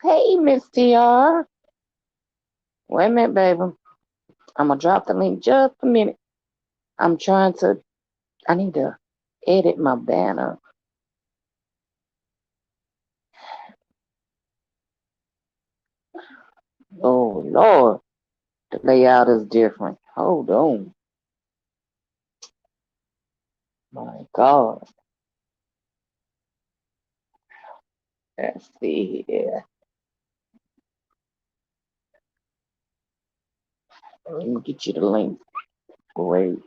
Hey, Miss TR. Wait a minute, baby. I'm gonna drop the link just a minute. I'm trying to. I need to edit my banner. Oh Lord, the layout is different. Hold on. My God. Let's see here. Let me get you the link. Great.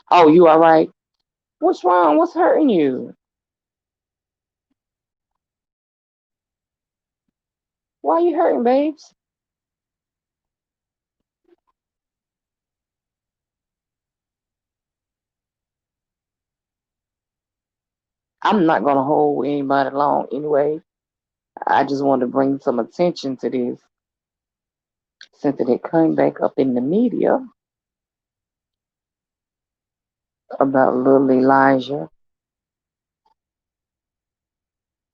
Oh, you all right? What's wrong? What's hurting you? Why you hurting, babes? I'm not gonna hold anybody long anyway. I just wanted to bring some attention to this since it came back up in the media about little Elijah.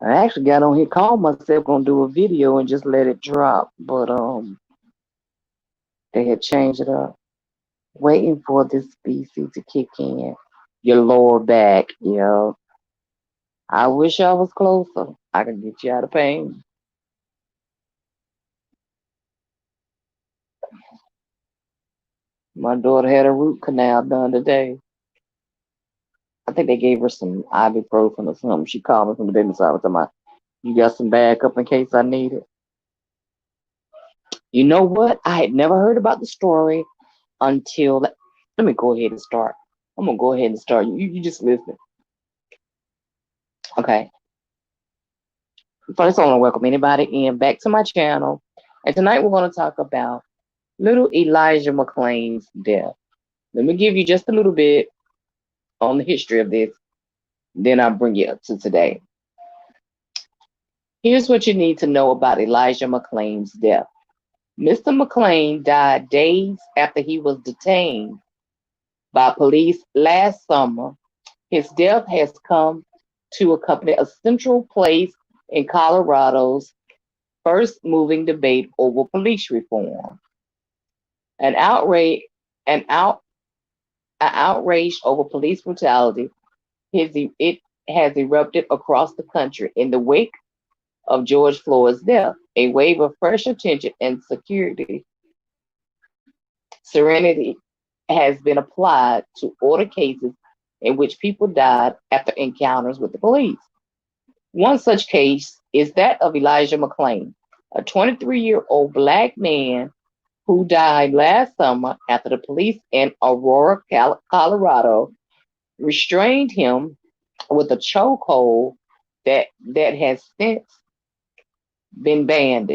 I actually got on here, called myself gonna do a video and just let it drop, but they had changed it up. Waiting for this species to kick in. Your lower back, yo. I wish I was closer. I could get you out of pain. My daughter had a root canal done today. I think they gave her some ibuprofen or something. She called me from the business office talking about, you got some backup in case I need it. You know what? I had never heard about the story until let me go ahead and start. I'm gonna go ahead and start. You just listen. Okay. First, I want to welcome anybody in back to my channel. And tonight we're going to talk about little Elijah Mcclain's death. Let me give you just a little bit on the history of this. Then I'll bring you up to today. Here's what you need to know about Elijah Mcclain's death. Mr. Mcclain died days after he was detained by police last summer. His death has come to accompany a central place in Colorado's first moving debate over police reform. An outrage, an out, an outrage over police brutality it has erupted across the country in the wake of George Floyd's death. A wave of fresh attention and serenity has been applied to order cases in which people died after encounters with the police. One such case is that of Elijah Mcclain, a 23-year-old black man who died last summer after the police in Aurora, Colorado, restrained him with a chokehold that has since been banned.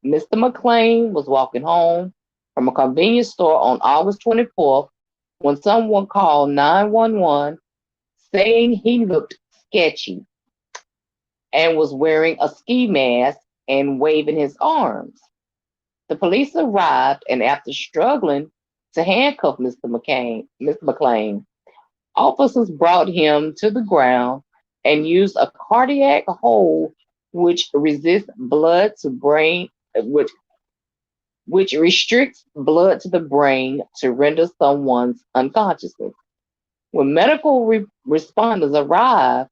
Mr. Mcclain was walking home from a convenience store on August 24th when someone called 911 saying he looked sketchy and was wearing a ski mask and waving his arms. The police arrived, and after struggling to handcuff Mr. McClain, officers brought him to the ground and used a cardiac hold which resists blood to brain, which restricts blood to the brain to render someone's unconsciousness. When medical responders arrived,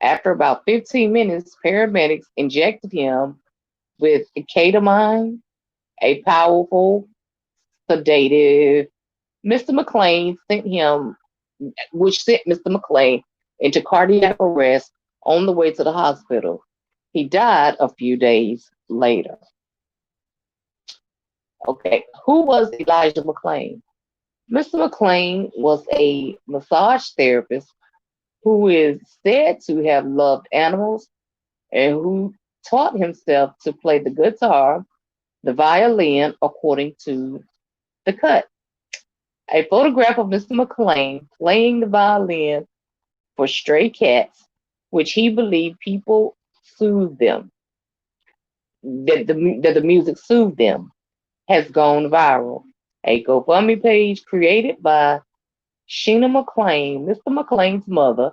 after about 15 minutes, paramedics injected him with ketamine, a powerful sedative. Mr. McClain sent him, which sent Mr. McClain into cardiac arrest on the way to the hospital. He died a few days later. Okay, who was Elijah McClain? Mr. McClain was a massage therapist who is said to have loved animals and who taught himself to play the guitar, the violin, according to the cut. A photograph of Mr. McClain playing the violin for stray cats, which he believed people soothed them, that the music soothed them, has gone viral. A GoFundMe page created by Sheena McClain, Mr. McClain's mother,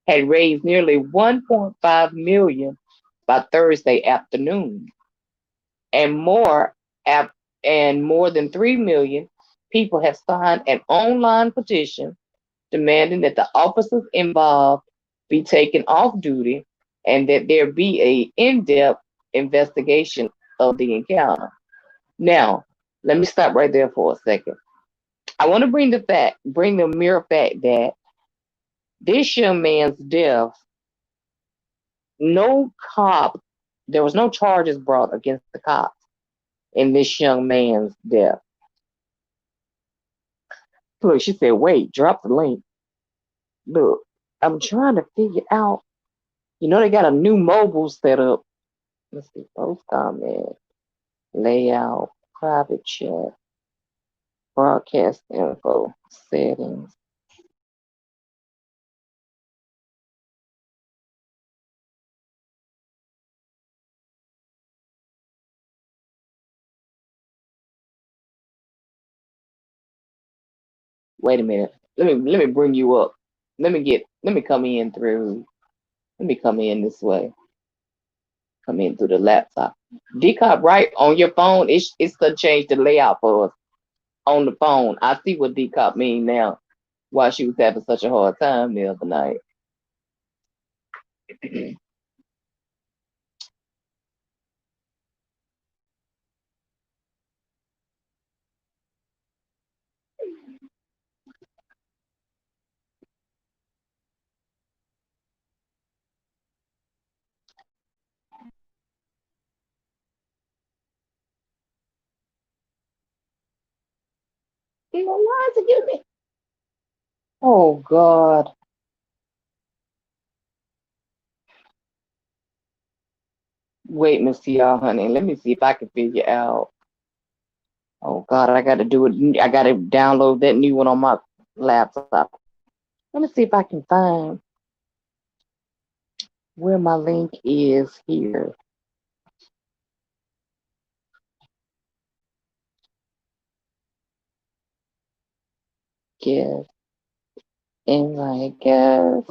had raised nearly 1.5 million by Thursday afternoon, and ap- more than 3 million people have signed an online petition demanding that the officers involved be taken off duty and that there be a in-depth investigation of the encounter. Now, let me stop right there for a second. I want to bring the mere fact that this young man's death, no cop, there was no charges brought against the cops in this young man's death. Look, she said, wait, drop the link. Look, I'm trying to figure out, they got a new mobile set up. Let's see, post comment, layout, private chat, broadcast info, settings. Wait a minute. Let me bring you up. Let me come in through let me come in this way. Come in through the laptop. Decop, right on your phone, it's gonna change the layout for us on the phone. I see what Decop mean now. Why she was having such a hard time the other night. Why is it giving me? Oh God. Wait, Miss Y'all, honey. Let me see if I can figure out. Oh God, I gotta do it. I gotta download that new one on my laptop. Let me see if I can find where my link is here. Guess. And I guess.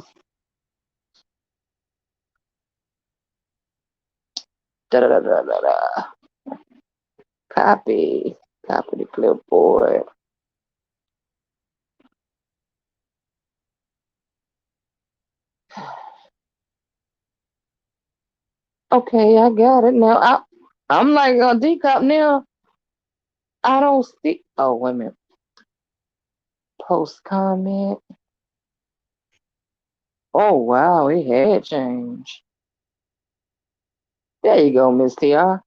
Da da da da da da. Copy. Copy the clipboard. Okay, I got it now. I'm like on decop now. I don't see. Oh, wait a minute. Post comment. Oh wow, it had changed. There you go, Miss TR.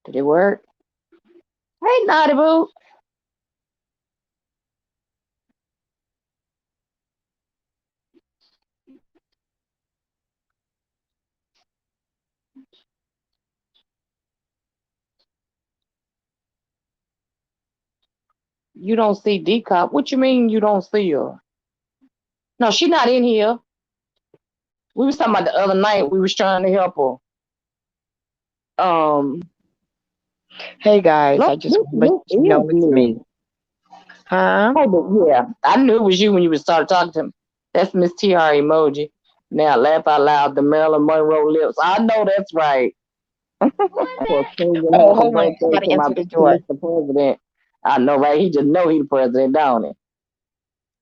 Did it work? Hey, Naughty Boo. You don't see decop. What you mean you don't see her? No, she's not in here. We was talking about the other night. We was trying to help her. Um, Hey guys, look, I just this, want to let this you know is it's me. new. Huh? Hey, but yeah, I knew it was you when you started talking to me. That's Miss TR emoji. Now laugh out loud. The Marilyn Monroe lips. I know that's right. For singing Oh, happy hold on. birthday Somebody answer the to door. Mr. President. I know, right? He just know he the president, don't he?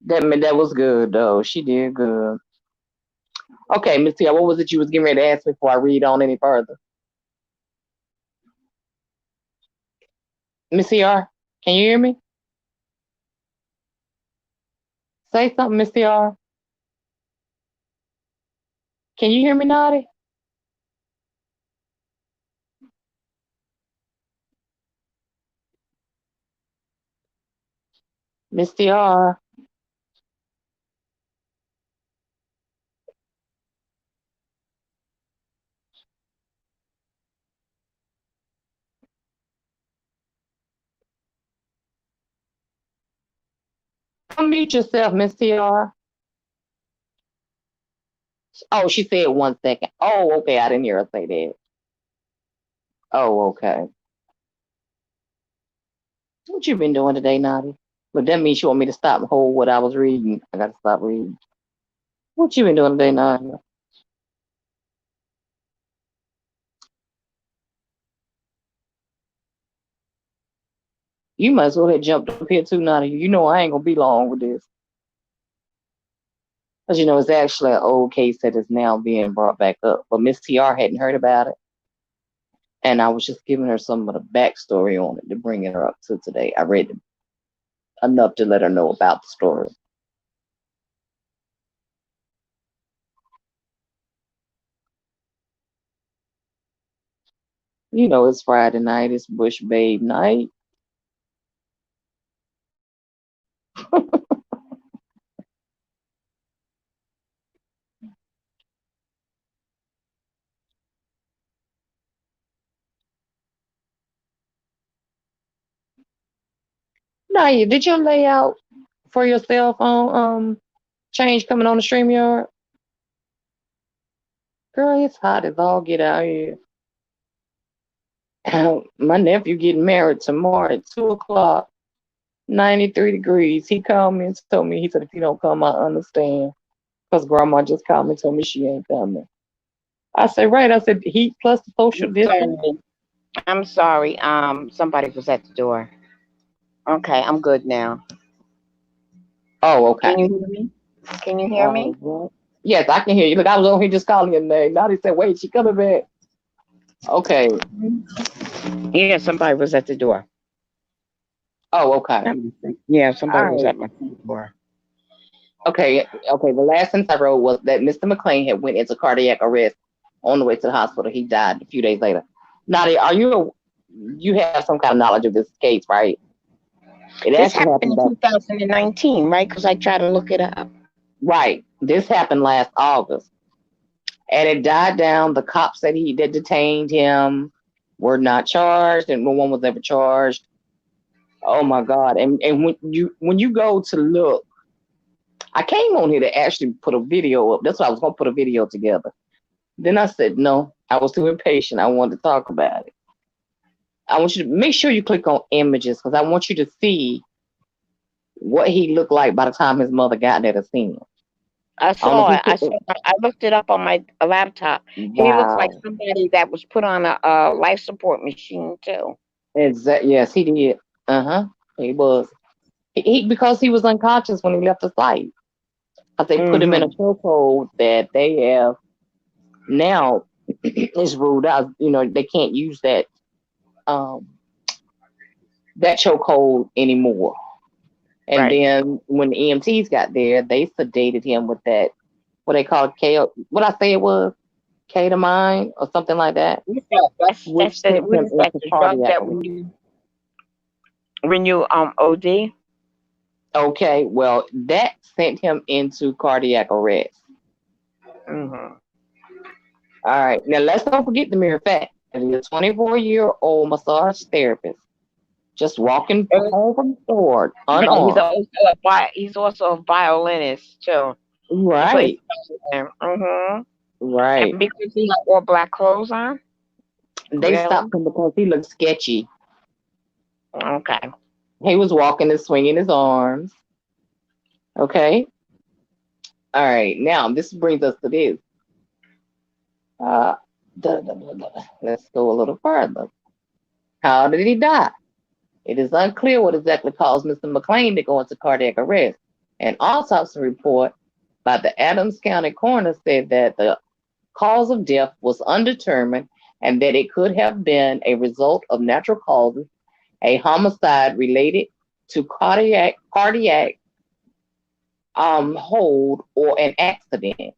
That was good though. She did good. Okay, Miss TR, what was it you was getting ready to ask me before I read on any further? Miss TR, can you hear me? Say something, Miss TR. Can you hear me, Naughty? Miss TR. Unmute yourself, Miss TR. Oh, she said 1 second. Oh, okay. I didn't hear her say that. Oh, okay. What you been doing today, Naughty? But that means you want me to stop and hold what I was reading. I gotta stop reading. What you been doing today, Naughty? You might as well have jumped up here too, Naughty. You know I ain't gonna be long with this. Because you know it's actually an old case that is now being brought back up. But Miss TR hadn't heard about it. And I was just giving her some of the backstory on it to bring her up to today. I read enough to let her know about the story. You know, it's Friday night, it's Bush Babe night. Naya, did your layout for your cell phone change coming on the StreamYard? Girl, it's hot as all get out here. My nephew getting married tomorrow at 2 o'clock, 93 degrees. He called me and told me, he said, if you don't come, I understand. Because grandma just called me and told me she ain't coming. I said, right. I said, heat plus the social distance. I'm sorry. Somebody was at the door. Okay, I'm good now. Oh, okay. Can you hear me? Can you hear me? Yes, I can hear you. Look, I was over here just calling your name. Now they said, wait, she coming back. Okay. Yeah, somebody was at the door. Oh, okay. Yeah, somebody was at my door. Okay. The last sentence I wrote was that Mr. Mcclain had went into cardiac arrest on the way to the hospital. He died a few days later. Nadia, you have some kind of knowledge of this case, right? It This actually happened happened back. in 2019, right? Because I tried to look it up. Right. This happened last August. And it died down. The cops that detained him were not charged, and no one was ever charged. Oh my God. And when you go to look, I came on here to actually put a video up. That's why I was gonna put a video together. Then I said no. I was too impatient. I wanted to talk about it. I want you to make sure you click on images because I want you to see what he looked like by the time his mother got there to see him. I I don't know saw if it. I looked it up on my laptop. He looks like wow. somebody that was put on a life support machine too. Exactly. Yes, he did. Uh-huh. He was. He because he was unconscious when he left the site. Because they put him in a chokehold that they have now is ruled out. You know, they can't use um that chokehold anymore. And Right. then when the EMTs got there, they sedated him with that what they call K. What I say it was ketamine or something like that, which That's the sent what him is that? into The drug cardiac that arrest. when you OD. Okay, well that sent him into cardiac arrest. Mm-hmm. All right, now let's don't forget the mere fact that he's a 24-year-old massage therapist just walking home from the store unarmed. He's also a violinist too. He plays Right, violin. Mm-hmm. right. And because he had all black clothes on, They really? stopped him because he looked sketchy. Okay. He was walking and swinging his arms. Okay. All right. Now this brings us to this. Uh, let's go a little further. How did he die? It is unclear what exactly caused Mr. Mcclain to go into cardiac arrest. An autopsy report by the Adams County coroner said that the cause of death was undetermined and that it could have been a result of natural causes, a homicide related to cardiac hold, or an accident.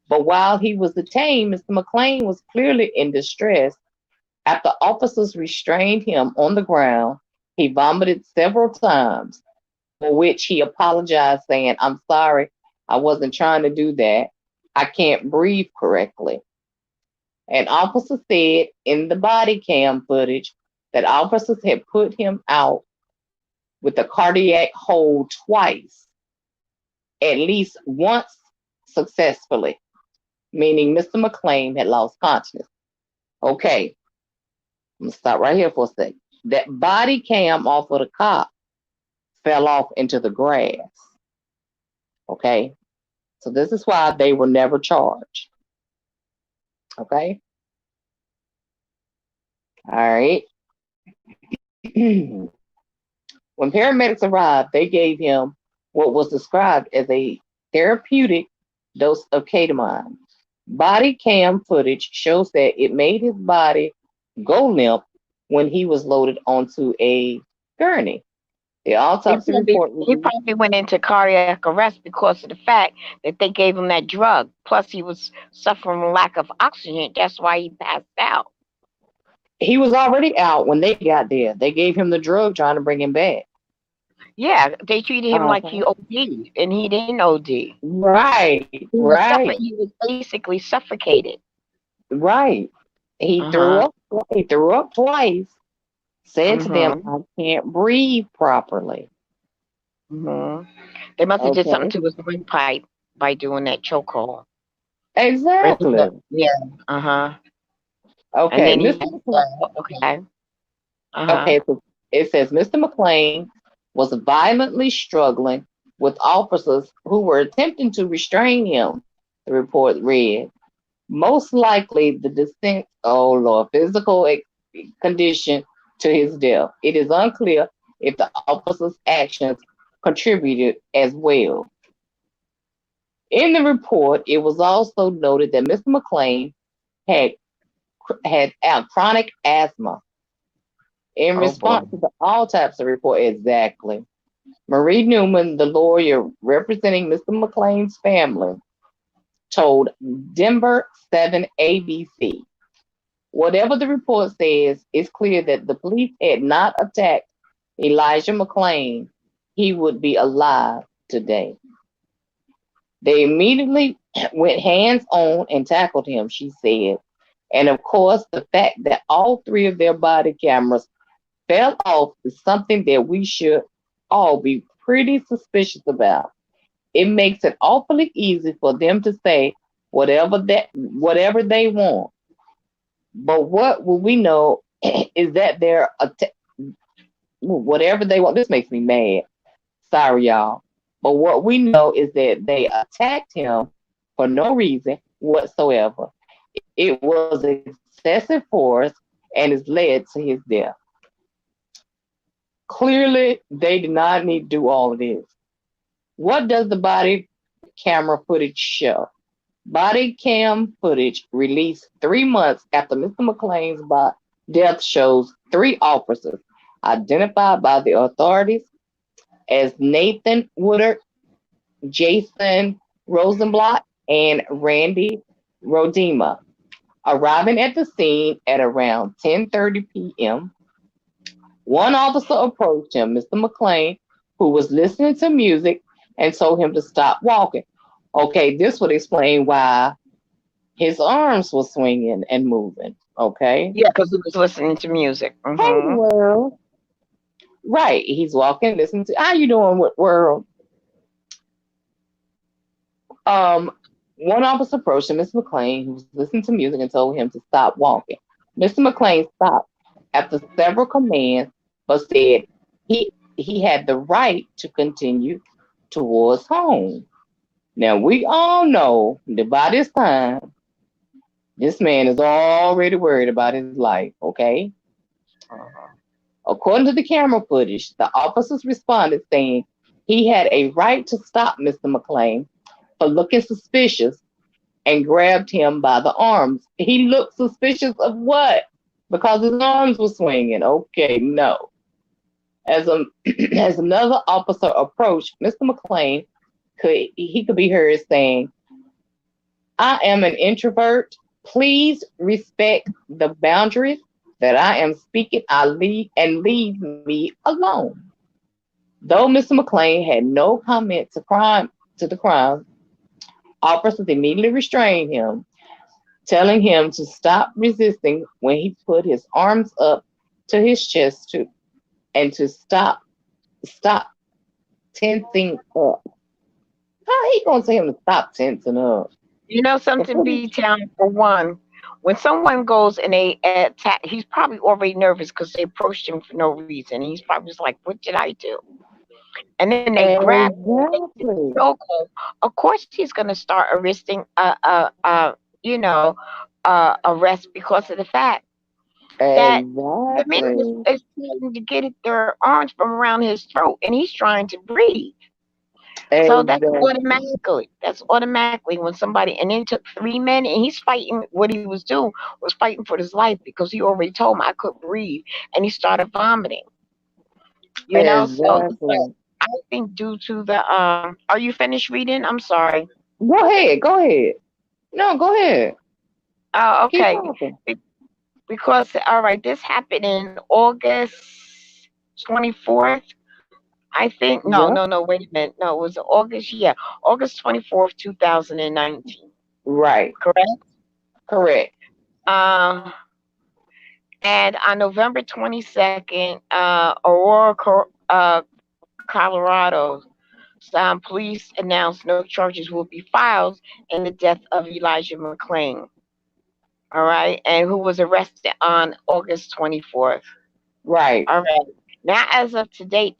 But while he was detained, Mr. Mcclain was clearly in distress. After officers restrained him on the ground, he vomited several times, for which he apologized, saying, I'm sorry, I wasn't trying to do that. I can't breathe correctly. An officer said in the body cam footage that officers had put him out with a cardiac hold twice, at least once successfully, meaning Mr. McClain had lost consciousness. Okay, I'm gonna stop right here for a second. That body cam off of the cop fell off into the grass. Okay, so this is why they were never charged. Okay, all right. When paramedics arrived, they gave him what was described as a therapeutic dose of ketamine. Body cam footage shows that it made his body go limp when he was loaded onto a gurney. The autopsy report He released. probably went into cardiac arrest because of the fact that they gave him that drug. Plus, he was suffering from lack of oxygen. That's why he passed out. He was already out when they got there. They gave him the drug trying to bring him back. Yeah, they treated him like he Uh-huh. OD'd, and he didn't OD. Right, He was right, He was basically suffocated. right. He Uh threw huh. up. He threw up twice. Said to them, Mhm. "I can't breathe properly." Mhm. They must have did something Okay. to his windpipe by doing that chokehold. Exactly. Yeah. Uh huh. And Okay, then he Mr. passed McClain. out. Okay. Uh huh. Okay, so it says Mr. McClain was violently struggling with officers who were attempting to restrain him. The report read, most likely the distinct, oh Lord, physical condition to his death. It is unclear if the officers' actions contributed as well. In the report, it was also noted that Mr. McClain had had chronic asthma. In Oh boy. response to the autopsy report, exactly, Marie Newman, the lawyer representing Mr. McClain's family, told Denver 7 ABC. Whatever the report says, it's clear that the police had not attacked Elijah McClain. He would be alive today. They immediately went hands on and tackled him, she said. And of course, the fact that all three of their body cameras fell off is something that we should all be pretty suspicious about. It makes it awfully easy for them to say whatever they want. But what will we know is that whatever they want. This makes me mad. Sorry, y'all. But what we know is that they attacked him for no reason whatsoever. It was excessive force and has led to his death. Clearly, they did not need to do all of this. What does the body camera footage show? Body cam footage released 3 months after Mr. McClain's death shows three officers identified by the authorities as Nathan Woodard, Jason Rosenblatt, and Randy Rodema arriving at the scene at around 10:30 p.m. One officer approached him, Mr. McClain, who was listening to music, and told him to stop walking. Okay, this would explain why his arms were swinging and moving. Okay. Yeah, because he was listening to music. Hey, Mhm. world. Right. He's walking, listening to, how you doing, world? Um, One officer approached him, Mr. McClain, who was listening to music, and told him to stop walking. Mr. McClain stopped after several commands, but said he had the right to continue towards home. Now we all know that by this time, this man is already worried about his life, okay? Uh-huh. According to the camera footage, the officers responded saying he had a right to stop Mr. McClain for looking suspicious and grabbed him by the arms. He looked suspicious of what? Because his arms were swinging. Okay, no. As a, as another officer approached, Mr. McClain could be heard saying, "I am an introvert. Please respect the boundaries that I am speaking. I leave and leave me alone." Though Mr. McClain had no comment to the crime, officers immediately restrained him, telling him to stop resisting when he put his arms up to his chest and to stop stop tensing up. How he gonna tell him to stop tensing up? You know If something, what he, B Town, for one, when someone goes and they attack, he's probably already nervous because they approached him for no reason. He's probably just like, "What did I do?" And then they grab him, they did exactly, the chokehold. Of course, he's going to start arresting, you know, arrest because of the fact that the man exactly, is trying to get their arms from around his throat, and he's trying to breathe. So that's exactly, automatically. That's automatically when somebody, and then took 3 men, and he's fighting. What he was doing was fighting for his life because he already told him I couldn't breathe, and he started vomiting. You know, so exactly. I think due to the are you finished reading? I'm sorry. Go ahead, go ahead. No, go ahead. Oh, Keep okay. talking. Be- Because all right, this happened in August 24th. I think Yep. no, wait a minute. No, it was August, yeah. August 24th, 2019. Right. Correct? Correct. Uh and on November 22nd, Aurora, Colorado, some police announced no charges will be filed in the death of Elijah Mcclain. All right, and who was arrested on August 24th. Right. All right. Now, as of today,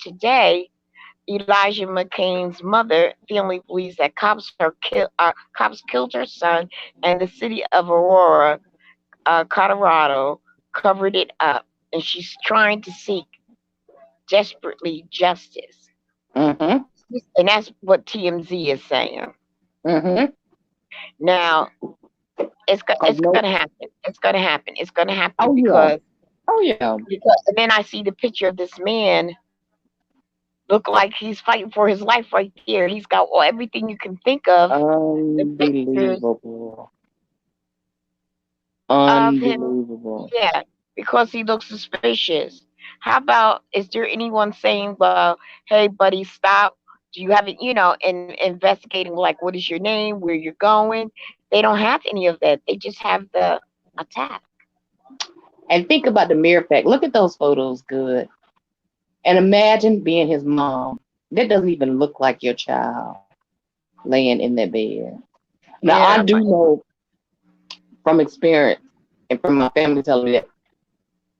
Elijah McCain's mother family believes that cops killed her son, and the city of Aurora, Colorado, covered it up, and she's trying to seek desperately justice. Mm-hmm. And that's what TMZ is saying. Mm-hmm. Now, Cause it's no. gonna happen. It's gonna happen. It's gonna happen Oh yeah. Oh yeah. because and then I see the picture of this man look like he's fighting for his life right there. He's got everything you can think of. The pictures Unbelievable. of him, Unbelievable. yeah, because he looks suspicious. How about is there anyone saying, "Well, hey, buddy, stop"? Do you have it? In investigating like what is your name, where you're going? They don't have any of that. They just have the attack. And think about the mere fact. Look at those photos, good. And imagine being his mom. That doesn't even look like your child laying in that bed. Now I Yeah, do know from experience and from my family telling me that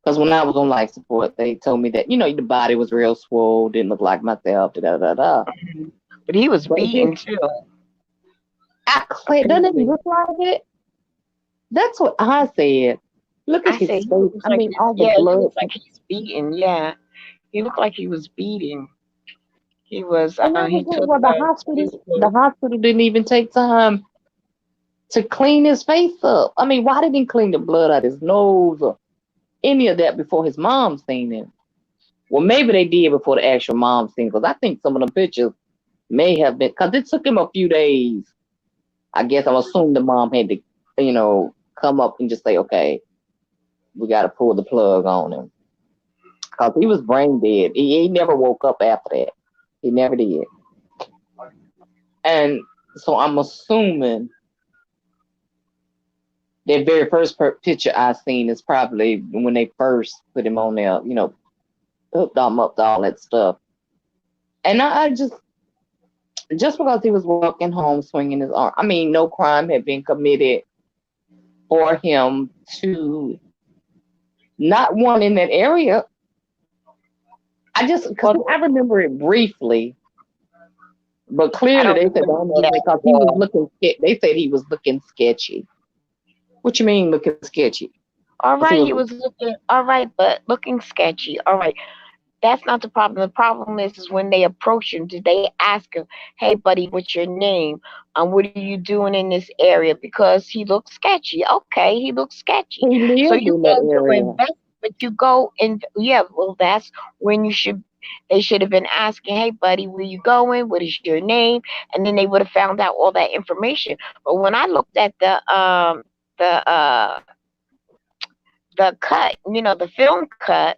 because when I was on life support, they told me that the body was real swole, didn't look like myself, da da da da. but he was But his beaten too. doesn't it Crazy. look like it? That's what I said. Look at I his say he face. looks I like mean, all the yeah, he blood. looks like he's beaten. Yeah, he looked like he was beating. He was. And I He was like, took well, the a hospital, the taser. hospital didn't even take time to clean his face up. I mean, why didn't he clean the blood out his nose or any of that before his mom seen him? Well, maybe they did before the actual mom seen, because I think some of the pictures may have been, because it took him a few days. I guess I'm assuming the mom had to, come up and just say, okay, we got to pull the plug on him. Because he was brain dead. He never woke up after that. He never did. And so I'm assuming that very first picture I seen is probably when they first put him on there, hooked him up to all that stuff. And I just because he was walking home swinging his arm, I mean, no crime had been committed for him to not one in that area. Because Well, I remember it briefly, but I clearly don't they said the remember only that reason at because he was all. looking. They said he was looking sketchy. What you mean looking sketchy? All Because he right, he was. was looking all right, but looking sketchy. All right, that's not the problem. The problem is when they approach him, did they ask him, "Hey, buddy, what's your name? What are you doing in this area?" Because he looks sketchy. Okay, he looks sketchy. He So lived you in that go to area. invest, but you go and yeah, well, that's when you should. They should have been asking, "Hey, buddy, where you going? What is your name?" And then they would have found out all that information. But when I looked at the the cut, the film cut,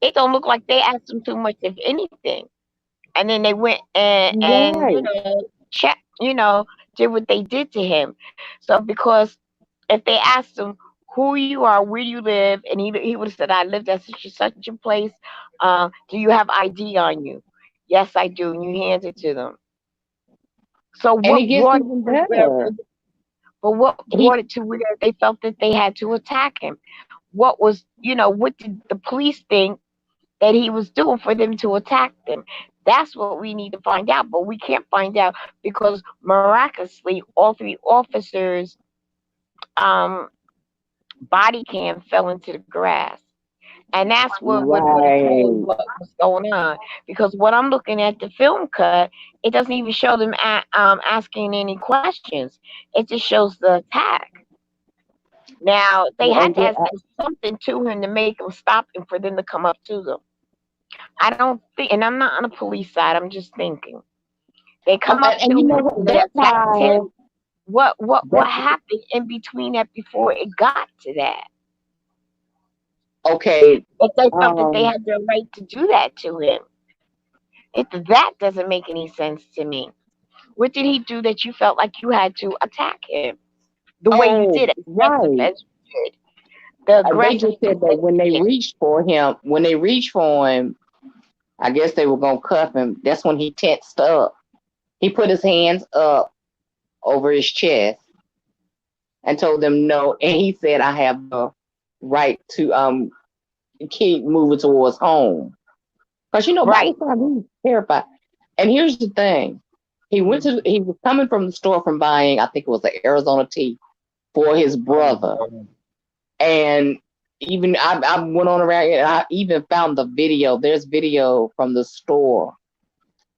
it don't look like they asked him too much, if anything. And then they went and Right. check, did what they did to him. So because if they asked him who you are, where you live, and he would have said, I lived at such and such a place. Do you have ID on you? Yes, I do. And you hand it to them. So And it what gets brought it even to where? better. But what He brought it to where they felt that they had to attack him? What was, what did the police think that he was doing for them to attack them? That's what we need to find out. But we can't find out because miraculously, all three officers' um, body cam fell into the grass. And that's what would have told right. what was going on. Because when I'm looking at the film cut, it doesn't even show them asking any questions. It just shows the attack. Now they Well, had to yeah, have said something to him to make him stop and for them to come up to them. I don't think, and I'm not on the police side. I'm just thinking they come up and to you know him, what? they That's attacked him. how. What That's happened in between that before it got to that? okay. If they felt that they Um. had the right to do that to him, that doesn't make any sense to me. What did he do that you felt like you had to attack him the way you Oh, did, as aggressive right. as you did, the They aggressive just said that that when you they did? reached for him, I guess they were gonna cuff him. That's when he tensed up. He put his hands up over his chest and told them no. And he said, "I have the right to keep moving towards home." Because by Right. this time he was terrified. And here's the thing: he was coming from the store from buying, I think it was an Arizona tea for his brother. And even I went on around and I even found the video. There's video from the store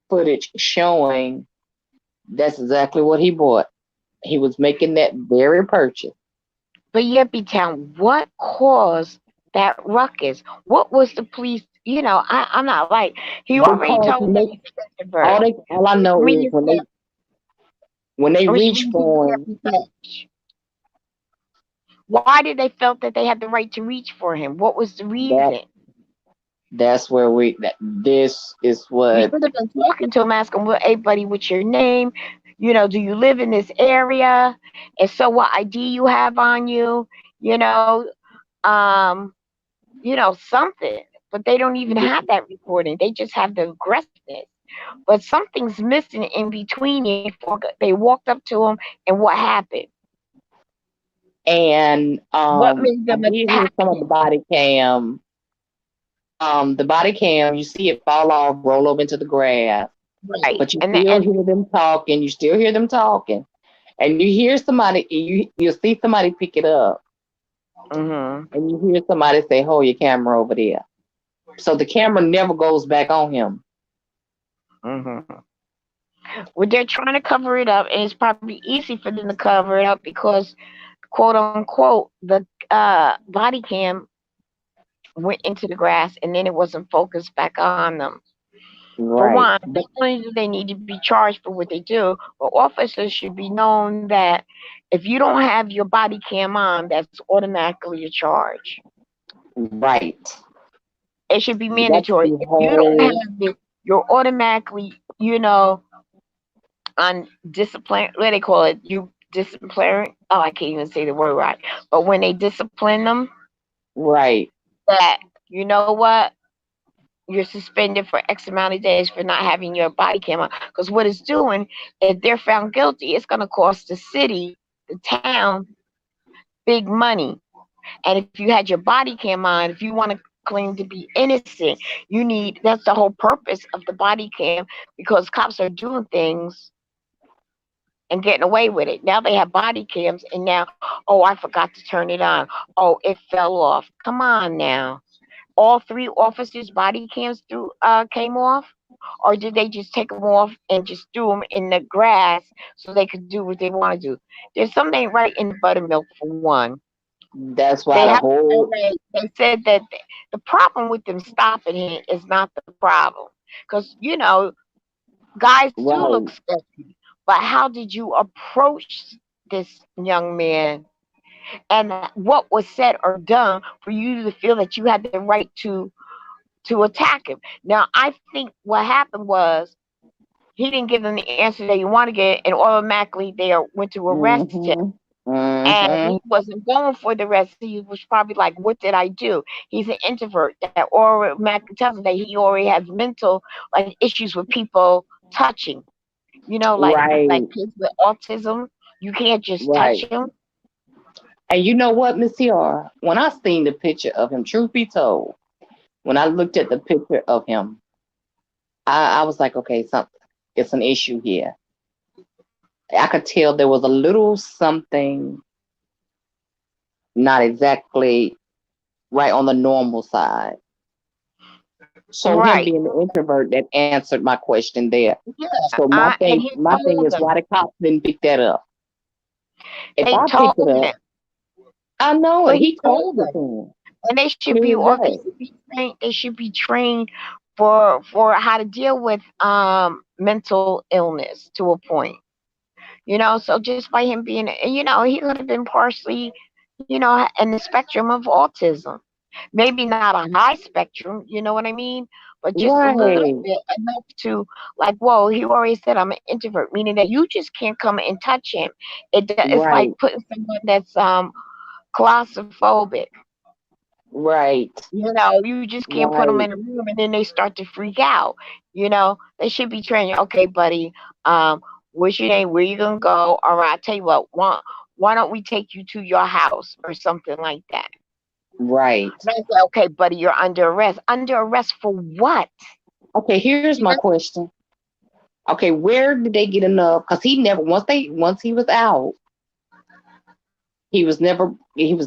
footage showing that's exactly what he bought. He was making that very purchase. But yet, be town, what caused that ruckus? What was the police? I'm not like he already Because told them he's a bird. all I Read know is me a when they reached read me for a him, step. Why did they felt that they had the right to reach for him? What was the that reason? that's where this is You what should have been talking to him, asking, "Well, hey, buddy, what's your name? Do you live in this area? And so, what ID you have on you? You know, um, something." But they don't even have that recording. They just have the aggressiveness. But something's missing in between here before they walked up to him, and what happened? and What made I them did hear attack some of the him? body cam. The body cam, you see it fall off, roll over into the grass, Right, but you still hear them talking. You still hear them talking, and you hear somebody. You see somebody pick it up, mhm, and you hear somebody say, "Hold your camera over there." So the camera never goes back on him. mhm. Well, they're trying to cover it up, and it's probably easy for them to cover it up because, quote unquote, the body cam went into the grass, and then it wasn't focused back on them. For Right. one, But not only do they need to be charged for what they do, but officers should be known that if you don't have your body cam on, that's automatically a charge. right. It should be That's mandatory. the If you don't whole have it, you're automatically, on discipline. What do they call it? You discipline. Oh, I can't even say the word right. But when they discipline them, right. that you know what, you're suspended for X amount of days for not having your body cam on. Because what it's doing, if they're found guilty, it's going to cost the city, the town, big money. And if you had your body cam on, if you want to claim to be innocent, that's the whole purpose of the body cam because cops are doing things and getting away with it. Now they have body cams, and now, oh, I forgot to turn it on. Oh, it fell off. Come on now. All three officers' body cams came off, or did they just take them off and just do them in the grass so they could do what they want to do? There's something right in the buttermilk for one. That's why They the have whole they said that the problem with them stopping him is not the problem, because guys do look right. sketchy. But how did you approach this young man, and what was said or done for you to feel that you had the right to attack him? Now, I think what happened was he didn't give them the answer that you want to get, and automatically they went to arrest him. Mm-hmm. And he Mm-hmm. wasn't going for the rest. He was probably like, "What did I do?" He's an introvert. That already Mac tells us that he already has mental like issues with people touching. Like Right. kids with autism, you can't just touch Right. them. And you know what, Miss Tiara? When I seen the picture of him, truth be told, when I looked at the picture of him, I was like, okay, something, it's an issue here. I could tell there was a little something not exactly right on the normal side. So him Right. being the introvert that answered my question there. Yeah. So And he my thing told is them. why the cops didn't pick that up. If They I told picked it him. up, I know it. But he He told told it to them. him. And they should be Clear as or they day. should be trained. They should be trained for how to deal with mental illness to a point. So just by him being, he could have been partially, in the spectrum of autism. Maybe not a high spectrum, you know what I mean? But just a little Right. bit enough to like, whoa, he already said I'm an introvert, meaning that you just can't come and touch him. It's like Right. putting someone that's claustrophobic. Right. You just can't put them in Right. a room and then they start to freak out. They should be training. Okay, buddy, what's your name? Where you gonna go? All right, I'll tell you what. Why don't we take you to your house or something like that? Right. And I say, okay, buddy, you're under arrest. Under arrest for what? Okay, here's You my know? question. Okay, where did they get enough? Because he never once he was out, he was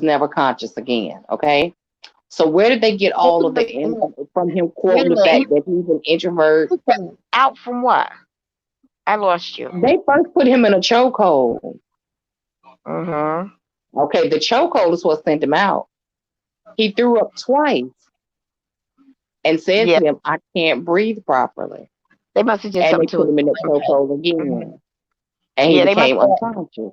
never conscious again. Okay. So where did they get He all of the was, from him wait quoting a the minute. fact that he's an introvert? He was out from what? I lost you. They first put him in a chokehold. Mm-hmm. Okay, the chokehold is what sent him out. He threw up twice and said Yeah, to them, "I can't breathe properly." they must have did And they something to put his him in the windpipe. chokehold Hmm. again, and he Yeah, they must became have. unconscious.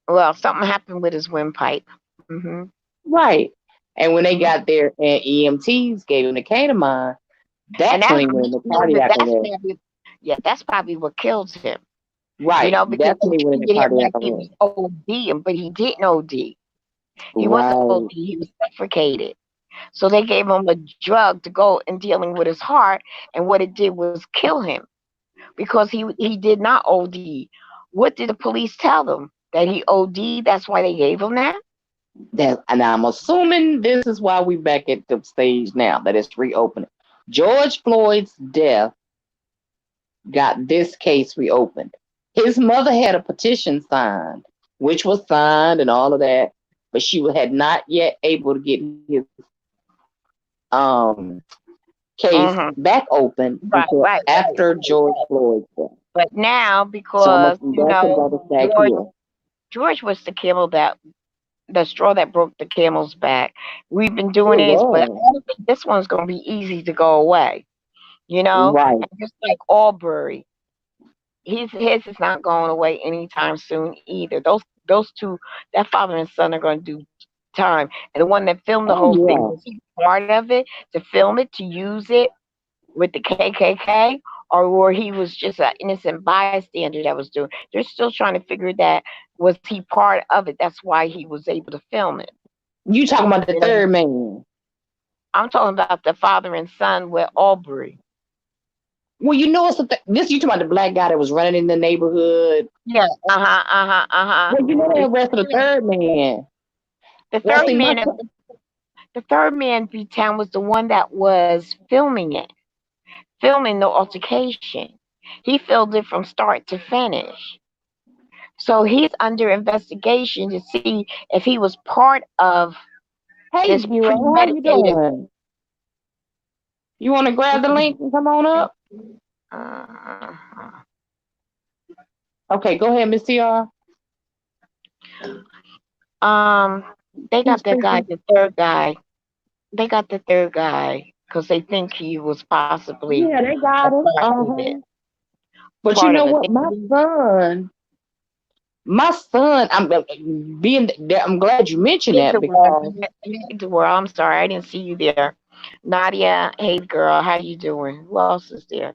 Well, something happened with his windpipe. Mm-hmm. Right. And when they got there and EMTs gave him the ketamine, And that's when that's he went into that cardiac that's arrest. probably yeah, that's probably what kills him. Right. Because That's they when he went into treated him cardiac like he arrest. was ODing, but he didn't OD. He wasn't Right. OD. He was suffocated. So they gave him a drug to go in dealing with his heart, and what it did was kill him because he did not OD. What did the police tell them? That he OD? That's why they gave him that. That, and I'm assuming this is why we back at the stage now that it's reopening. George Floyd's death got this case reopened. His mother had a petition signed, which was signed and all of that, but she had not yet able to get his um, case Hmm. back open Right, until right, right. after George Floyd's death. But now, So I'm because that's another fact George here. George was the straw that broke the camel's back. We've been doing It this, but I was. don't think this one's going to be easy to go away. Right. And just like Aubrey, his is not going away anytime soon either. Those two, that father and son, are going to do time. And the one that filmed the Oh whole thing, yeah. was he part of it to film it to use it with the KKK, or he was just an innocent bystander that was doing? They're still trying to figure that was he part of it. That's why he was able to film it. You talking about the You know, third man. I'm talking about the father and son with Aubrey. Well, you know it's this you talking about the black guy that was running in the neighborhood. Yeah. Uh huh. Uh huh. Uh huh. Well, you know they arrested the third man. The Well, third see, man, the third man, B Town, was the one that was filming it, filming the altercation. He filmed it from start to finish. So he's under investigation to see if he was part of hey this Zero, how you premeditated. doing? You want to grab the link and come on up? Uh, Okay, go ahead, Miss TR. um, they Who's got that guy, speaking? the third guy. They got the third guy because they think he was possibly Yeah, they a got him. part Uh of it. huh. But you Part know of it. what? My son. I'm glad you mentioned Hey, that Dora. because Dora, I'm sorry, I didn't see you there. Nadia, hey girl, how you doing? Who else is there?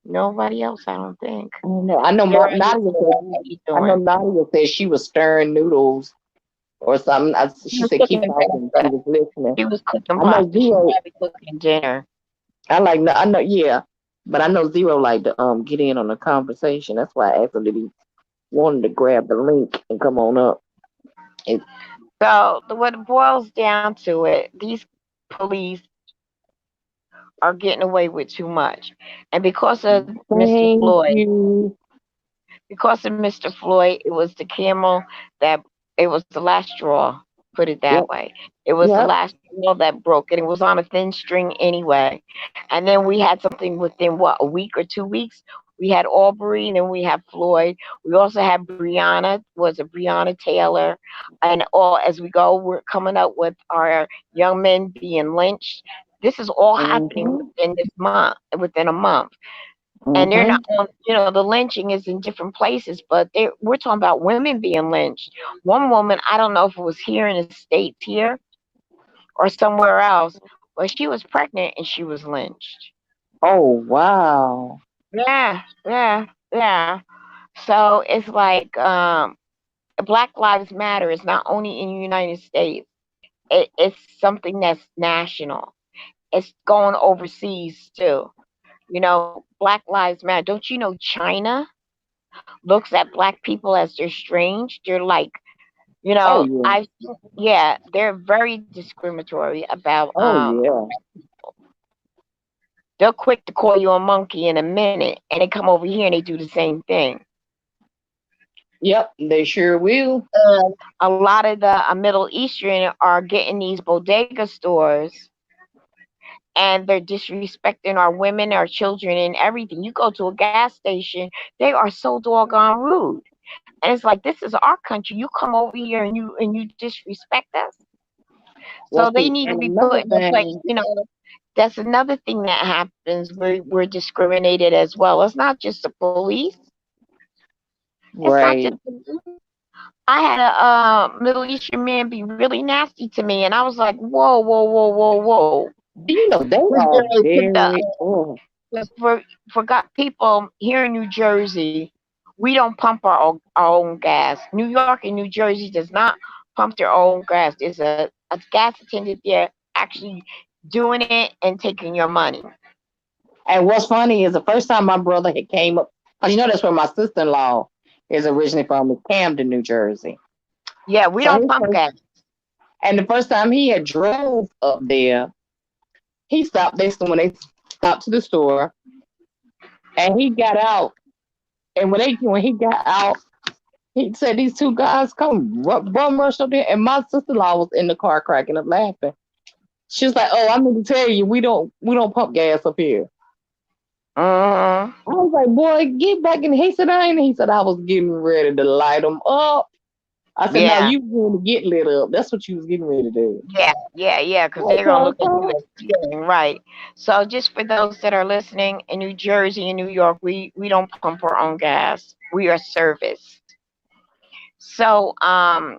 Nobody else, I don't think. I don't know. I know Dora, hey Nadia said Dora, how you I know doing? Nadia said she was stirring noodles or something. She She was said keep cooking talking. She pasta. was listening. She was cooking I know pasta. She Zero. might be cooking dinner. I know, yeah, but I know Zero like to get in on the conversation. That's why I asked him that he wanted to grab the link and come on up. It, So what it boils down to it, these police are getting away with too much, and thank you. Because of Mr. Floyd, it was the camel that it was the last straw. Put it that Yep, way. It was the yep. last straw that broke, and it was on a thin string anyway. And then we had something within what, a week or 2 weeks. We had Aubrey, and then we had Floyd. We also had Breonna, was it Breonna Taylor, and all as we go, we're coming up with our young men being lynched. This is all happening Mhm, within this month, within a month, and they're not mhm. on, the lynching is in different places, but we're talking about women being lynched. One woman, I don't know if it was here in the States here or somewhere else, but she was pregnant and she was lynched. Oh wow. Yeah, yeah, yeah. So it's like, Black Lives Matter is not only in the United States, it's something that's national. It's going overseas too. Black Lives Matter. Don't you know China looks at black people as they're strange? They're like, Oh yeah. yeah, they're very discriminatory about Oh yeah. they'll quick to call you a monkey in a minute, and they come over here and they do the same thing. Yep. They sure will. A lot of the Middle Eastern are getting these bodega stores, and they're disrespecting our women, our children, and everything. You go to a gas station, they are so doggone rude. And it's like, this is our country. You come over here and you disrespect us. Well, So they see, need to and be another put in a place. thing, That's another thing that happens. We're discriminated as well. It's not just the police. It's not just right? the police. I had a Middle Eastern man be really nasty to me, and I was like, whoa, whoa, whoa, whoa, whoa. You know they We're are getting ready to put very. Oh, for people here in New Jersey, we don't pump our own gas. New York and New Jersey does not pump their own gas. There's a gas attendant there actually doing it and taking your money. and what's funny is the first time my brother had came up, 'cause you know that's where my sister in law is originally from, is Camden, New Jersey. Yeah, we So don't his pump first, gas. and the first time he had drove up there, he stopped. When they stopped to the store, and he got out. And when he got out, he said these two guys come bum rush up there, and my sister in law was in the car cracking up laughing. She was like, "Oh, I meant to tell you, we don't pump gas up here." Uh-huh. I was like, "Boy, get back in." He said, "I ain't." He said, "I was getting ready to light them up." I said, "No, Yeah, you going to get lit up. That's what you was getting ready to do." yeah, because they're gonna look at you as stealing, right? So just for those that are listening, in New Jersey and New York, we don't pump our own gas. We are service. So I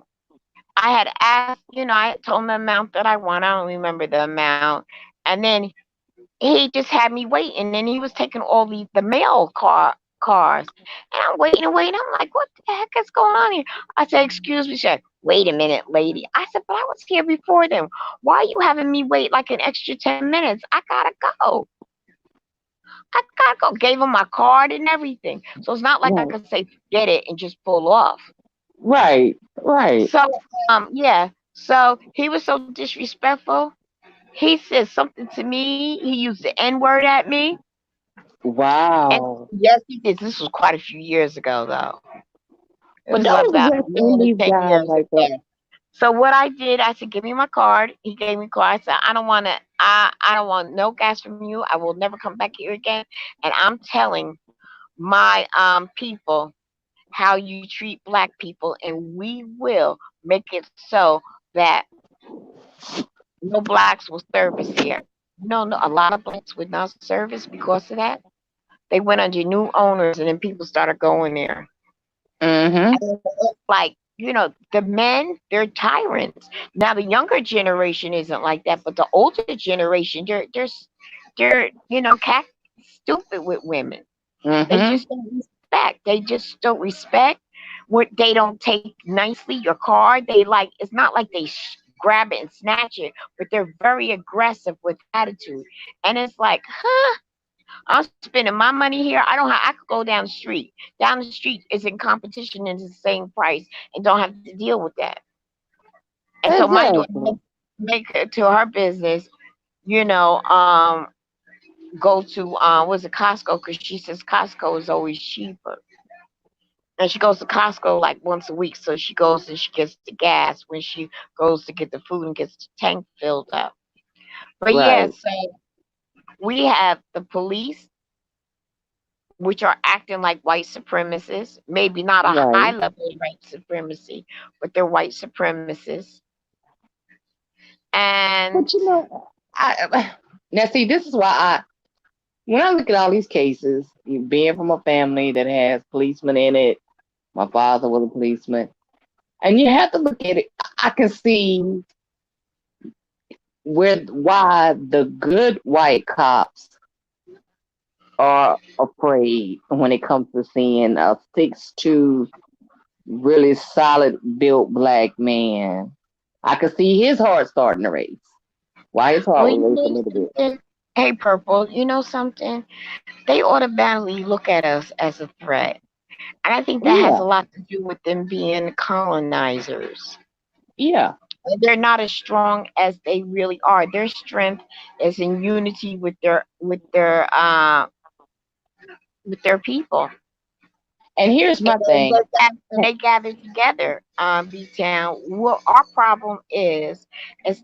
had asked, I told him the amount that I want. I don't remember the amount. And then he just had me waiting, and he was taking all the mail cars. And I'm waiting and waiting. I'm like, what the heck is going on here? I said, excuse me. She said, wait a minute, lady. I said, but I was here before them. Why are you having me wait like an extra 10 minutes? I gotta go. I gotta go. Gave him my card and everything. So it's not like I Right, could say, forget it and just pull off. right, right. So, yeah. So he was so disrespectful. He said something to me. He used the N word at me. And Wow. yes, he did. This was quite a few years ago, though. It But was don't about invest in more than these 10 guys years like that. ago. So what I did, I said, give me my card. He gave me a card. I said, I don't want to. I don't want no gas from you. I will never come back here again. And I'm telling my people how you treat black people, and we will make it so that no blacks will service here. No, a lot of blacks would not service because of that. They went under new owners, and then people started going there. Mm-hmm. And it's like, the men, they're tyrants. Now the younger generation isn't like that, but the older generation, they're stupid with women. They Mm-hmm. just don't respect. They just don't respect. They don't take nicely your car. They like, it's not like they grab it and snatch it, but they're very aggressive with attitude. And it's like, huh? I'm spending my money here. I don't have. I could go down the street. Down the street is in competition and it's the same price, and don't have to deal with that. And so my daughter Exactly. make it to her business, you know, go to was it Costco, because she says Costco is always cheaper. And she goes to Costco like once a week, so she goes and she gets the gas when she goes to get the food and gets the tank filled up. But yeah, Right. so we have the police, which are acting like white supremacists, maybe not a high Right. level of white supremacy, but they're white supremacists. And But I now see this is why when I look at all these cases, being from a family that has policemen in it, my father was a policeman, and you have to look at it. I can see why the good white cops are afraid when it comes to seeing a 6'2" really solid built black man. I could see his heart starting to race. Why his heart well, would you race a know little bit. something? Hey, Purple, you know something? They automatically look at us as a threat. And I think that has Yeah, a lot to do with them being colonizers. yeah. They're not as strong as they really are. Their strength is in unity with their people. And here's And my thing. they gather together, B Town. What our problem is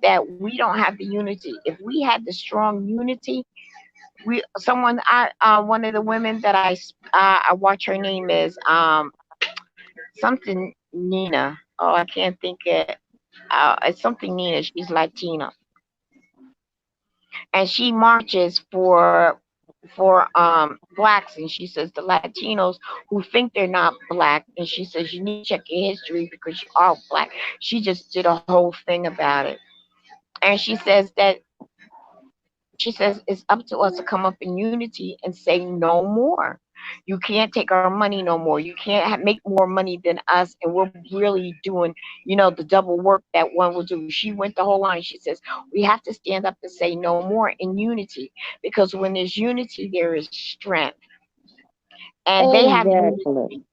that we don't have the unity. If we had the strong unity, one of the women that I watch, her name is something Nina. Oh, I can't think it. It's something Nina. She's Latina, and she marches for blacks, and she says the Latinos who think they're not black, and she says you need to check your history because you are black. She just did a whole thing about it, and she says it's up to us to come up in unity and say no more. You can't take our money no more. You can't make more money than us, and we're really doing, the double work that one will do. She went the whole line. She says we have to stand up and say no more in unity, because when there's unity, there is strength, and they have unity. Exactly.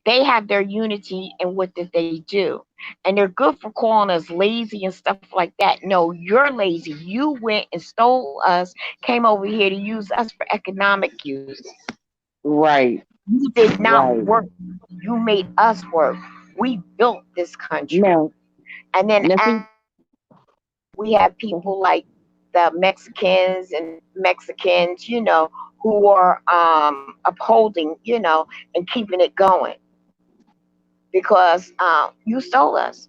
They have their unity in what that they do, and they're good for calling us lazy and stuff like that. No, you're lazy. You went and stole us, came over here to use us for economic use. Right. You did not Right. work. You made us work. We built this country. Now, And then now see, after that, we have people like the Mexicans and Mexicans, who are upholding, and keeping it going, because you stole us.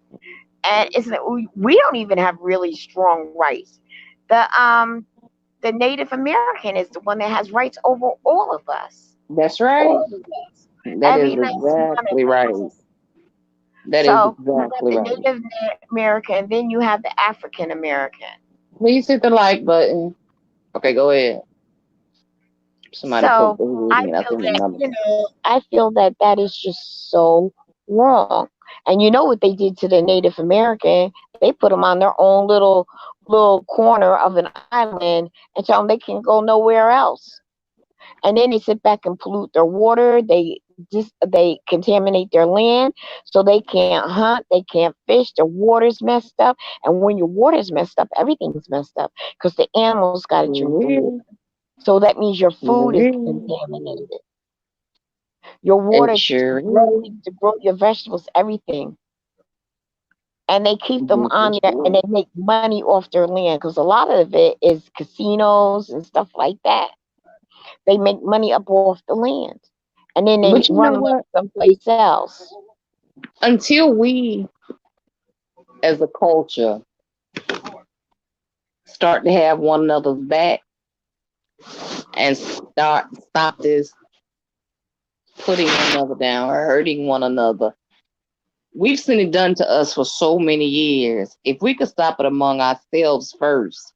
And it's we don't even have really strong rights. The Native American is the one that has rights over all of us, that's right. all of us, That every is last one exactly of right. us. That is So you have exactly the right. Native American, and then you have the African American. Please hit the like button. Okay, go ahead. Somebody So poked their head I in. I feel think the that number. I feel that that is just so wrong. And you know what they did to the Native American? They put them on their own little corner of an island and tell them they can go nowhere else. And then they sit back and pollute their water. They contaminate their land, so they can't hunt, they can't fish. Their water's messed up, and when your water's messed up, everything's messed up because the animals got to drink the water. Sure is. So that means your food Sure is is. contaminated. Your It water sure to is. grow your vegetables, everything. And they keep them Yes, it on there, and sure they is. make money off their land because a lot of it is casinos and stuff like that. They make money up off the land, and then they But you run know them what? someplace else. Until we, as a culture, start to have one another's back and stop this putting one another down or hurting one another. We've seen it done to us for so many years. If we could stop it among ourselves first,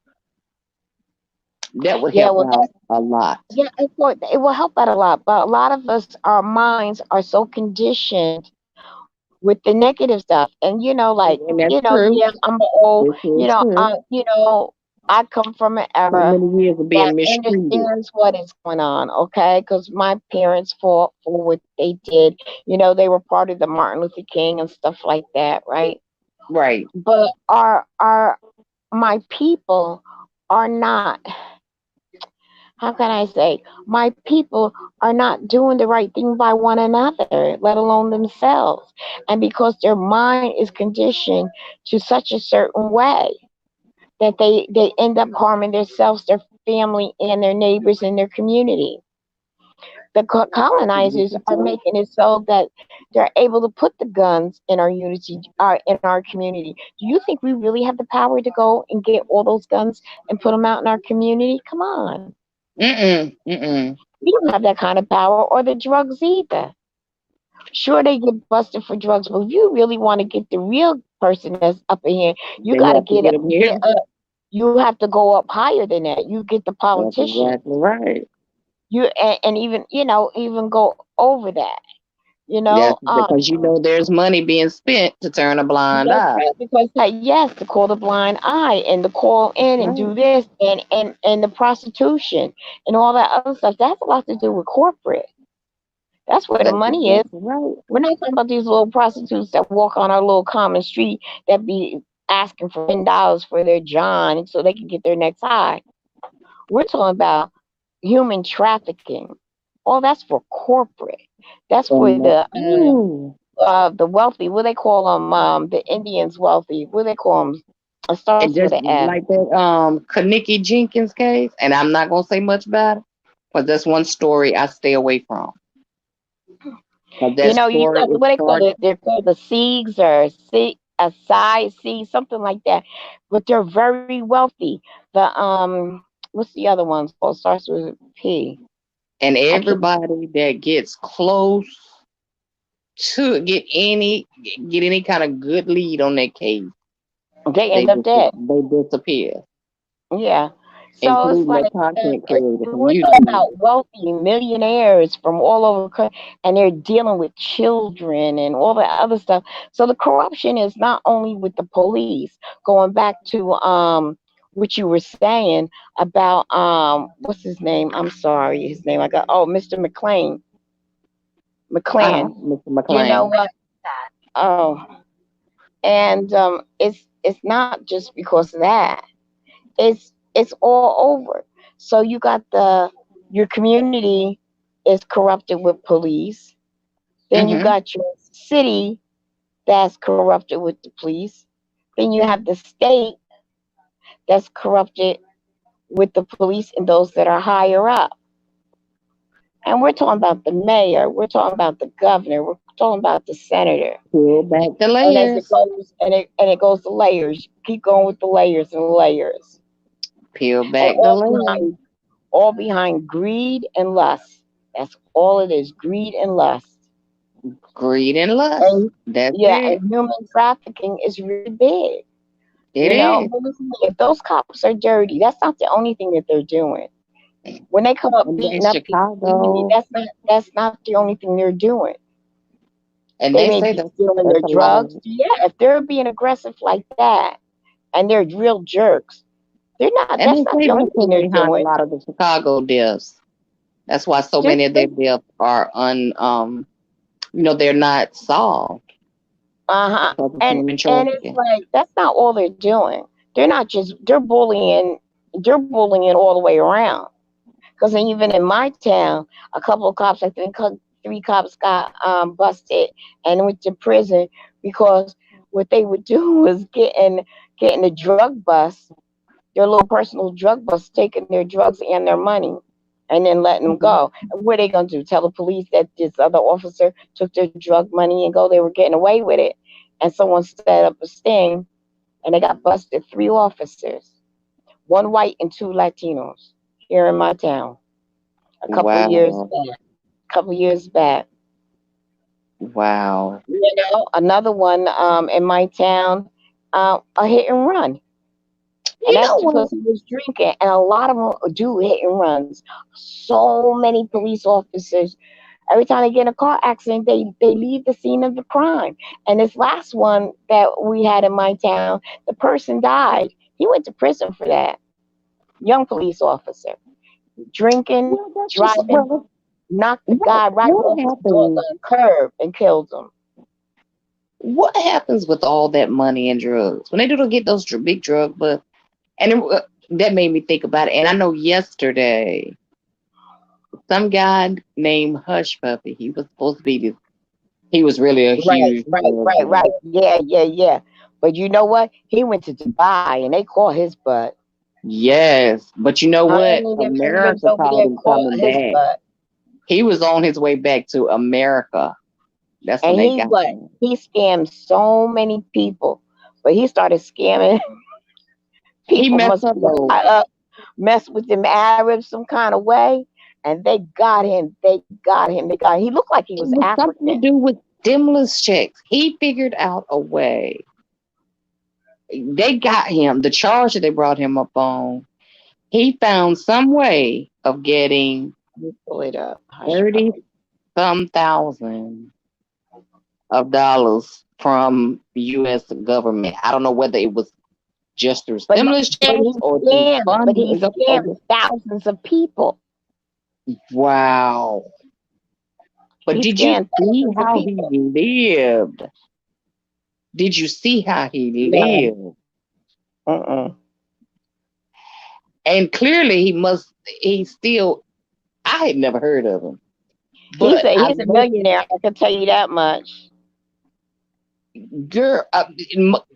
that would Yeah, help well, out a lot. it will help out a lot, but a lot of us, our minds are so conditioned with the negative stuff. And And that's true. yeah, I'm old. This is true. I come from an So era many years of that being mistreated. understands what is going on, okay? Because my parents fought for what they did. They were part of the Martin Luther King and stuff like that, right? Right. But our my people are not, how can I say, my people are not doing the right thing by one another, let alone themselves. And because their mind is conditioned to such a certain way that they end up harming themselves, their family, and their neighbors in their community. The colonizers are making it so that they're able to put the guns in our unity, in our community. Do you think we really have the power to go and get all those guns and put them out in our community? Come on. Mm-mm. Mm-mm. We don't have that kind of power, or the drugs either. Sure, they get busted for drugs, but if you really want to get the real person that's up in here, you They got to have to get them get here. up. You have to go up higher than that. You get the That's politicians. exactly right. And even even go over that. You Yes, know, um, because there's money being spent to turn a blind that's eye. right. Because yes, to call the blind eye and to call That's in and right. do this and the prostitution and all that other stuff. That's a lot to do with corporate. That's where the That's money is. exactly right. We're not talking about these little prostitutes that walk on our little common street that be asking for $10 for their John so they can get their next high. We're talking about human trafficking. Oh, that's for corporate. That's for And ooh, the wealthy. What they call them? The Indians wealthy. What they call them? It and starts with just an F. like that Kaniki Jenkins case, and I'm not gonna say much about it, but that's one story I stay away from. But that You story got is what they call started. it. They're called the Siegs or a size C, something like that. But they're very wealthy. What's the other ones called? Starts with a P. And I can't. everybody that gets close to get any kind of good lead on that case, They end up dead. they disappear, Yeah. So it's including like that content creator from we're talking YouTube. about wealthy millionaires from all over, and they're dealing with children and all the other stuff. So the corruption is not only with the police. Going back to what you were saying about what's his name? I'm sorry, his name. I got Mr. McClain, McClain. Mr. You know McClain. what? Oh, and it's not just because of that. It's all over. So you got your community is corrupted with police. Then you Mm-hmm. got your city that's corrupted with the police. Then you have the state that's corrupted with the police and those that are higher up. And we're talking about the mayor, we're talking about the governor, we're talking about the senator. Peel back the And as it layers. goes and it goes to layers, keep going with the layers and layers. Peel And back the layers. all behind greed and lust. That's all it is, greed and lust. Greed and lust. And That's yeah, it. and human trafficking is really big. It is. But listen, if those cops are dirty, that's not the only thing that they're doing. When they come up And then beating up people, Chicago, that's not the only thing they're doing. and They they may say be that's stealing that's their a lot drugs. of, Yeah, if they're being aggressive like that and they're real jerks, they're not. and That's they not say the only that's thing what's they're behind a doing. lot of the Chicago deaths. That's why so They're, many of their deaths are they're not solved uh-huh. because of And human and it's trafficking. like that's not all they're doing. They're not just they're bullying all the way around. Because even in my town, a couple of cops, I think 3 cops got busted and went to prison because what they would do was getting a drug bus, their little personal drug bus, taking their drugs and their money, and then letting them Mhm. go. And what are they gonna do? Tell the police that this other officer took their drug money and go? They were getting away with it, and someone set up a sting, and they got busted. 3 officers, one white and 2 Latinos, here in my town a couple of years Wow. back. Couple years back. Wow. Another one in my town, a hit and run, and You that's know because what? he was drinking. And a lot of them do hit and runs. So many police officers, Every time they get in a car accident, they leave the scene of the crime. And this last one that we had in my town, the person died. He went to prison for that. Young police officer drinking, Well, that's just driving, well. knocked the guy right What off the happens? doggone curb and killed him. What happens with all that money and drugs when they do get those big drug busts? And that made me think about it. And I know yesterday, some guy named Hush Puppy. He was supposed to be this. He was really a Right, huge right, drug right, right. dealer. Yeah, yeah, yeah. But you know what? He went to Dubai and they caught his butt. Yes, but you know what? Honey, them immigrants America over called there him caught coming his back. butt. He was on his way back to America. That's when And they he got what? him. He scammed so many people. But he started scamming He people messed must up be though. high up, mess with them Arabs some kind of way. And they got him. They got him. They got him. He looked like he It was was something to African. do with stimulus checks. He figured out a way. They got him. The charge that they brought him up on, he found some way of getting Let me pull it up. Hush 30 puppy. some thousand of dollars from US government. I don't know whether it was just through But no, stimulus but checks or through but he funding. scammed thousands of people. Wow. But He did you scammed see thousands of how he people. lived? Did you see how he No. lived? Mm-mm. And clearly he still, I had never heard of him. But I He's a looked, millionaire. I can tell you that much. girl,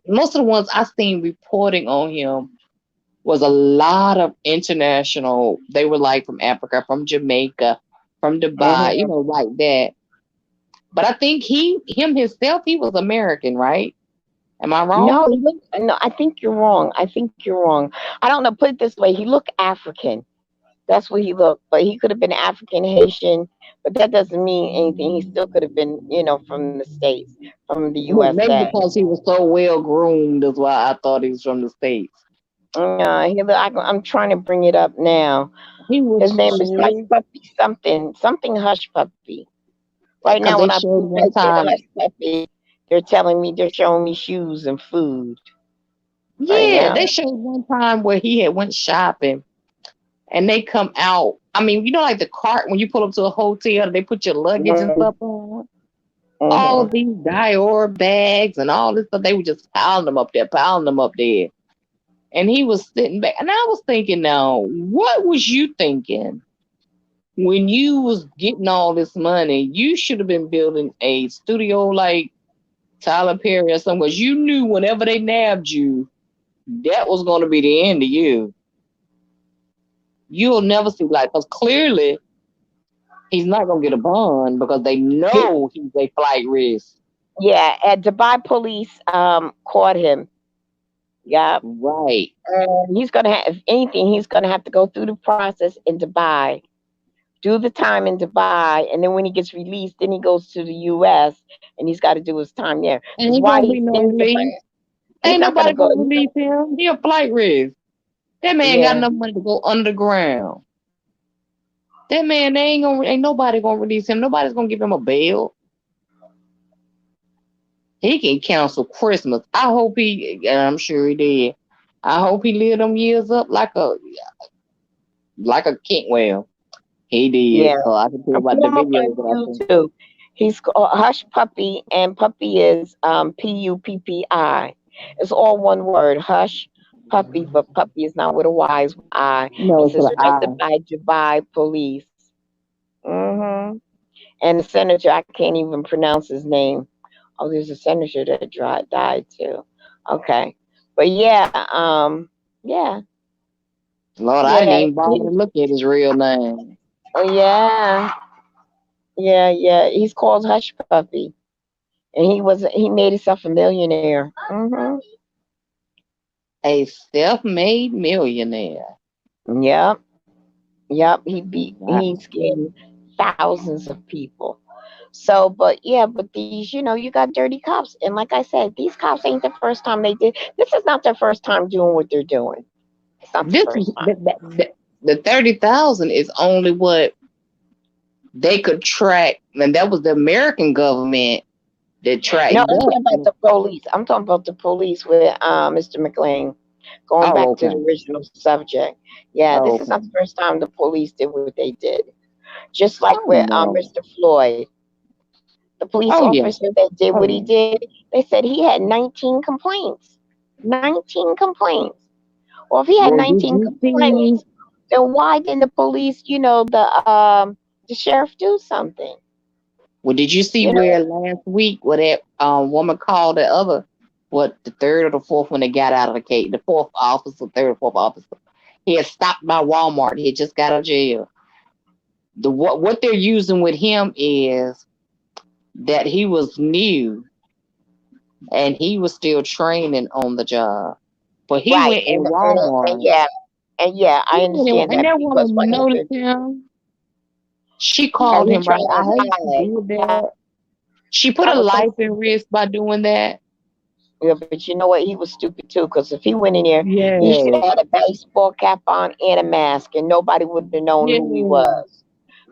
most of the ones I seen reporting on him was a lot of international. They were like from Africa, from Jamaica, from Dubai, Hmm. like that. But I think him himself, he was American, right? Am I No, wrong? he looked. No, I think you're wrong. I think you're wrong. I don't know. Put it this way: he looked African. That's what he looked. But he could have been African, Haitian. But that doesn't mean anything. He still could have been, from the states, from the Well, maybe USA. because he was so well groomed, that's why I thought he was from the States. I'm trying to bring it up now. He His was name is Hush chilling Puppy something Hush Puppy. Right because now, they when I showed one type in time. Hush Puppy, they're telling me they're showing me shoes and food right Yeah, now. they showed one time where he had went shopping and they come out. I mean, like the cart when you pull up to a hotel, they put your luggage and Mm-hmm. stuff on. All Mm-hmm. these Dior bags and all this stuff, they were just piling them up there, piling them up there. And he was sitting back, and I was thinking, now, what was you thinking when you was getting all this money? You should have been building a studio like Tyler Perry or something, because you knew whenever they nabbed you, that was going to be the end of you. You'll never see like, because clearly he's not going to get a bond because they He, know he's a flight risk. yeah, at Dubai police caught him. Yeah, Right. and he's gonna have, if anything, he's gonna have to go through the process in Dubai, do the time in Dubai, and then when he gets released, then he goes to the U.S. and he's got to do his time there. That's Ain't why gonna he's be no in release. Japan. He's Ain't not gonna nobody go. gonna release him. He a flight risk. That man got Yeah, enough money to go underground. That man, they ain't nobody gonna release him. Nobody's gonna give him a bail. He can cancel Christmas. I hope and I'm sure he did. I hope he lived them years up like a king. Well, he yeah. did. Cause I can tell you I about put the him up videos on that I seen. YouTube. He's called Hush Puppy, and Puppy is Puppi. It's all one word, Hush Puppy, but Puppy is not with a Y, it's with I. No, It it's says for the arrested eye. by Dubai police. Hmm. And the senator, I can't even pronounce his name. Oh, there's a senator that died too. Okay, but yeah, Lord, I didn't yeah, even bother to look at his real name. yeah, yeah. He's called Hush Puppy, and he made himself a millionaire. A self-made millionaire. Yep, yep. He Wow. scammed thousands of people. So, but yeah, but these, you got dirty cops, and like I said, these cops ain't the first time they did. This is not their first time doing what they're doing. It's not the This is first time. the 30,000 is only what they could track, and that was the American government that No, tracked I'm that. talking about the police. I'm talking about the police with Mr. McClain. Going Oh, back to the okay. original subject. Yeah, this Oh, is not okay. the first time the police did what they did. Just like Oh with no. Mr. Floyd, the police Oh yeah. officer that did Oh what he yeah. did, they said he had 19 complaints. 19 complaints. Well, if he had Well, did 19 you see? complaints, then why didn't the police, the sheriff do something? Well, did you see You know, where last week where that woman called the other, what, the third or the fourth when they got out of the case, the fourth officer, third or fourth officer. He had stopped by Walmart. He had just got out of jail. What they're using with him is that he was new and he was still training on the job. But he right? went in Walmart. And yeah, He I went in, understand and that that because woman what noticed happened? him. She And called he him tried right. to I hate she hide. did Yeah, that. She put I a was so life in risk by doing that. yeah, but you know what? He was stupid too. Because if he went in there, he should Yes. have had a baseball cap on and a mask, and nobody would have known who he Yes. was.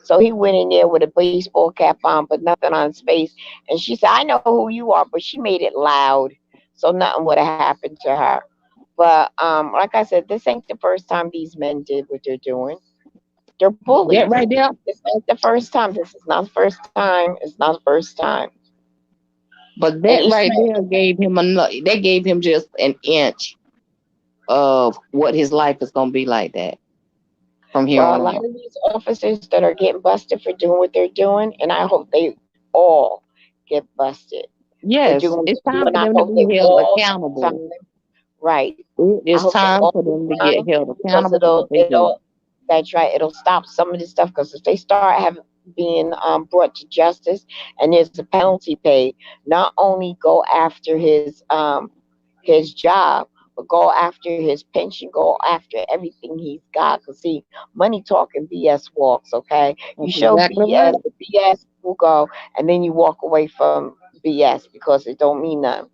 So he went in there with a baseball cap on, but nothing on his face. And she said, "I know who you are," but she made it loud, so nothing would have happened to her. But like I said, this ain't the first time these men did what they're doing. They're That bullies. right there. This ain't the first time. This is not the first time. It's not the first time. But And that each right time, there gave him enough. That gave him just an inch of what his life is gonna be like that from here well, a on lot out. of these officers that are getting busted for doing what they're doing, and I hope they all get busted for Yes, doing what it's they do, time and for I them to hope they be held all do time. accountable. Right. It I is hope they time all for do them to get time held because accountable for what they do. it'll that's right. It'll stop some of this stuff because if they start having being brought to justice and there's a penalty paid, not only go after his job, but go after his pension, go after everything he's got. Cause see, money talking BS walks. Okay, you That's show exactly BS, right. the BS will go, and then you walk away from BS because it don't mean nothing.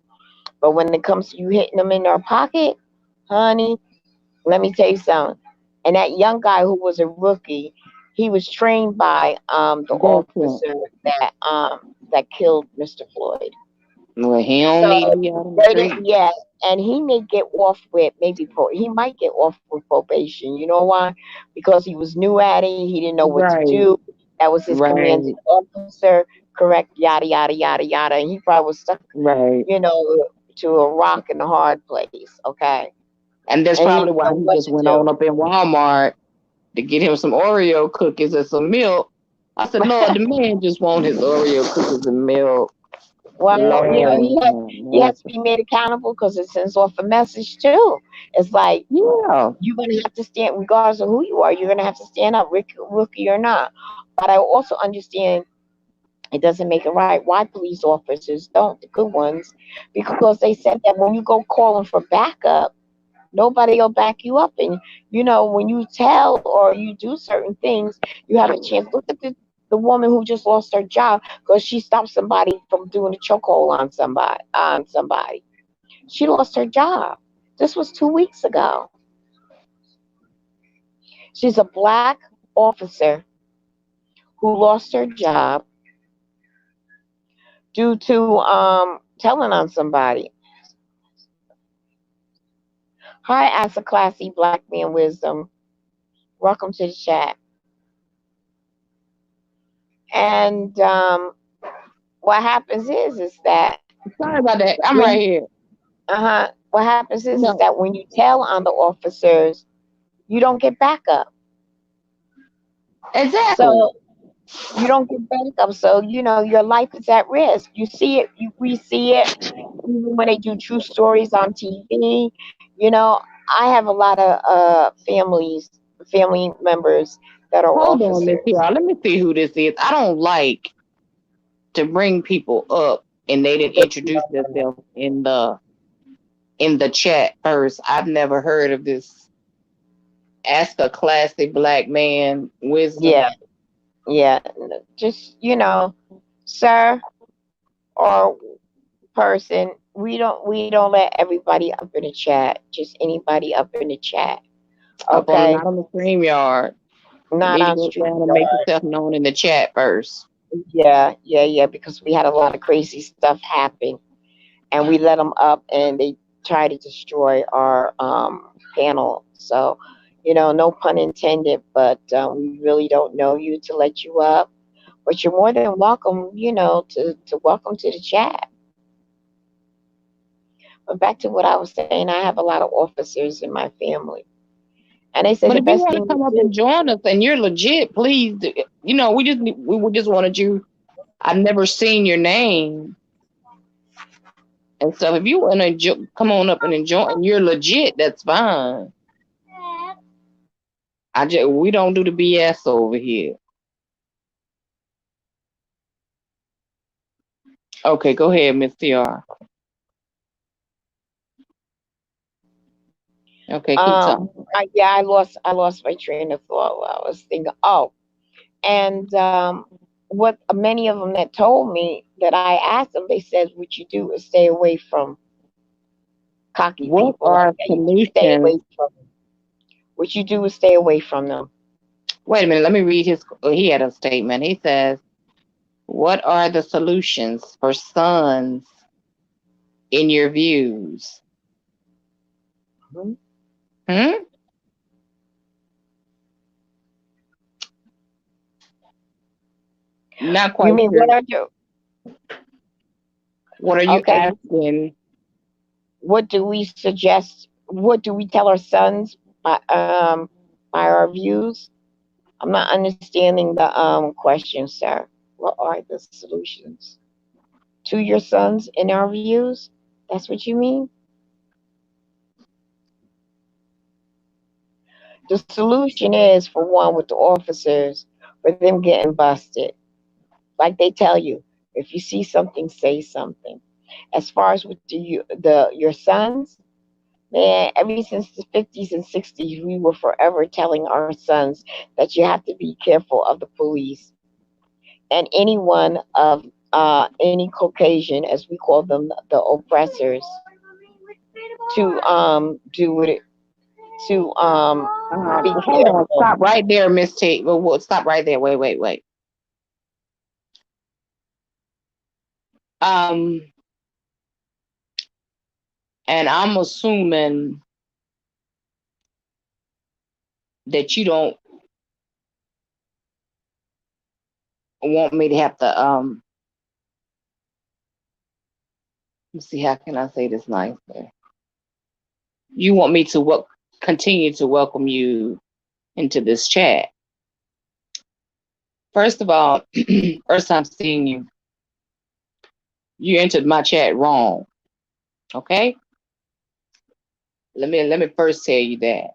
But when it comes to you hitting them in their pocket, honey, let me tell you something. And that young guy who was a rookie, he was trained by the That's it. officer that killed Mr. Floyd. Well, he don't So need to be out on the they didn't, street. yeah, and he may get off with he might get off with probation. You know why? Because he was new at it, he didn't know what to Right, do. That was his commanding right, officer, correct, yada yada yada yada. And he probably was stuck, right. to a rock in a hard place, okay? And that's And he probably didn't why know he what just to went do. on up in Walmart to get him some Oreo cookies and some milk. I said, Lord, the man just want his Oreo cookies and milk. Well, Lord have he has to mercy. be made accountable because it sends off a message too. It's like Yeah, you're gonna have to stand, regardless of who you are. You're gonna have to stand up, rookie or not. But I also understand it doesn't make it right. Why police officers don't, the good ones, because they said that when you go calling for backup, nobody will back you up. And when you tell or you do certain things, you have a chance. Look at the woman who just lost her job because she stopped somebody from doing a chokehold on somebody. She lost her job. This was 2 weeks ago. She's a black officer who lost her job due to telling on somebody. Hi, as a classy black man wisdom. Welcome to the chat. And what happens is that sorry about that. I'm when right here. what happens is No, that when you tell on the officers, you don't get backup. exactly. So you don't get backup. So your life is at risk. You see it. We see it even when they do true stories on TV. You know, I have a lot of family members that are Hold on, Miss officers. Here. Let me see who this is. I don't like to bring people up and they didn't introduce themselves in the chat first. I've never heard of this. Ask a classy black man wisdom. Yeah, yeah. Just sir or person. We don't let everybody up in the chat. Just anybody up in the chat. Up on Okay. not on the stream yard. You Not need to on go street down and make yard. yourself known in the chat first. Yeah, yeah, yeah. Because we had a lot of crazy stuff happen, and we let them up, and they try to destroy our panel. So, no pun intended, but we really don't know you to let you up. But you're more than welcome, to welcome to the chat. But back to what I was saying, I have a lot of officers in my family, and they said But the if you best want to thing to come up and do. join us and you're legit, please. We just wanted you. I've never seen your name and stuff. If you want to come on up and enjoy, and you're legit, that's fine. We don't do the BS over here. Okay, go ahead, Miss TR. Okay, keep talking. Yeah, I lost my train of thought. While I was thinking, oh, and what many of them that told me that I asked them, they said, "What you do is stay away from cocky What people like are that. You stay solutions? away from them. What you do is stay away from them." Wait a minute. Let me read his. He had a statement. He says, "What are the solutions for sons in your views?" Mhm. Hmm? Not You quite mean sure. what are you? What are you Okay, asking? what do we suggest? What do we tell our sons by our views? I'm not understanding the question, sir. What are the solutions to your sons in our views? That's what you mean? The solution is, for one, with the officers, for them getting busted. Like they tell you, if you see something, say something. As far as with your sons, man, ever since the 50s and 60s, we were forever telling our sons that you have to be careful of the police and anyone of any Caucasian, as we call them, the oppressors, to do what it to be Hold on. careful. Stop right there, Miss T. Stop right there. Wait, wait, wait. Um, and I'm assuming that you don't want me to have to let's see, how can I say this nicely? You want me to continue to welcome you into this chat. First of all, first time seeing you, you entered my chat wrong. Okay? Let me first tell you that.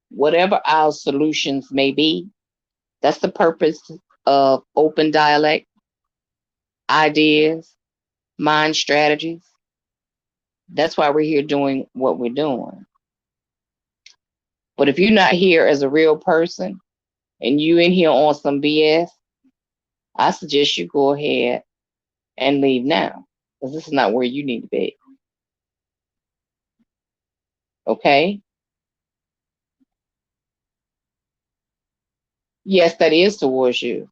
Whatever our solutions may be, that's the purpose of open dialect, ideas, mind strategies. That's why we're here doing what we're doing. But if you're not here as a real person and you in here on some BS, I suggest you go ahead and leave now, because this is not where you need to be. Okay? Yes, that is towards you.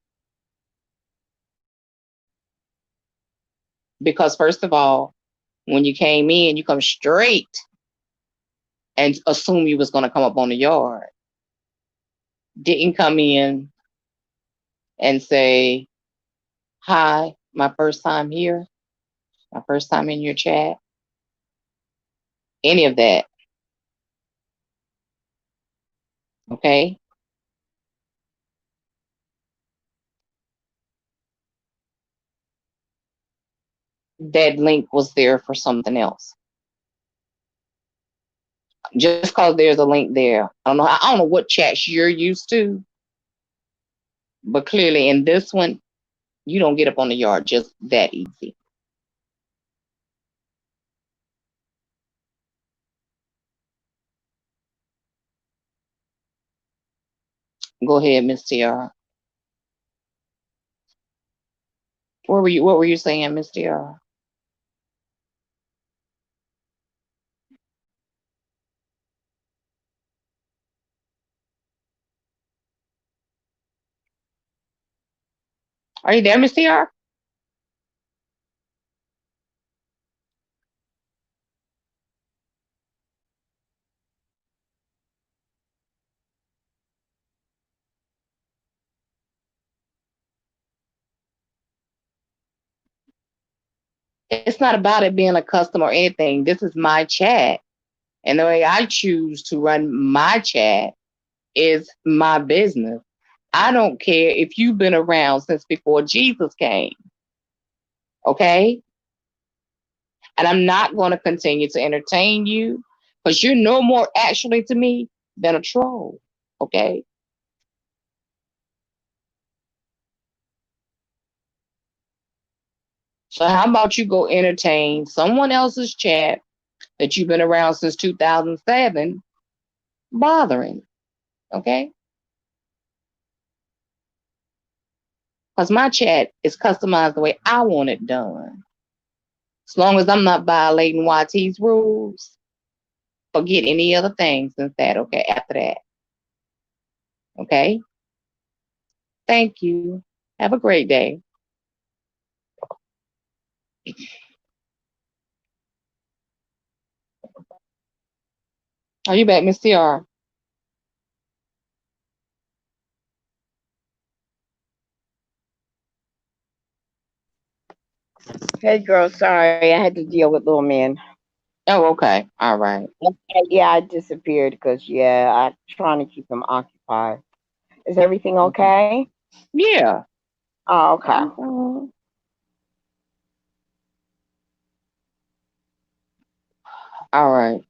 Because first of all, when you came in, you come straight and assume you was gonna come up on the yard. Didn't come in and say, hi, my first time here, my first time in your chat, any of that. Okay? That link was there for something else. Just because there's a link there, I don't know what chats you're used to, but clearly in this one, you don't get up on the yard just that easy. Go ahead, Miss Tiara. What were you saying, Miss Tiara? Are you there, Miss TR? It's not about it being a custom or anything. This is my chat. And the way I choose to run my chat is my business. I don't care if you've been around since before Jesus came. Okay. And I'm not going to continue to entertain you because you're no more actually to me than a troll. Okay. So how about you go entertain someone else's chat that you've been around since 2007 bothering? Okay. Because my chat is customized the way I want it done. As long as I'm not violating YT's rules, forget any other things since that. Okay. After that. Okay. Thank you. Have a great day. Are you back, Miss TR? Hey, girl, sorry, I had to deal with little man. Oh, okay. All right. Okay, yeah, I disappeared because yeah, I'm trying to keep him occupied. Is everything okay? Yeah. Oh, okay. Mhm. All right.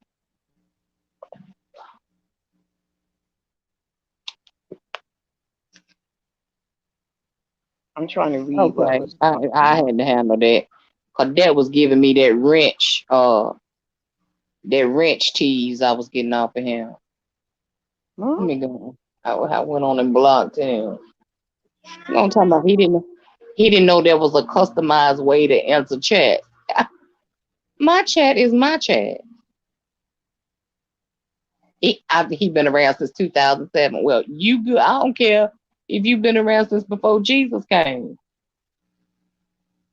I'm trying to read what Okay. was I going had to handle that. Cause that was giving me that wrench tease I was getting off of him. Let on. me go. I went on and blocked him. You know what I'm talking about? He didn't know there was a customized way to answer chat. My chat is my chat. He been around since 2007. Well, you good. I don't care if you've been around since before Jesus came.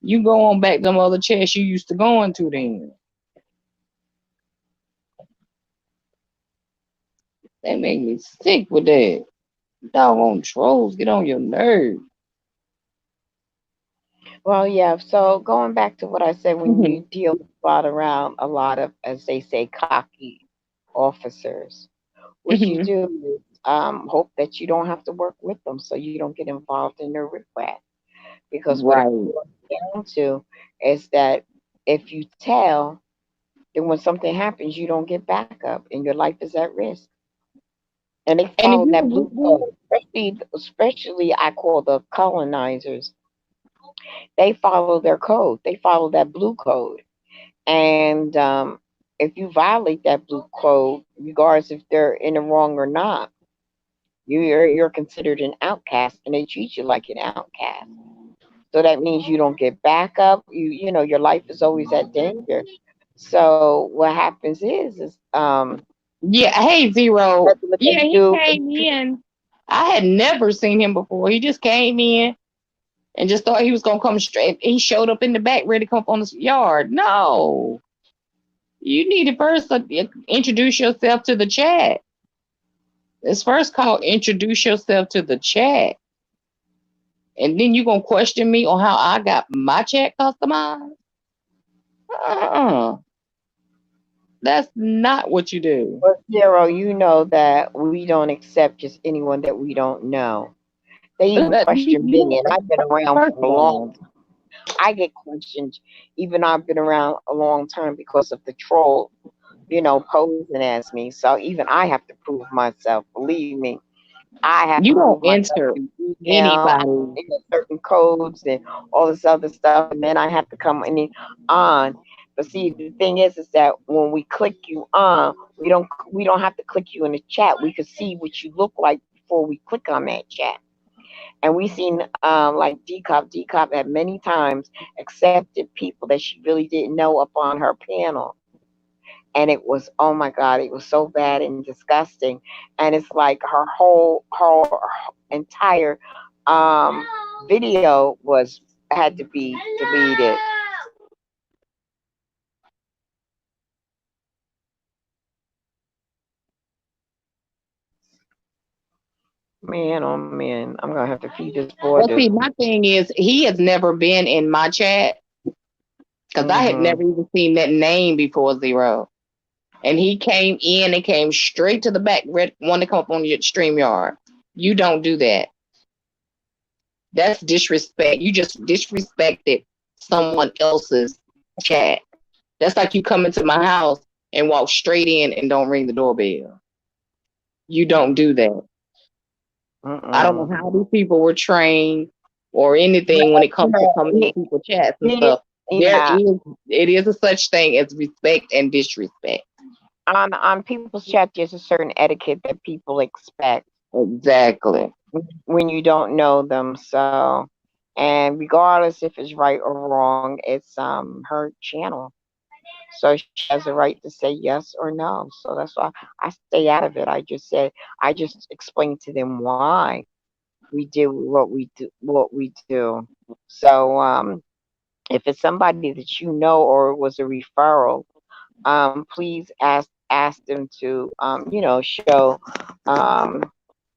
You go on back to them other chats you used to going to then. That make me sick with that. Doggone trolls get on your nerves. Well, yeah. So going back to what I said, when you Mhm, deal a lot around a lot of, as they say, cocky officers, what you mhm. do is hope that you don't have to work with them, so you don't get involved in their riffraff. Because what it Right. boils down to is that if you tell, then when something happens, you don't get backup, and your life is at risk. And they And if follow you that can blue get good, code, especially I call the colonizers. They follow their code. They follow that blue code. And if you violate that blue code, regardless if they're in the wrong or not, you're considered an outcast, and they treat you like an outcast. So that means you don't get backup. You know your life is always at danger. So what happens is yeah. Hey, Zero. what they Yeah, he do is came in. I had never seen him before. He just came in and just thought he was gonna come straight. He showed up in the back ready to come up on the yard. No, you need to first introduce yourself to the chat. It's first called introduce yourself to the chat, and then you gonna question me on how I got my chat customized. Uh-uh. That's not what you do. But Zero, you know that we don't accept just anyone that we don't know. They even question You me, don't. and I've been around First for of a long. all, I get questioned, even I've been around a long time because of the troll, posing as me. So even I have to prove myself. Believe me, I have you to don't prove myself enter through email, anybody. certain codes, and all this other stuff, and then I have to come in on. But see, the thing is that when we click you on, we don't have to click you in the chat. We could see what you look like before we click on that chat. And we seen like Decop had many times accepted people that she really didn't know up on her panel, and it was, oh my god, it was so bad and disgusting. And it's like her entire um video was had to be deleted. Man, oh man, I'm gonna have to feed this boy Well, this. see, my thing is, he has never been in my chat because I had Hmm. never even seen that name before Zero. And he came in and came straight to the back, wanted to come up on your stream yard. You don't do that. That's disrespect. You just disrespected someone else's chat. That's like you come into my house and walk straight in and don't ring the doorbell. You don't do that. I don't know Mm-mm. how these people were trained or Yeah, anything when it comes to yeah, coming into people's chats and he, stuff. There yeah. is it is a such thing as respect and disrespect. On people's chat, there's a certain etiquette that people expect Exactly. when you don't know them. So, and regardless if it's right or wrong, it's her channel, so she has a right to say yes or no. So that's why I stay out of it. I just explain to them why we do what we do. So if it's somebody that you know or it was a referral, please ask them to show um,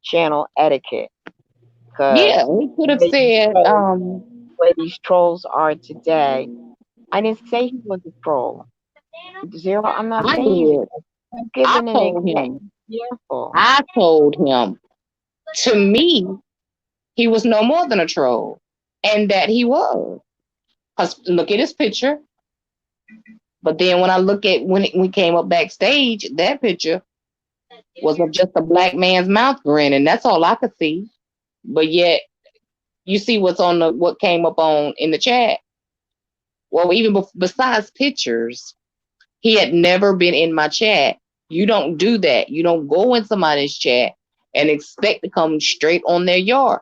channel etiquette, because Yeah, he could have where these said, trolls, where these trolls are today. I didn't say he was a troll. Zero. I'm not I saying did. that. I'm I giving an told example. him. Example. I told him. To me, he was no more than a troll, and that he was. Cause look at his picture. But then when I look at when we came up backstage, that picture was of just a black man's mouth grin, and that's all I could see. But yet, you see what's on the what came up on in the chat. Well, even besides pictures, he had never been in my chat. You don't do that. You don't go in somebody's chat and expect to come straight on their yard.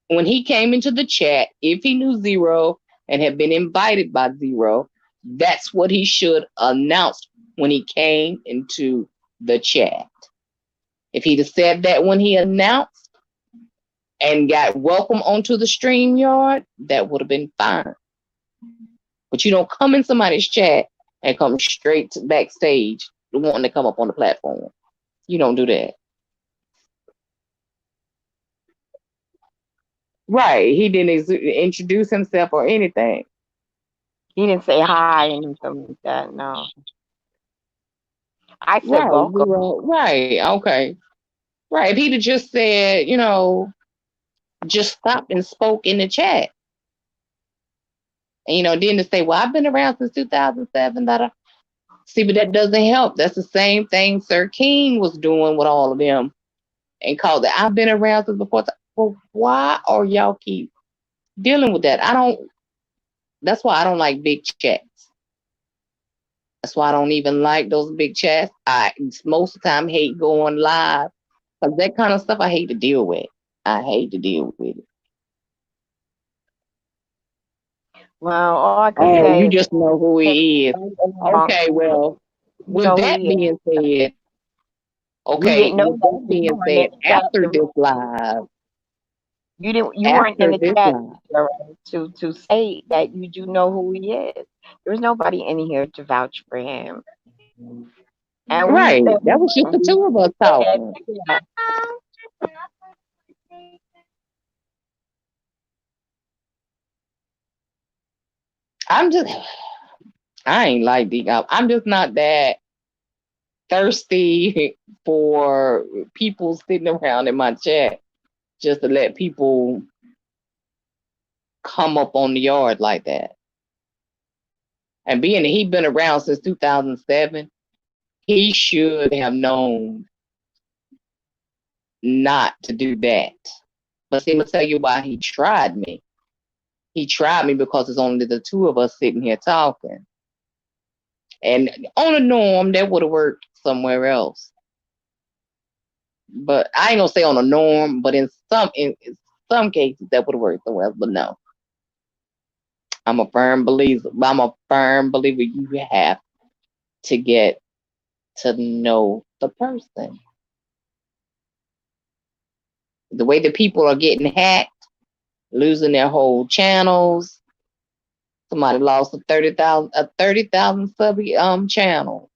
When he came into the chat, if he knew Zero and had been invited by Zero, that's what he should announce when he came into the chat. If he'd have said that when he announced and got welcome onto the stream yard, that would have been fine. But you don't come in somebody's chat and come straight to backstage wanting to come up on the platform. You don't do that. Right. He didn't introduce himself or anything. He didn't say hi and something like that. No, I said Right. welcome. Zero. Right. Okay. Right. If he'd have just said, just stopped and spoke in the chat. And, then to say, well, I've been around since 2007. See, but that doesn't help. That's the same thing Sir King was doing with all of them and called it. I've been around since before. Well, why are y'all keep dealing with that? That's why I don't like big chats. That's why I don't even like those big chats. I most of the time hate going live because that kind of stuff I hate to deal with. I hate to deal with it. Well, all I can Oh, say you is just know who he is. wrong. Okay, well, You with know who that he is. being said, You okay, didn't know with that that because you being weren't in said, the chat. You didn't. You weren't in after the this chat live, to say that you do know who he is. There's nobody in here to vouch for him, and we right? said That was just the two of us that. talking. Yeah. I ain't like the. I'm just not that thirsty for people sitting around in my chat just to let people come up on the yard like that. And being that he been around since 2007, he should have known not to do that. But see, I'm gonna tell you why he tried me. He tried me because it's only the two of us sitting here talking. And on a norm, that would have worked somewhere else. But I ain't gonna say on a norm, but in some cases that would have worked somewhere else. But no, I'm a firm believer. I'm a firm believer. You have to get to know the person. The way that people are getting hacked, losing their whole channels. Somebody lost a 30,000 sub channel.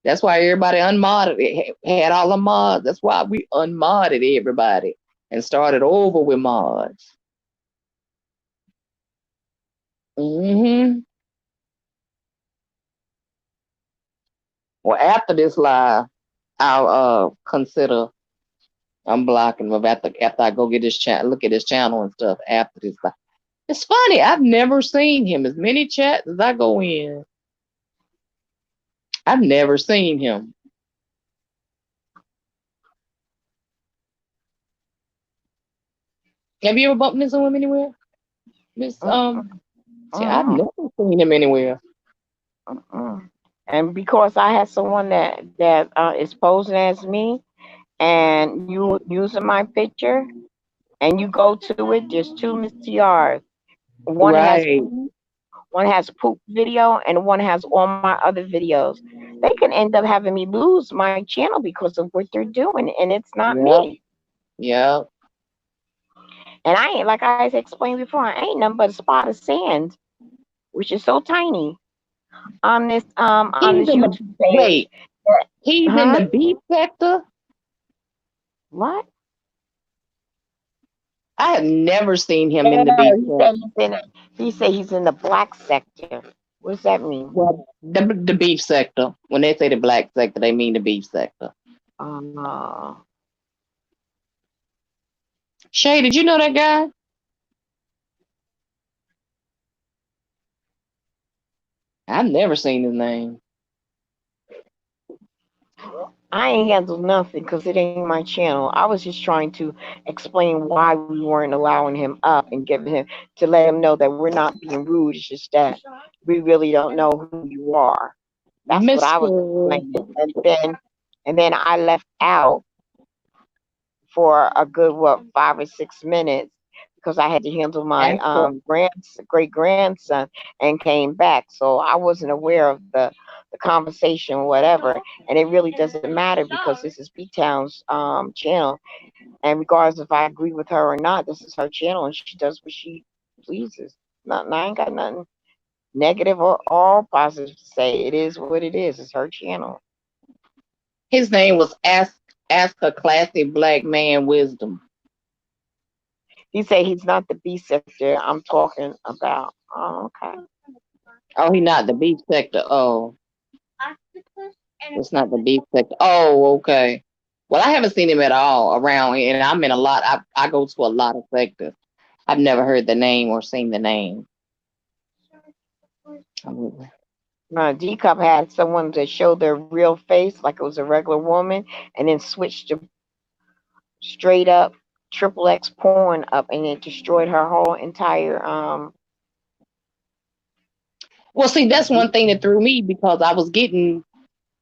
That's why everybody unmodded it. Had all the mods. That's why we unmodded everybody and started over with mods. hmm Well, after this live, I'll consider unblocking him after I go get his channel, look at his channel and stuff after this live. It's funny. I've never seen him as many chats as I go in. I've never seen him. Have you ever bumped into him anywhere, Miss? See, I've Mm-mm. never seen him anywhere. Mm-mm. And because I had someone that is posing as me, and you using my picture, and you go to it, there's two Miss TRs. One has Right. one has poop video, and one has all my other videos. They can end up having me lose my channel because of what they're doing, and it's not Yep. me. Yep. And I ain't, like I explained before, I ain't nothing but a spot of sand, which is so tiny on He's this in the YouTube page. wait. He's in Huh? the beef sector. What? I have never seen him in the No, beef sector. he said he's in the black sector. What does that mean? Well, the beef sector. When they say the black sector, they mean the beef sector. Uh, Shay, did you know that guy? I've never seen his name. I ain't handled nothing because it ain't my channel. I was just trying to explain why we weren't allowing him up and giving him to let him know that we're not being rude. It's just that we really don't know who you are. That's what I was Mr. explaining, and then I left out for a good 5 or 6 minutes because I had to handle my Asper. great grandson and came back. So I wasn't aware of the conversation or whatever. And it really doesn't matter because this is B Town's channel. And regardless if I agree with her or not, this is her channel and she does what she pleases. Nothing, I ain't got nothing negative or positive to say. It is what it is. It's her channel. His name was Ask a Classy Black Man Wisdom. He said he's not the B sector I'm talking about. Oh, okay. Oh, he not the beef sector. Oh, it's not the beef sector. Oh, okay. Well, I haven't seen him at all around, and I'm in a lot. I go to a lot of sectors. I've never heard the name or seen the name. D Cup had someone that showed their real face like it was a regular woman, and then switched to straight up triple X porn up, and it destroyed her whole entire Well, see, that's one thing that threw me because I was getting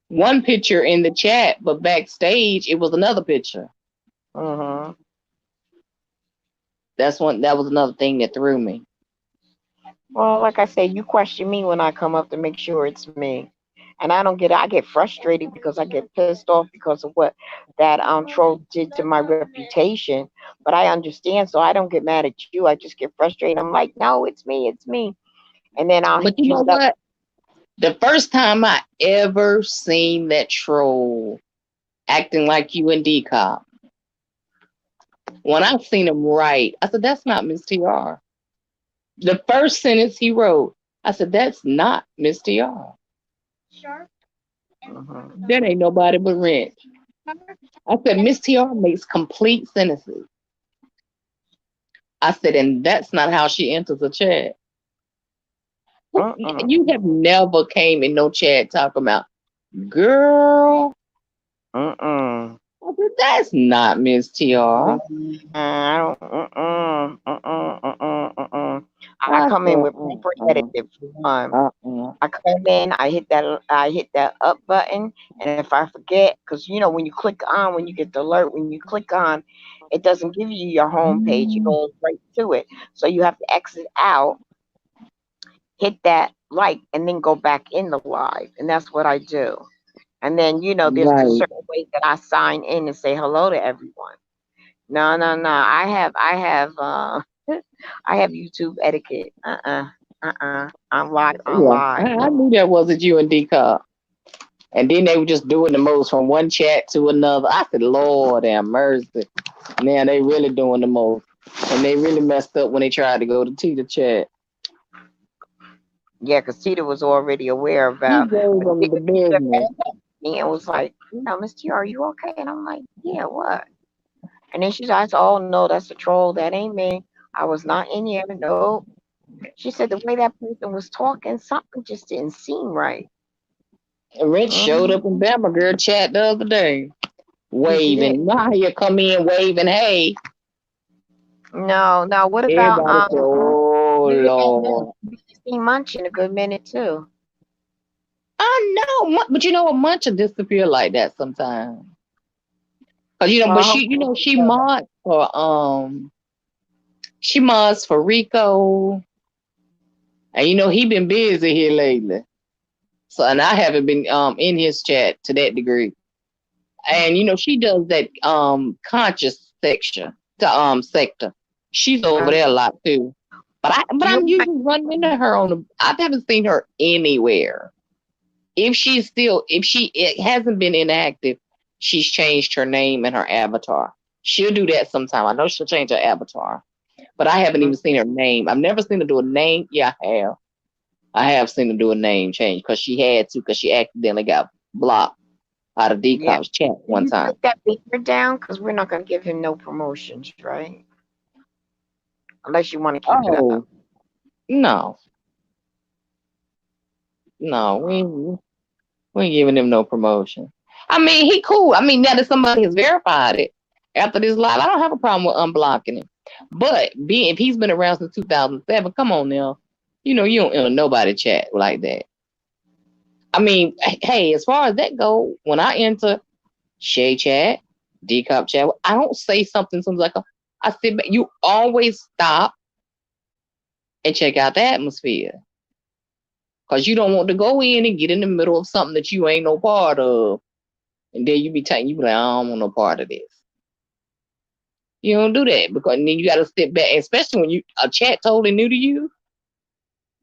one picture in the chat, but backstage it was another picture. uh That was another thing that threw me. Well, like I say, you question me when I come up to make sure it's me. And I don't get I get frustrated because I get pissed off because of what that troll did to my reputation. But I understand, so I don't get mad at you. I just get frustrated. I'm like, no, it's me, it's me. And then I'll But hit you you know up. what? The first time I ever seen that troll acting like you and D Cop, when I seen him write, I said, "That's not Miss TR." The first sentence he wrote, I said, "That's not Miss TR. Mhm. That ain't nobody but Rent." I said, "Miss TR makes complete sentences." I said, "And that's not how she enters a chat." Mm-mm. You have never came in no chat talking about, girl. Mm-mm. I said, "That's not Miss TR." I don't. Mm-mm. Mm-mm. Mm-mm. Mm-mm. I I come in said, with repetitive for one. uh-uh. I come in, I hit that up button, and if I forget, because when you click on, when you get the alert, when you click on, it doesn't give you your home page. It goes right to it. So you have to exit out, hit that like, and then go back in the live, and that's what I do. And then there's a Right. certain way that I sign in and say hello to everyone. No, no, no. I have YouTube etiquette. On Yeah, live. I knew that wasn't you and D Cup. And then they were just doing the most from one chat to another. I said, Lord have mercy. Now they really doing the most. And they really messed up when they tried to go to Tita chat. Yeah, because Tita was already aware He about. gave But them Tita the came business. back and was like, Miss T, are you okay? And I'm like, yeah, what? And then she said, oh no, that's a troll. That ain't me. I was not in here. No. She said the way that person was talking, something just didn't seem right. And Rich showed Hmm. up in Bama Girl chat the other day, He did. waving. Now you come in waving, hey. No, no. What about Everybody said, oh, you ain't Lord. seen Munch in a good minute too. I know, but you know what? Munch will disappear like that sometimes. Cause but Well, she, hopefully she he doesn't. mods for Rico, and he been busy here lately. So, and I haven't been in his chat to that degree. And she does that conscious section, the sector. She's over there a lot too. But Do you I'm like? usually running into her I haven't seen her anywhere. If she it hasn't been inactive, she's changed her name and her avatar. She'll do that sometime. I know she'll change her avatar, but I haven't even seen her name. I've never seen her do a name. Yeah, I have. I have seen her do a name change because she had to, because she accidentally got blocked out of Yeah. Decop's chat Did one you time. take that beaver down? Because we're not going to give him no promotions, right? Unless you want to keep it up. Oh no, no, we ain't giving him no promotion. I mean, he cool. I mean, now that somebody has verified it after this live, I don't have a problem with unblocking him. But being if he's been around since 2007, come on now, you don't enter nobody chat like that. I mean, hey, as far as that go, when I enter Shay chat, Decop chat, I don't say something something like I sit back. You always stop and check out the atmosphere. Cause you don't want to go in and get in the middle of something that you ain't no part of. And then you be like, I don't want no part of this. You don't do that because then you gotta sit back, especially when a chat totally new to you.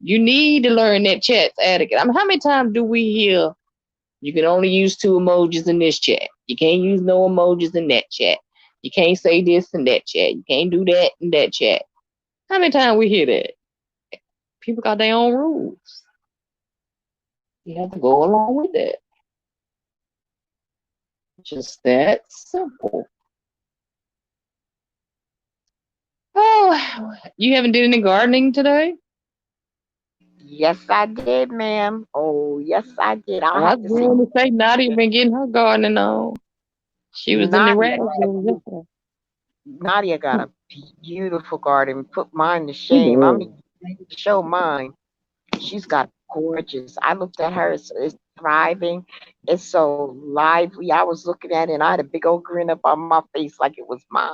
You need to learn that chat's etiquette. I mean, how many times do we hear you can only use two emojis in this chat? You can't use no emojis in that chat. You can't say this in that chat. You can't do that in that chat. How many times we hear that? People got their own rules. You have to go along with that. Just that simple. Oh, you haven't did any gardening today? Yes, I did, ma'am. Oh, yes, I did. I'll I have was to see. going to say Nadia been getting her gardening on. She was in the Nadia, raspberries. Nadia got a beautiful garden. Put mine to She shame. I'm does. going to show mine. She's got gorgeous. I looked at her. It's thriving. It's so lively. I was looking at it and I had a big old grin up on my face like it was mine.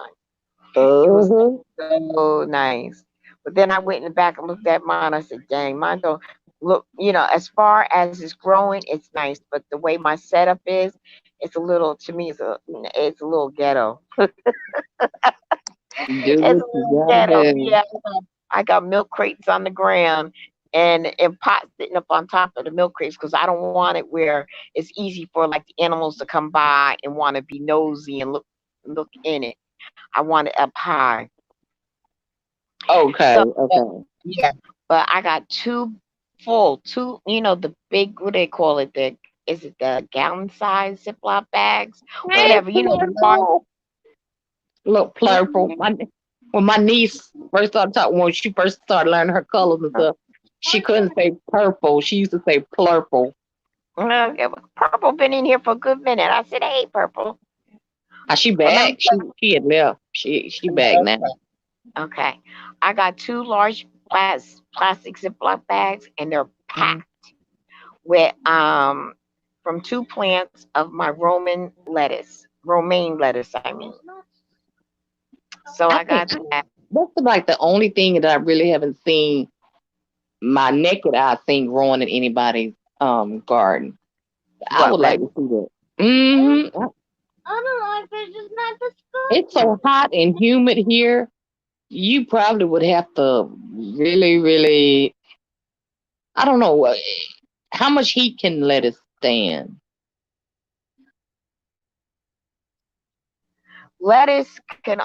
It was Uh-huh. so nice. But then I went in the back and looked at mine. I said, dang, mine don't look, as far as it's growing, it's nice. But the way my setup is, it's a little, to me, it's a little ghetto. Do It's what a you little gotta ghetto. do. Yeah, I got milk crates on the ground and pots sitting up on top of the milk crates because I don't want it where it's easy for like the animals to come by and want to be nosy and look in it. I want it up high. Okay, So okay. yeah, but I got two, the big, what do they call it? Is it the gallon size Ziploc bags? Hey, Whatever, the large. Plurple. Look, Plurple. Mhm. When my niece first started talking, when she first started learning her colors and stuff, she couldn't say purple. She used to say Plurple. Yeah, Purple been in here for a good minute. I said, hey, Purple. She But let me back. She had left. She back tell now. you. Okay. I got two large plastic Ziploc bags, and they're Mhm. packed with from two plants of my romaine lettuce. I mean, so I I think got that. that's like the only thing that I really haven't seen my naked eye seen growing in anybody's garden. I What would like lettuce? to see that. Mm-hmm. It's so hot and humid here. You probably would have to really, really, I don't know, how much heat can let it stand. Lettuce can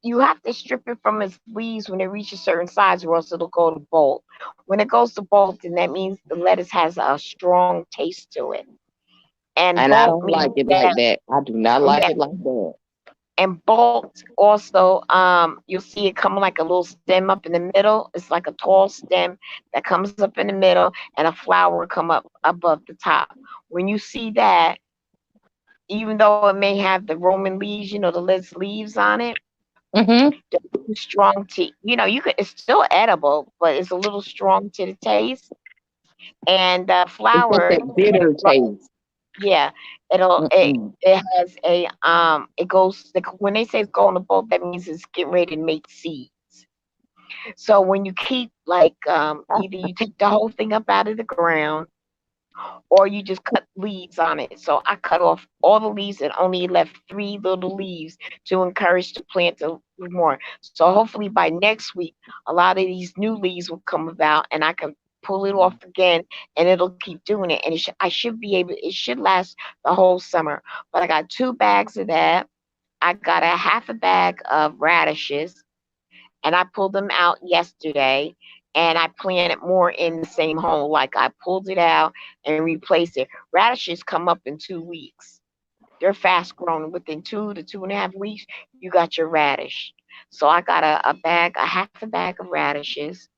you have to strip it from its leaves when it reaches a certain size, or else it'll go to bolt. When it goes to bolt, then that means the lettuce has a strong taste to it. And And I bolt don't like means it that like that. I do not like yeah, it like that. and bolt also you'll see it coming like a little stem up in the middle. It's like a tall stem that comes up in the middle, and a flower come up above the top. When you see that, even though it may have the Roman leaves, the lettuce leaves on it, Mm-hmm. they're too strong to, you could, it's still edible, but it's a little strong to the taste. And the It's just flower, that bitter taste. yeah, it'll it Mm-mm. it has a it goes, like, when they say it's going to bolt, that means it's getting ready to make seeds. So when you keep, like, either you take the whole thing up out of the ground, or you just cut leaves on it. So I cut off all the leaves and only left three little leaves to encourage the plant to do more. So hopefully by next week, a lot of these new leaves will come about, and I can pull it off again, and it'll keep doing it. And I should be able. It should last the whole summer. But I got 2 bags of that. I got a half a bag of radishes, and I pulled them out yesterday, and I planted more in the same hole. Like, I pulled it out and replaced it. Radishes come up in 2 weeks. They're fast growing. Within 2 to 2.5 weeks, you got your radish. So I got a half a bag of radishes.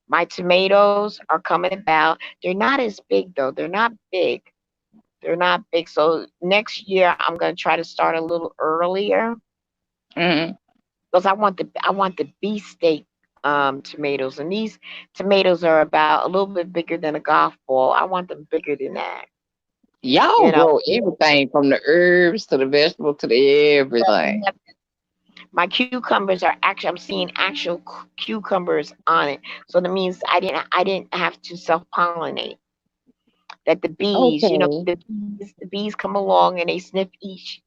My tomatoes are coming about. They're not as big though. They're not big. They're not big. So next year I'm gonna try to start a little earlier, Mm-hmm. because I want the beefsteak tomatoes, and these tomatoes are about a little bit bigger than a golf ball. I want them bigger than that. Y'all You know, grow everything from the herbs to the vegetables to the everything. my cucumbers are actually, I'm seeing actual cucumbers on it, so that means I didn't have to self pollinate. That the bees, Okay. the bees come along and they sniff each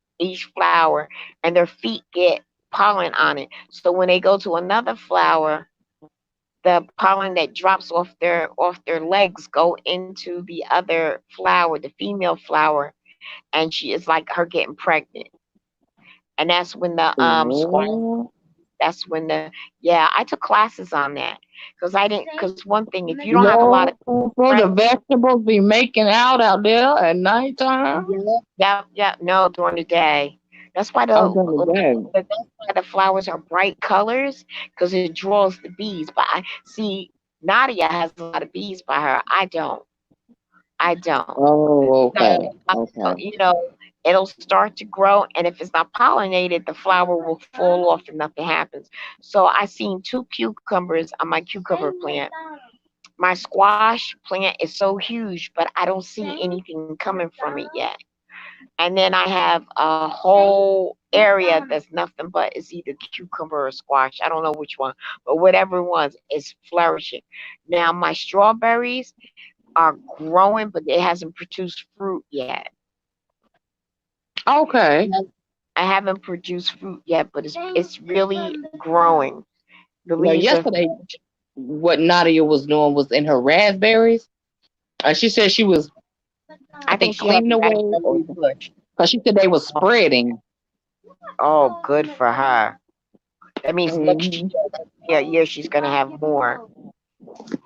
flower, and their feet get pollen on it. So when they go to another flower, the pollen that drops off their legs go into the other flower, the female flower, and she is like her getting pregnant. And that's when the squash. Oh. That's when the yeah. I took classes on that, because I didn't. Because one thing, if you don't have a lot of No, for the friends, vegetables be making out there at nighttime. yeah, yeah, no, during the day. That's why Oh, during the day. the flowers are bright colors, because it draws the bees. But I see Nadia has a lot of bees by her. I don't. I don't. Oh, okay. So, Okay. it'll start to grow, and if it's not pollinated, the flower will fall off and nothing happens. So I seen 2 cucumbers on my cucumber plant. My squash plant is so huge, but I don't see anything coming from it yet. And then I have a whole area that's nothing but, it's either cucumber or squash. I don't know which one, but whatever it was, it's flourishing. Now my strawberries are growing, but it hasn't produced fruit yet. Okay. I haven't produced fruit yet, but it's really growing. The Now, leaves are. yesterday, what Nadia was doing was in her raspberries. She said she was, I I think think, she has cleaning a away, or raspberry bush. because she said they were spreading. Oh, good for her. That means next Hmm. year she's gonna have more.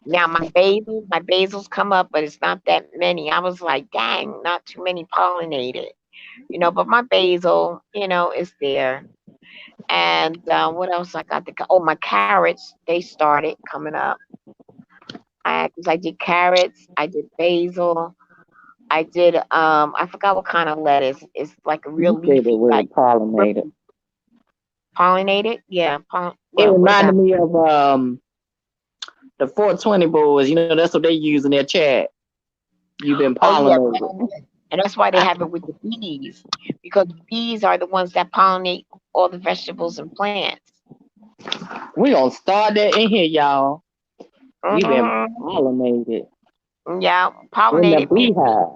Now my basils come up, but it's not that many. I was like, dang, not too many pollinated. But my basil, is there. And what else I got? Oh, my carrots, they started coming up. I did carrots, I did basil, I did I forgot what kind of lettuce. It's like a real You said it leafy, was like pollinated. pollinated. Yeah, It what reminded about me of the 420 boys. That's what they use in their chat. You've been oh yeah, pollinated. and that's why they have it with the bees, because bees are the ones that pollinate all the vegetables and plants. We gonna start that in here, y'all. We've been Hmm. pollinated Yeah, in the pollinated means beehive.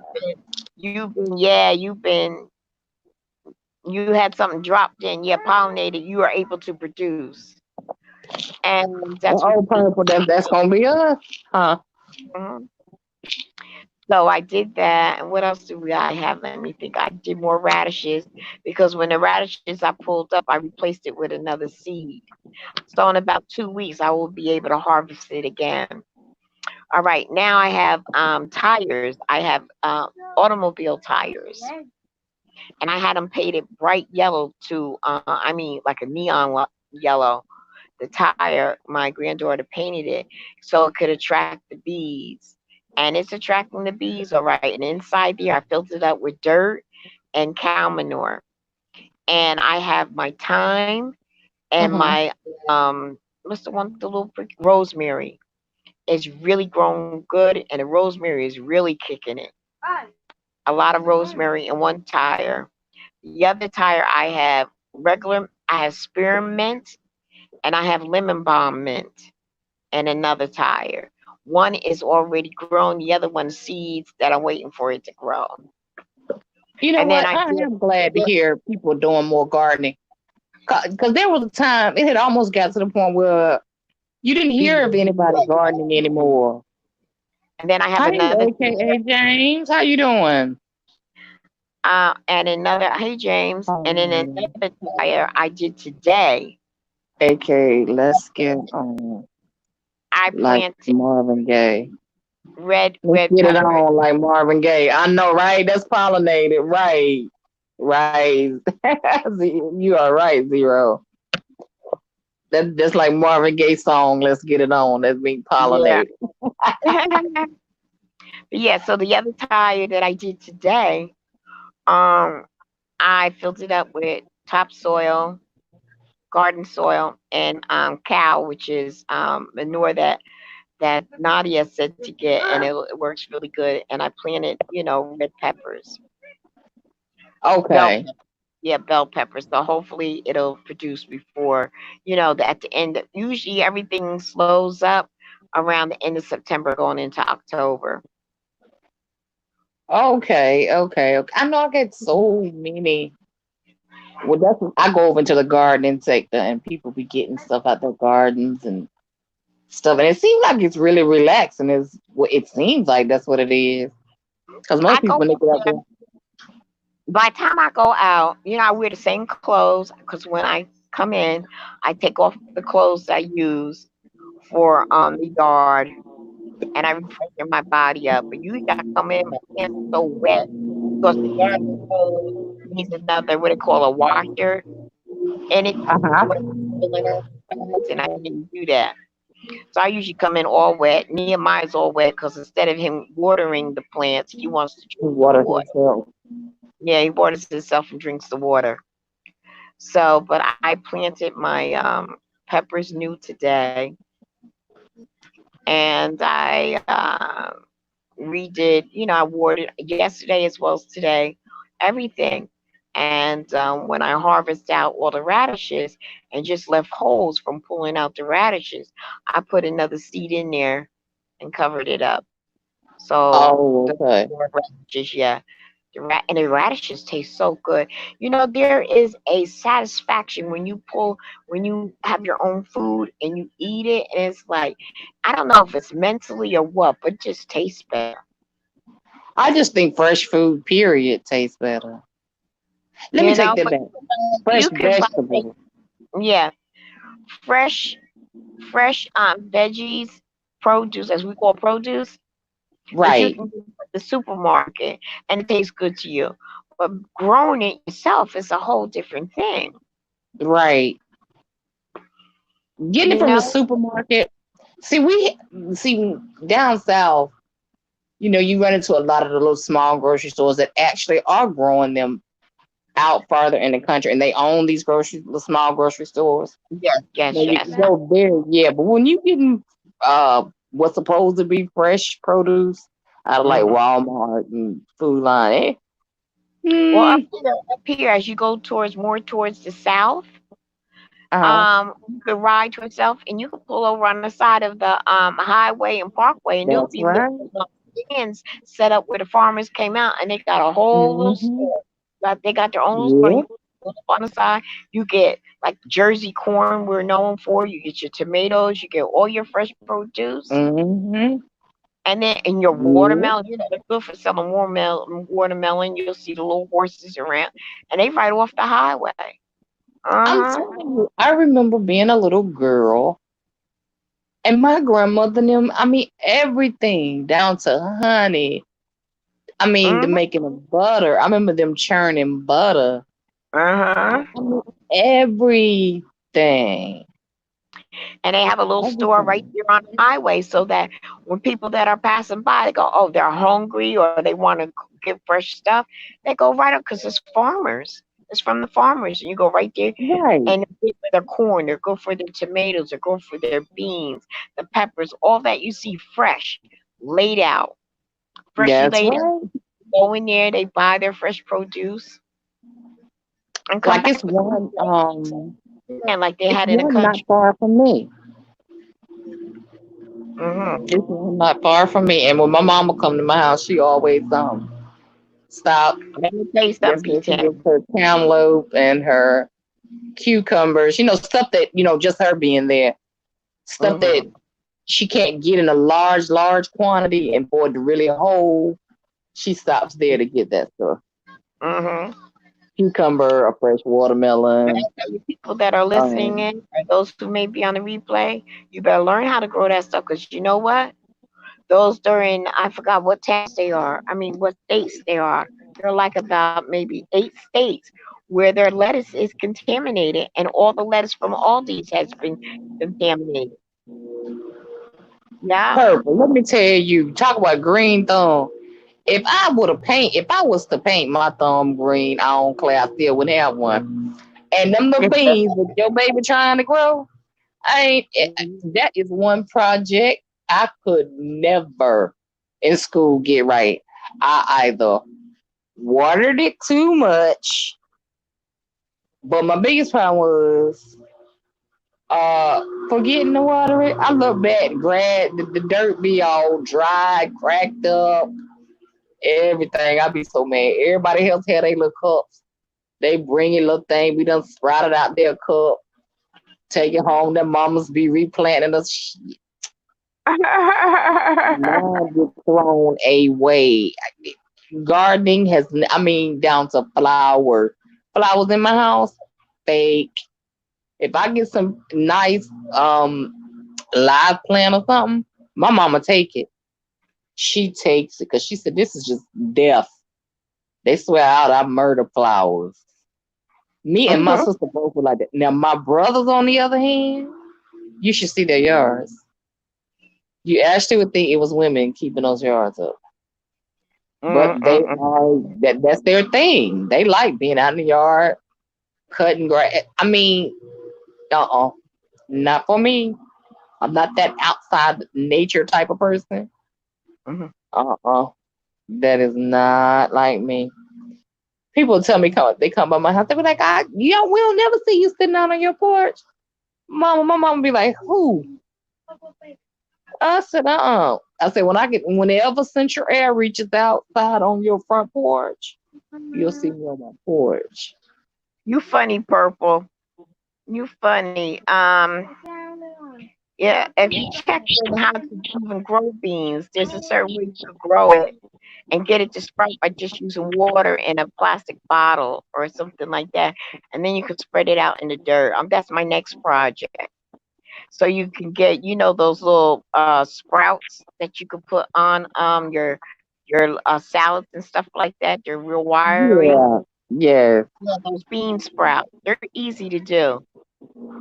you've been, yeah, you've been. You had something dropped in, yeah, pollinated, you are able to produce. And The that's what old purple, that's gonna be us. Huh? mhm. So I did that. And what else do I have? Let me think. I did more radishes because when the radishes I pulled up, I replaced it with another seed. So in about 2 weeks, I will be able to harvest it again. All right, now I have tires. I have automobile tires, and I had them painted bright yellow to, I mean, like a neon yellow. The tire, my granddaughter painted it so it could attract the bees, and it's attracting the bees all right. And inside there, I filled it up with dirt and cow manure, and I have my thyme and Hmm. my what's the one with the little rosemary. It's really grown good, and the rosemary is really kicking it. A lot of rosemary in one tire. The other tire I have regular, I have spearmint, and I have lemon balm mint in another tire. One is already grown, the other one seeds that I'm waiting for it to grow. You know And then what? I I did, am glad to hear people doing more gardening. Because there was a time it had almost got to the point where you didn't hear of anybody gardening anymore. and then I have Hey, another, AKA James, how you doing? and another, hey James, and then Um, another tire I did today. AKA, let's get on I like planted Marvin Gaye. Let's red get it pepper. on like Marvin Gaye. I know, right? That's pollinated, right? Right. You are right, Zero. That's just like Marvin Gaye song. Let's get it on. That's being Yeah. pollinated. Yeah, so the other tire that I did today, um, I filled it up with topsoil, garden soil, and cow, which is manure that Nadia said to get, and it works really good. And I planted, red peppers, bell, Okay. yeah, bell peppers. So hopefully it'll produce before, at the end. Usually everything slows up around the end of September, going into October. Okay. Okay. Okay. I know I get so many. Well, that's I go over into the gardening sector and people be getting stuff out their gardens and stuff, and it seems like it's really relaxing. Is what it seems like. That's what it is. Because I most people go when they get out there, By the time I go out, I wear the same clothes because when I come in, I take off the clothes I use for the yard, and I refreshen my body up. But usually I come in, my pants are so wet because the yard clothes needs another what they call a washer, and it uh huh, wet in our plants, and I didn't do that. So I usually come in all wet. Nehemiah's all wet because instead of him watering the plants, he wants to drink the water water. himself. Yeah, he waters himself and drinks the water. So, but I planted my peppers new today, and I redid. I watered yesterday as well as today, everything. And when I harvest out all the radishes and just left holes from pulling out the radishes, I put another seed in there and covered it up. So Oh, the okay. more radishes, yeah. And the radishes taste so good. There is a satisfaction when you have your own food and you eat it, and it's like, I don't know if it's mentally or what, but it just tastes better. I just think fresh food, period, tastes better. Let me take that But back. Fresh you can buy, vegetables. yeah, fresh, fresh veggies, produce, as we call produce, that you Right, can get at the supermarket, and it tastes good to you. But growing it yourself is a whole different thing. right. Getting it You from the know? supermarket. See, we see down south. You run into a lot of the little small grocery stores that actually are growing them out farther in the country, and they own these the small grocery stores. Yes, yes, You can yes. go there, yeah. But when you getting what's supposed to be fresh produce out of like Hmm. Walmart and Food Line, Well, hmm, up here, as you go towards more towards the south, uh, you could ride to itself, and you could pull over on the side of the highway and parkway, and there'll that's be little right. stands set up where the farmers came out, and they got a whole little Hmm. store. They got their own little store. Yeah, You on the side. You get like Jersey corn we're known for. You get your tomatoes. You get all your fresh produce. Mm-hmm. And then in your Yeah. watermelon, they're good for selling watermelon. You'll see the little horses around, and they right off the highway. I'm Uh-huh. telling you, I remember being a little girl and my grandmother and them, I mean, everything down to honey. I mean, the Mhm. making of butter. I remember them churning butter. Uh-huh. I mean, everything. And they have a little store right Everything. there on the highway so that when people that are passing by, they go, oh, they're hungry or they want to get fresh stuff, they go right up because it's farmers. It's from the farmers. And you go right there Right. and they're good for their corn, they're good for their tomatoes, they're good for their beans, the peppers, all that you see fresh, laid out, freshly That's laid out. right. Go in there, they buy their fresh produce and come Like back with some and like they it's had in the one not country. far from me. Hmm. It's one not far from me. And when my mama come to my house, she always stop Let me tell you something, just so she gets P10. her cantaloupe and her cucumbers, stuff that, just her being there, stuff that Hmm. she can't get in a large quantity and for it to really hold, she stops there to get that stuff. Hmm. Cucumber, a fresh But watermelon. I tell you, people that are listening Um, in, or those who may be on the replay, you better learn how to grow that stuff because you know what? Those during, I forgot what towns they are. I mean, what states they are. There are like about maybe 8 states where their lettuce is contaminated, and all the lettuce from Aldi's has been contaminated. Yeah. Purple. Let me tell you, talk about green thumb. If I was to paint my thumb green on clay, I still would have one. And them little beans that your baby trying to grow, I ain't. That is one project I could never in school get right. I either watered it too much, but my biggest problem was forgetting to water it. I look back, the dirt be all dry, cracked up, everything. I be so mad. Everybody else had their little cups. They bring a little thing. We done sprouted out their cup. Take it home. Their mamas be replanting us. Mine get thrown away. Gardening has, I mean, down to flowers in my house, fake. If I get some nice live plant or something, my mama take it. She takes it because she said this is just death. They swear out I murder flowers. Me and my Mhm. sister both were like that. Now my brothers, on the other hand, you should see their yards. You actually would think it was women keeping those yards up, but Mm, they mm, mm. are that's their thing. They like being out in the yard, cutting grass. I mean, not for me. I'm not that outside nature type of person. Mhm. That is not like me. People tell me they come by my house. They be like, we don't never see you sitting out on your porch. My mama be like, who? I said, I said, whenever central air reaches outside on your front porch, you'll see me on my porch. You funny, Purple. You funny. Yeah. If you check on how to even grow beans, there's a certain way you could grow it and get it to sprout by just using water in a plastic bottle or something like that, and then you could spread it out in the dirt. That's my next project. So you can get, those little sprouts that you could put on your salads and stuff like that. They're real wiry. Yeah, yeah. Yeah, those bean sprouts. They're easy to do.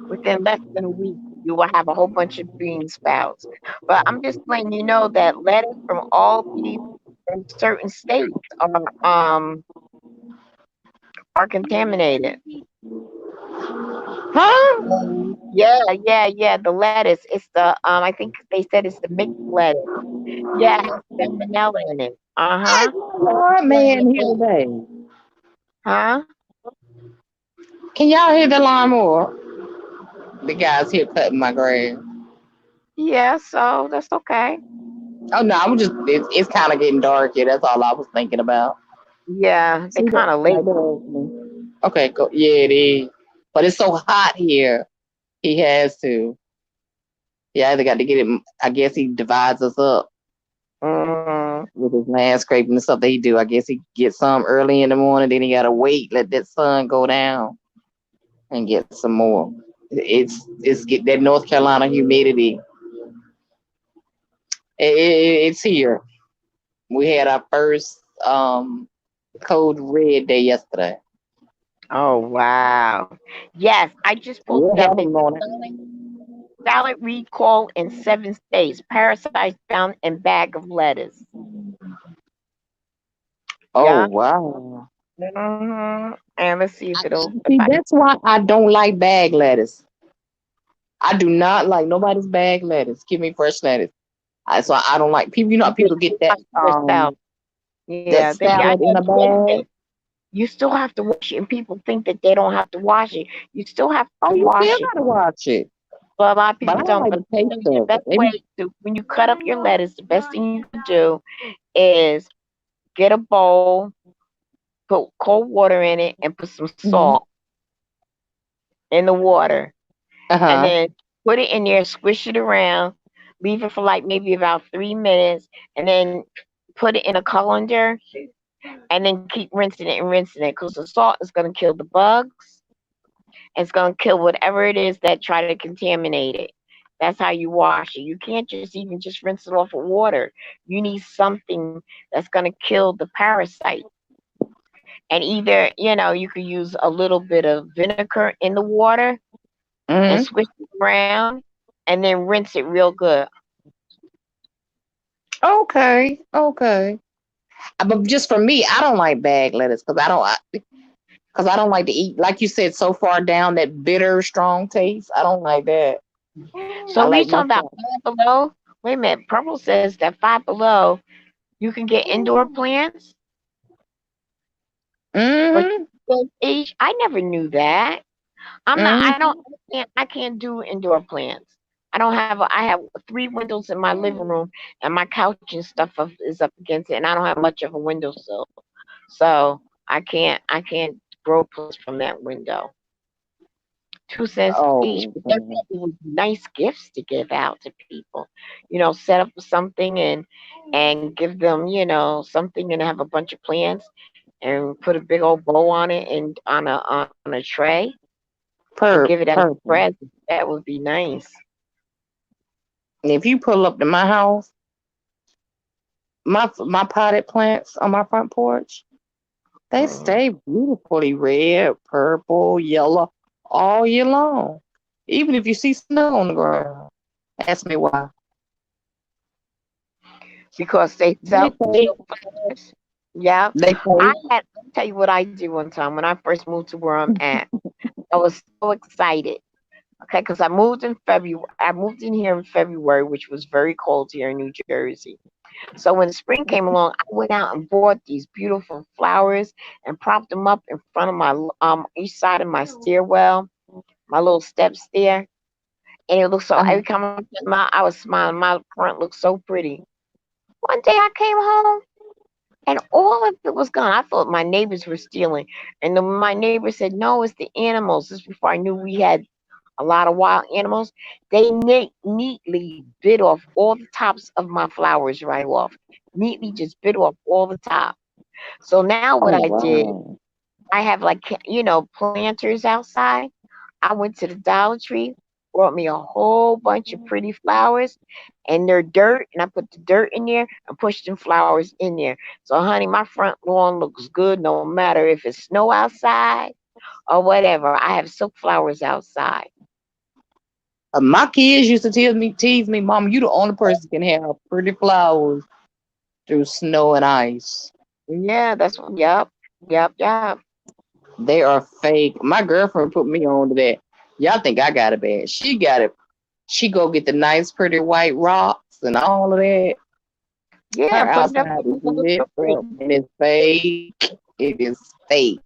Within less than a week, you will have a whole bunch of bean sprouts. But I'm just letting you know that lettuce from all these in certain states are contaminated. Huh? Yeah, yeah, yeah. The lettuce. It's the I think they said it's the mixed lettuce. Yeah, it has salmonella in it. Why Uh-huh. is my yard man here today? Huh? Can y'all hear the lawnmower? The guy's here cutting my grass. Yeah, so that's okay. Oh no, it's kind of getting dark here. That's all I was thinking about. Yeah, they See kind that of right late. there? Okay, go. Yeah, it is. But it's so hot here. He has to. He either got to get it. I guess he divides us up Mm, with his landscaping and stuff that he do. I guess he gets some early in the morning, then he gotta wait, let that sun go down, and get some more. It's get that North Carolina humidity. It's here. We had our first code red day yesterday. oh wow. Yes, I just We'll posted up have there. them on it. Salad recall in 7 states. Parasites found in bag of lettuce. Oh Yeah. wow. And let's see if it'll if See, I that's why I don't like bag lettuce. I do not like nobody's bag lettuce. Give me fresh lettuce. So I don't like people. You know, how they people get wash yourself. that Yeah, I salad in know a the one bag. thing. You still have to wash it, and people think that they don't have to wash it. You still have Oh, to you still wash it. gotta watch it. But a lot of But people I don't don't. like But the taste I'll tell you the of it. best way to when you cut up your lettuce, the best thing you could do is get a bowl, put cold water in it, and put some Mhm. salt in the water, and Uh-huh. then put it in there, squish it around, leave it for like maybe about 3 minutes, and then put it in a colander, and then keep rinsing it because the salt is going to kill the bugs. It's going to kill whatever it is that try to contaminate it. That's how you wash it. You can't just even just rinse it off of water. You need something that's going to kill the parasite. And either, you could use a little bit of vinegar in the water and Hmm. squish it around and then rinse it real good. Okay. Okay. But just for me, I don't like bag lettuce because I don't like to eat, like you said, so far down that bitter, strong taste. I don't like that. I So we like my talking about stuff. Five Below. Wait a minute. Purple says that Five Below you can get indoor plants, but Mm-hmm. each I never knew that. I'm not. I don't. Mm-hmm. I can't do indoor plants. I have 3 windows in my living room, and my couch and stuff is up against it, and I don't have much of a windowsill, so I can't grow plants from that window. 2 cents each, Oh, but there okay. probably would be nice gifts to give out to people. Set up something and give them something and have a bunch of plants and put a big old bow on it and on a tray and give it as a Purple. present. That would be nice. If you pull up to my house, my potted plants on my front porch, they Mm. stay beautifully red, purple, yellow all year long. Even if you see snow on the ground. Ask me why. Because they They sell say flowers. Yeah, they I say had. I'll tell you what I did one time when I first moved to where I'm at. I was so excited. Okay, because I moved in February. I moved in here in February, which was very cold here in New Jersey. So when spring came along, I went out and bought these beautiful flowers and propped them up in front of my each side of my stairwell, my little steps there. And it looked so. uh-huh. Every time I put them out, I was smiling. My front looked so pretty. One day I came home and all of it was gone. I thought my neighbors were stealing, and then my neighbor said, "No, it's the animals." This is before I knew we had a lot of wild animals. They neatly bit off all the tops of my flowers right off. Neatly just bit off all the top. So now what Oh I did, wow. I have like planters outside. I went to the Dollar Tree, brought me a whole bunch of pretty flowers, and they're dirt, and I put the dirt in there and pushed them flowers in there. So, honey, my front lawn looks good no matter if it's snow outside or whatever. I have silk flowers outside. My kids used to tease me, Mama, you the only person can have pretty flowers through snow and ice. Yeah, that's what. Yep, yep, yep. They are fake. My girlfriend put me on to that. Y'all think I got it bad. She got it. She go get the nice, pretty white rocks and all of that. Yeah, Her put it up outside there. is Make it look lit so up pretty. and it's fake. It is fake.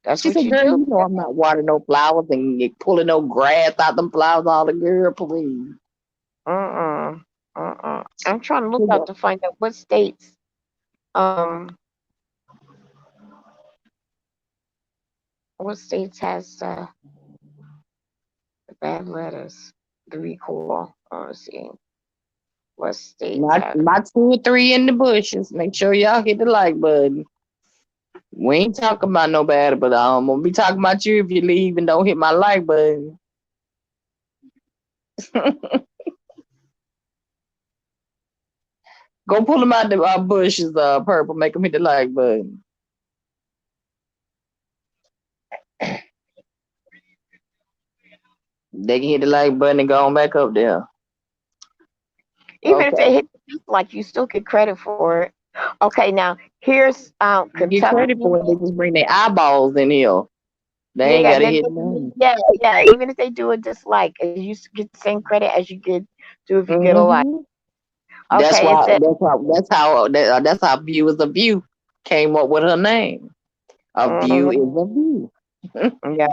That's She what said, you "Girl, do. you know I'm not watering no flowers and pulling no grass out them flowers all the girl, please." Uh-uh. Uh-uh. I'm trying to She look out go, to find out what states. Um, What states has the bad letters? The recall. Let's see. What states My have? my 2 or 3 in the bushes. Make sure y'all hit the like button. We ain't talking about no bad, but I'm gonna be talking about you if you leave and don't hit my like button. Go pull them out the bushes, purple. Make them hit the like button. They can hit the like button and go on back up there. Even if Okay. they hit the like, you still get credit for it. Okay, now here's You get Kentucky. credit for it. They just bring their eyeballs in here. They ain't Yeah, gotta hit none. yeah, yeah. Even if they do a dislike, you get the same credit as you get do if you get a like. Hmm. That's Okay, it why. said, That's how View is a View came up with her name. A view mhm, is a view. yeah.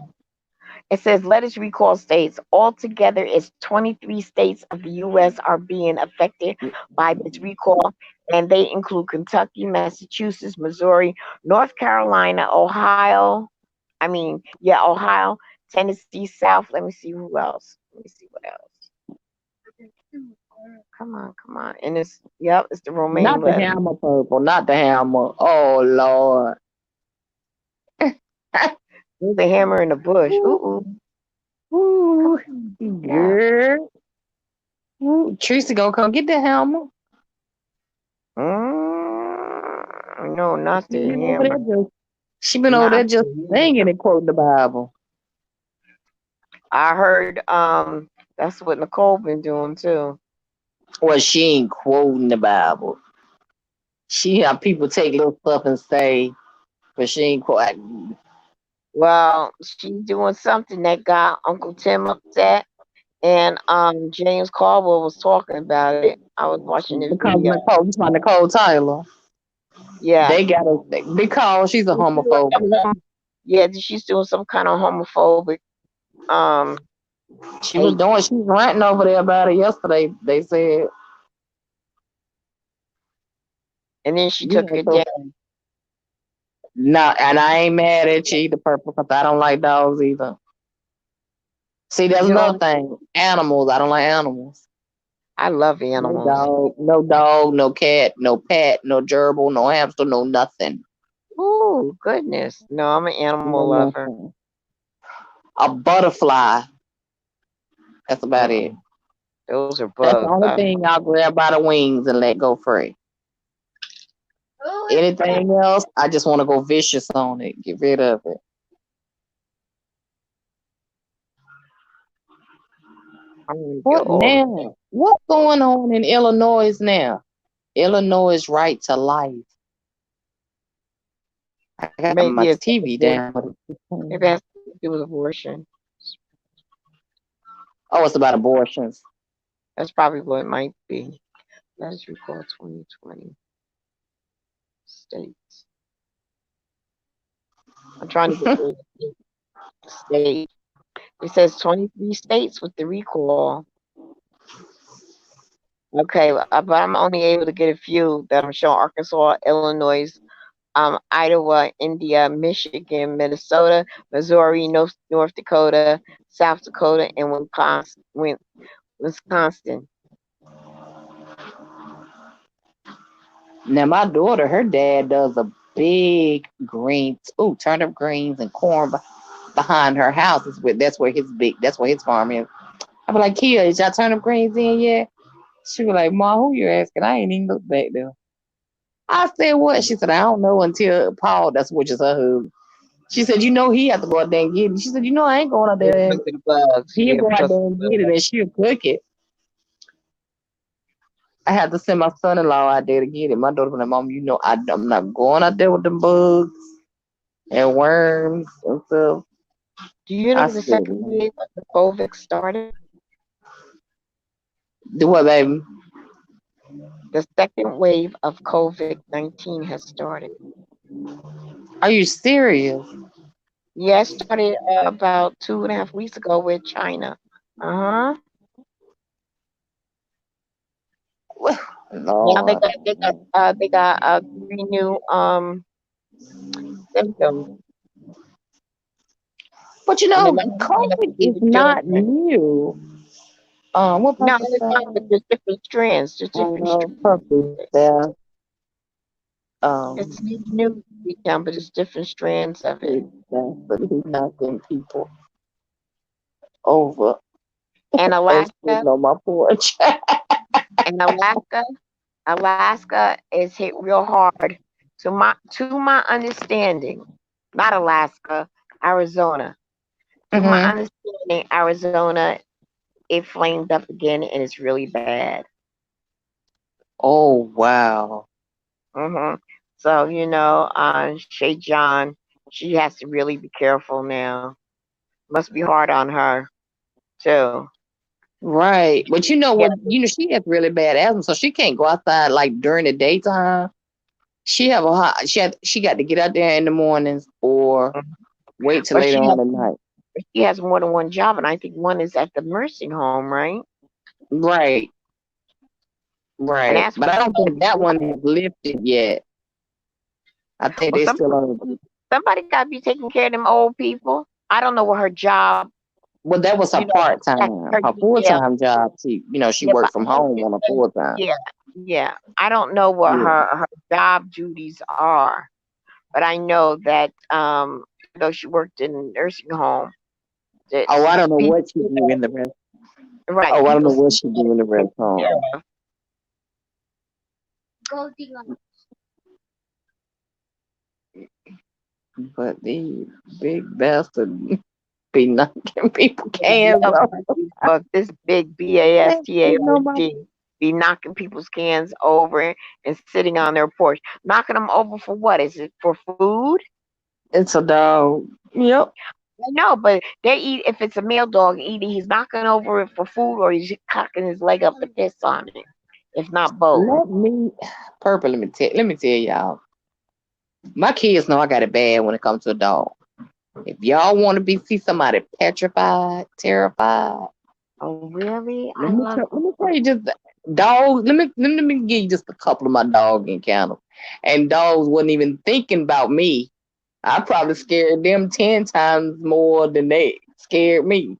It says, let us recall states. Altogether, it's 23 states of the U.S. are being affected by this recall, and they include Kentucky, Massachusetts, Missouri, North Carolina, Ohio. Ohio, Tennessee, South. Let me see who else. Let me see what else. Come on. And it's the Romaine Not the letter. hammer, purple. Not the hammer. Oh Lord. There's a hammer in the bush. Ooh, Ooh, come ooh, on. Yeah. girl. Ooh, Teresa gonna come get the hammer. No, not She the been over there hammer. just she been over there Not just the singing hammer. and quoting the Bible. I heard that's what Nicole been doing too. Well, she ain't quoting the Bible. She have people take little stuff and say, but she ain't quoting. Well, she's doing something that got Uncle Tim upset, and James Caldwell was talking about it. I was watching this Because video. Nicole, it's my Nicole Tyler. Yeah. They got us because she's a She's doing homophobe. yeah, she's doing some kind of homophobic um hate. She was ranting over there about it yesterday. They said, And then she you took know, it so down. no, and I ain't mad at you either, purple, because I don't like dogs either. See, that's You another don't thing. Animals, I don't like animals. I love No animals. dog, no dog, no cat, no pet, no gerbil, no hamster, no nothing. Ooh, goodness. No, I'm an animal No lover. nothing. A butterfly. That's about it. Mm-mm. Those are That's the bugs. only thing I'll grab by the wings and let go free. Anything else, I just want to go vicious on it. Get rid of it. I'm gonna get What all of now? What's going on in Illinois now? Illinois' right to life. I got my maybe it's TV down. abortion. Maybe it has to do with abortion. Oh, it's about abortions. That's probably what it might be. Let's recall 2020 states. I'm trying to get rid of the state. It says 23 states with the recall. Okay, but I'm only able to get a few that I'm showing: Arkansas, Illinois, Iowa, India, Michigan, Minnesota, Missouri, North Dakota, South Dakota, and Wisconsin. Now, my daughter, her dad does a big turnip greens and corn behind her house. That's where his farm is. I be like, Kia, is y'all turnip greens in yet? She be like, Mom, who you asking? I ain't even looked back there. I said, what? She said, I don't know until Paul, which is her husband. She said, he have to go out there and get it. She said, I ain't going out Yeah, there because and of the bugs. he'll Yeah, go out because there of and the get it bugs. and she'll cook it. I had to send my son-in-law out there to get it. My daughter was like, Mom, I'm not going out there with them bugs and worms and stuff. Do you I know the said, second "Man, wave of the COVID started? do what, baby? The second wave of COVID-19 has started. Are you serious? Yeah, it started about 2.5 weeks ago with China. Uh huh. Now Lord. they got 3 new symptoms. But and it might have nothing to COVID do is with not children. new. What No, about to it's not. But say? there's different strands. There's I different know strands of purpose this. there. It's Um, new town, but it's different strands of it. but he's knocking people over And and Alaska, sitting on my porch. and Alaska, Alaska is hit real hard. To my understanding, not Alaska, Arizona. To my Hmm. understanding, Arizona, it flamed up again and it's really bad. Oh wow. hmm So, Shay John, she has to really be careful now. Must be hard on her too. Right. But you know Yeah, what? She has really bad asthma, so she can't go outside like during the daytime. She got to get out there in the mornings or mhm. wait till but later on at night. she has more than one job, and I think one is at the nursing home, right? Right. And Right. that's But I don't what. think that one has lifted yet. I think Well, they still on. somebody got to be taking care of them old people. I don't know what her job. Well, that was her part time. Her Her full yeah, time job. She yeah, but worked from home on a full time. yeah, yeah. I don't know what Yeah. her job duties are, but I know that even though she worked in a nursing home, that Oh, I don't know people, what she do in the rest. right, Oh, I don't people know still what she got to do in the be rest taken home. care of. But these big bastards be knocking people cans Yeah, off. but this big They sitting on my BASTARD be knocking people's cans over and sitting on their porch. Knocking them over for what? Is it for food? It's a dog. Yep. No, but they eat. If it's a male dog eating, he's knocking over it for food, or he's cocking his leg up to piss on it. If not both. Let me Purple, let me tell y'all. My kids know I got it bad when it comes to a dog. If y'all want to see somebody petrified, terrified, Oh, really? I let me love. tell, let me tell you just dogs. Let me give you just a couple of my dog encounters. And dogs wasn't even thinking about me. I probably scared them 10 times more than they scared me.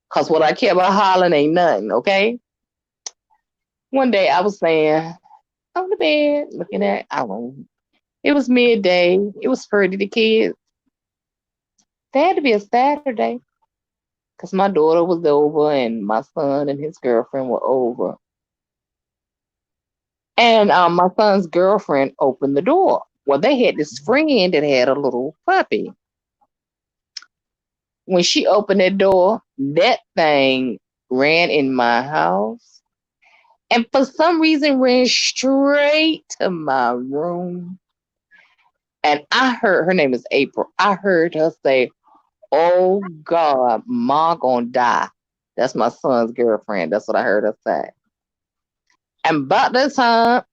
Cause what I care about hollering ain't nothing, okay? One day I was saying on the bed, looking at I don't know. It was midday. It was pretty. The kids. They had to be a Saturday. Cause my daughter was over and my son and his girlfriend were over. And my son's girlfriend opened the door. Well, they had this friend that had a little puppy. When she opened that door, that thing ran in my house and for some reason ran straight to my room. And I heard her name is April. I heard her say, "Oh God, Ma gonna die." That's my son's girlfriend. That's what I heard her say. And about this time,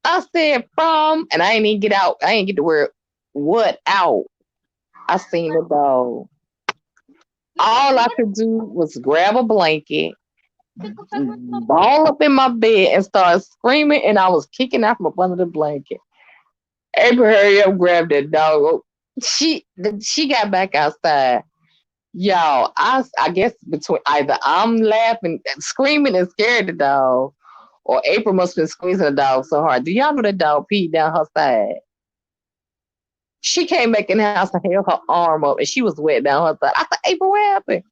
I said from, and I ain't even get out. I ain't get the word what out. I seen the dog. All I could do was grab a blanket, ball up in my bed, and start screaming. And I was kicking out from up under the blanket. April hurry up, grabbed that dog. She got back outside. Y'all, I guess between either I'm laughing, screaming, and scared the dog, or April must have been squeezing the dog so hard. Do y'all know that dog peed down her side? She came back in the house and held her arm up, and she was wet down her side. I said, April, what happened?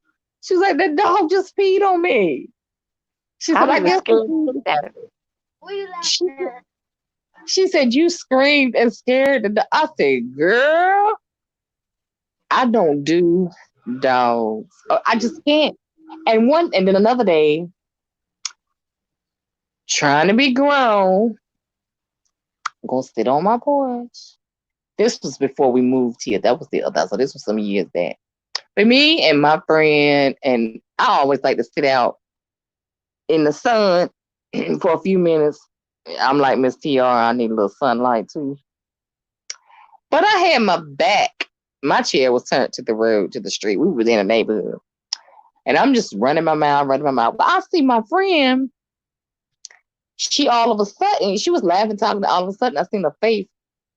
She was like, that dog just peed on me. She said, I Probably was guess scared to death. she, she said, you screamed and scared the dog. I said, girl, I don't do dogs. I just can't. And then another day, trying to be grown, go sit on my porch. This was before we moved here. That was the other. So this was some years back. But me and my friend, and I always like to sit out in the sun for a few minutes. I'm like Miss TR, I need a little sunlight too. But I had my back. My chair was turned to the road, to the street. We was in a neighborhood. And I'm just running my mouth. But I see my friend, she all of a sudden, she was laughing, talking, all of a sudden I seen her face.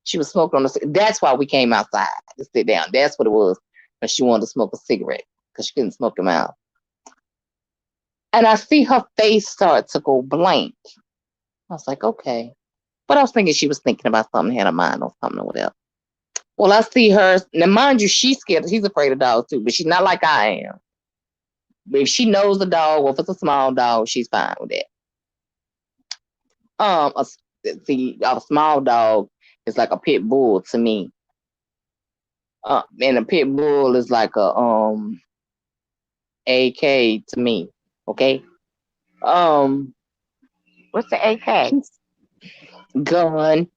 She was smoking on the. That's why we came outside to sit down. That's what it was. but she wanted to smoke a cigarette because she couldn't smoke them out. And I see her face start to go blank. I was like, okay. But I was thinking she was thinking about something, had a mind on something or whatever. Well, I see her. Now, mind you, she's scared. She's afraid of dogs too, but she's not like I am. If she knows the dog, or if it's a small dog, she's fine with it. A, see, a small dog is like a pit bull to me. And a pit bull is like a AK to me. Okay. Um, What's the AK? gun.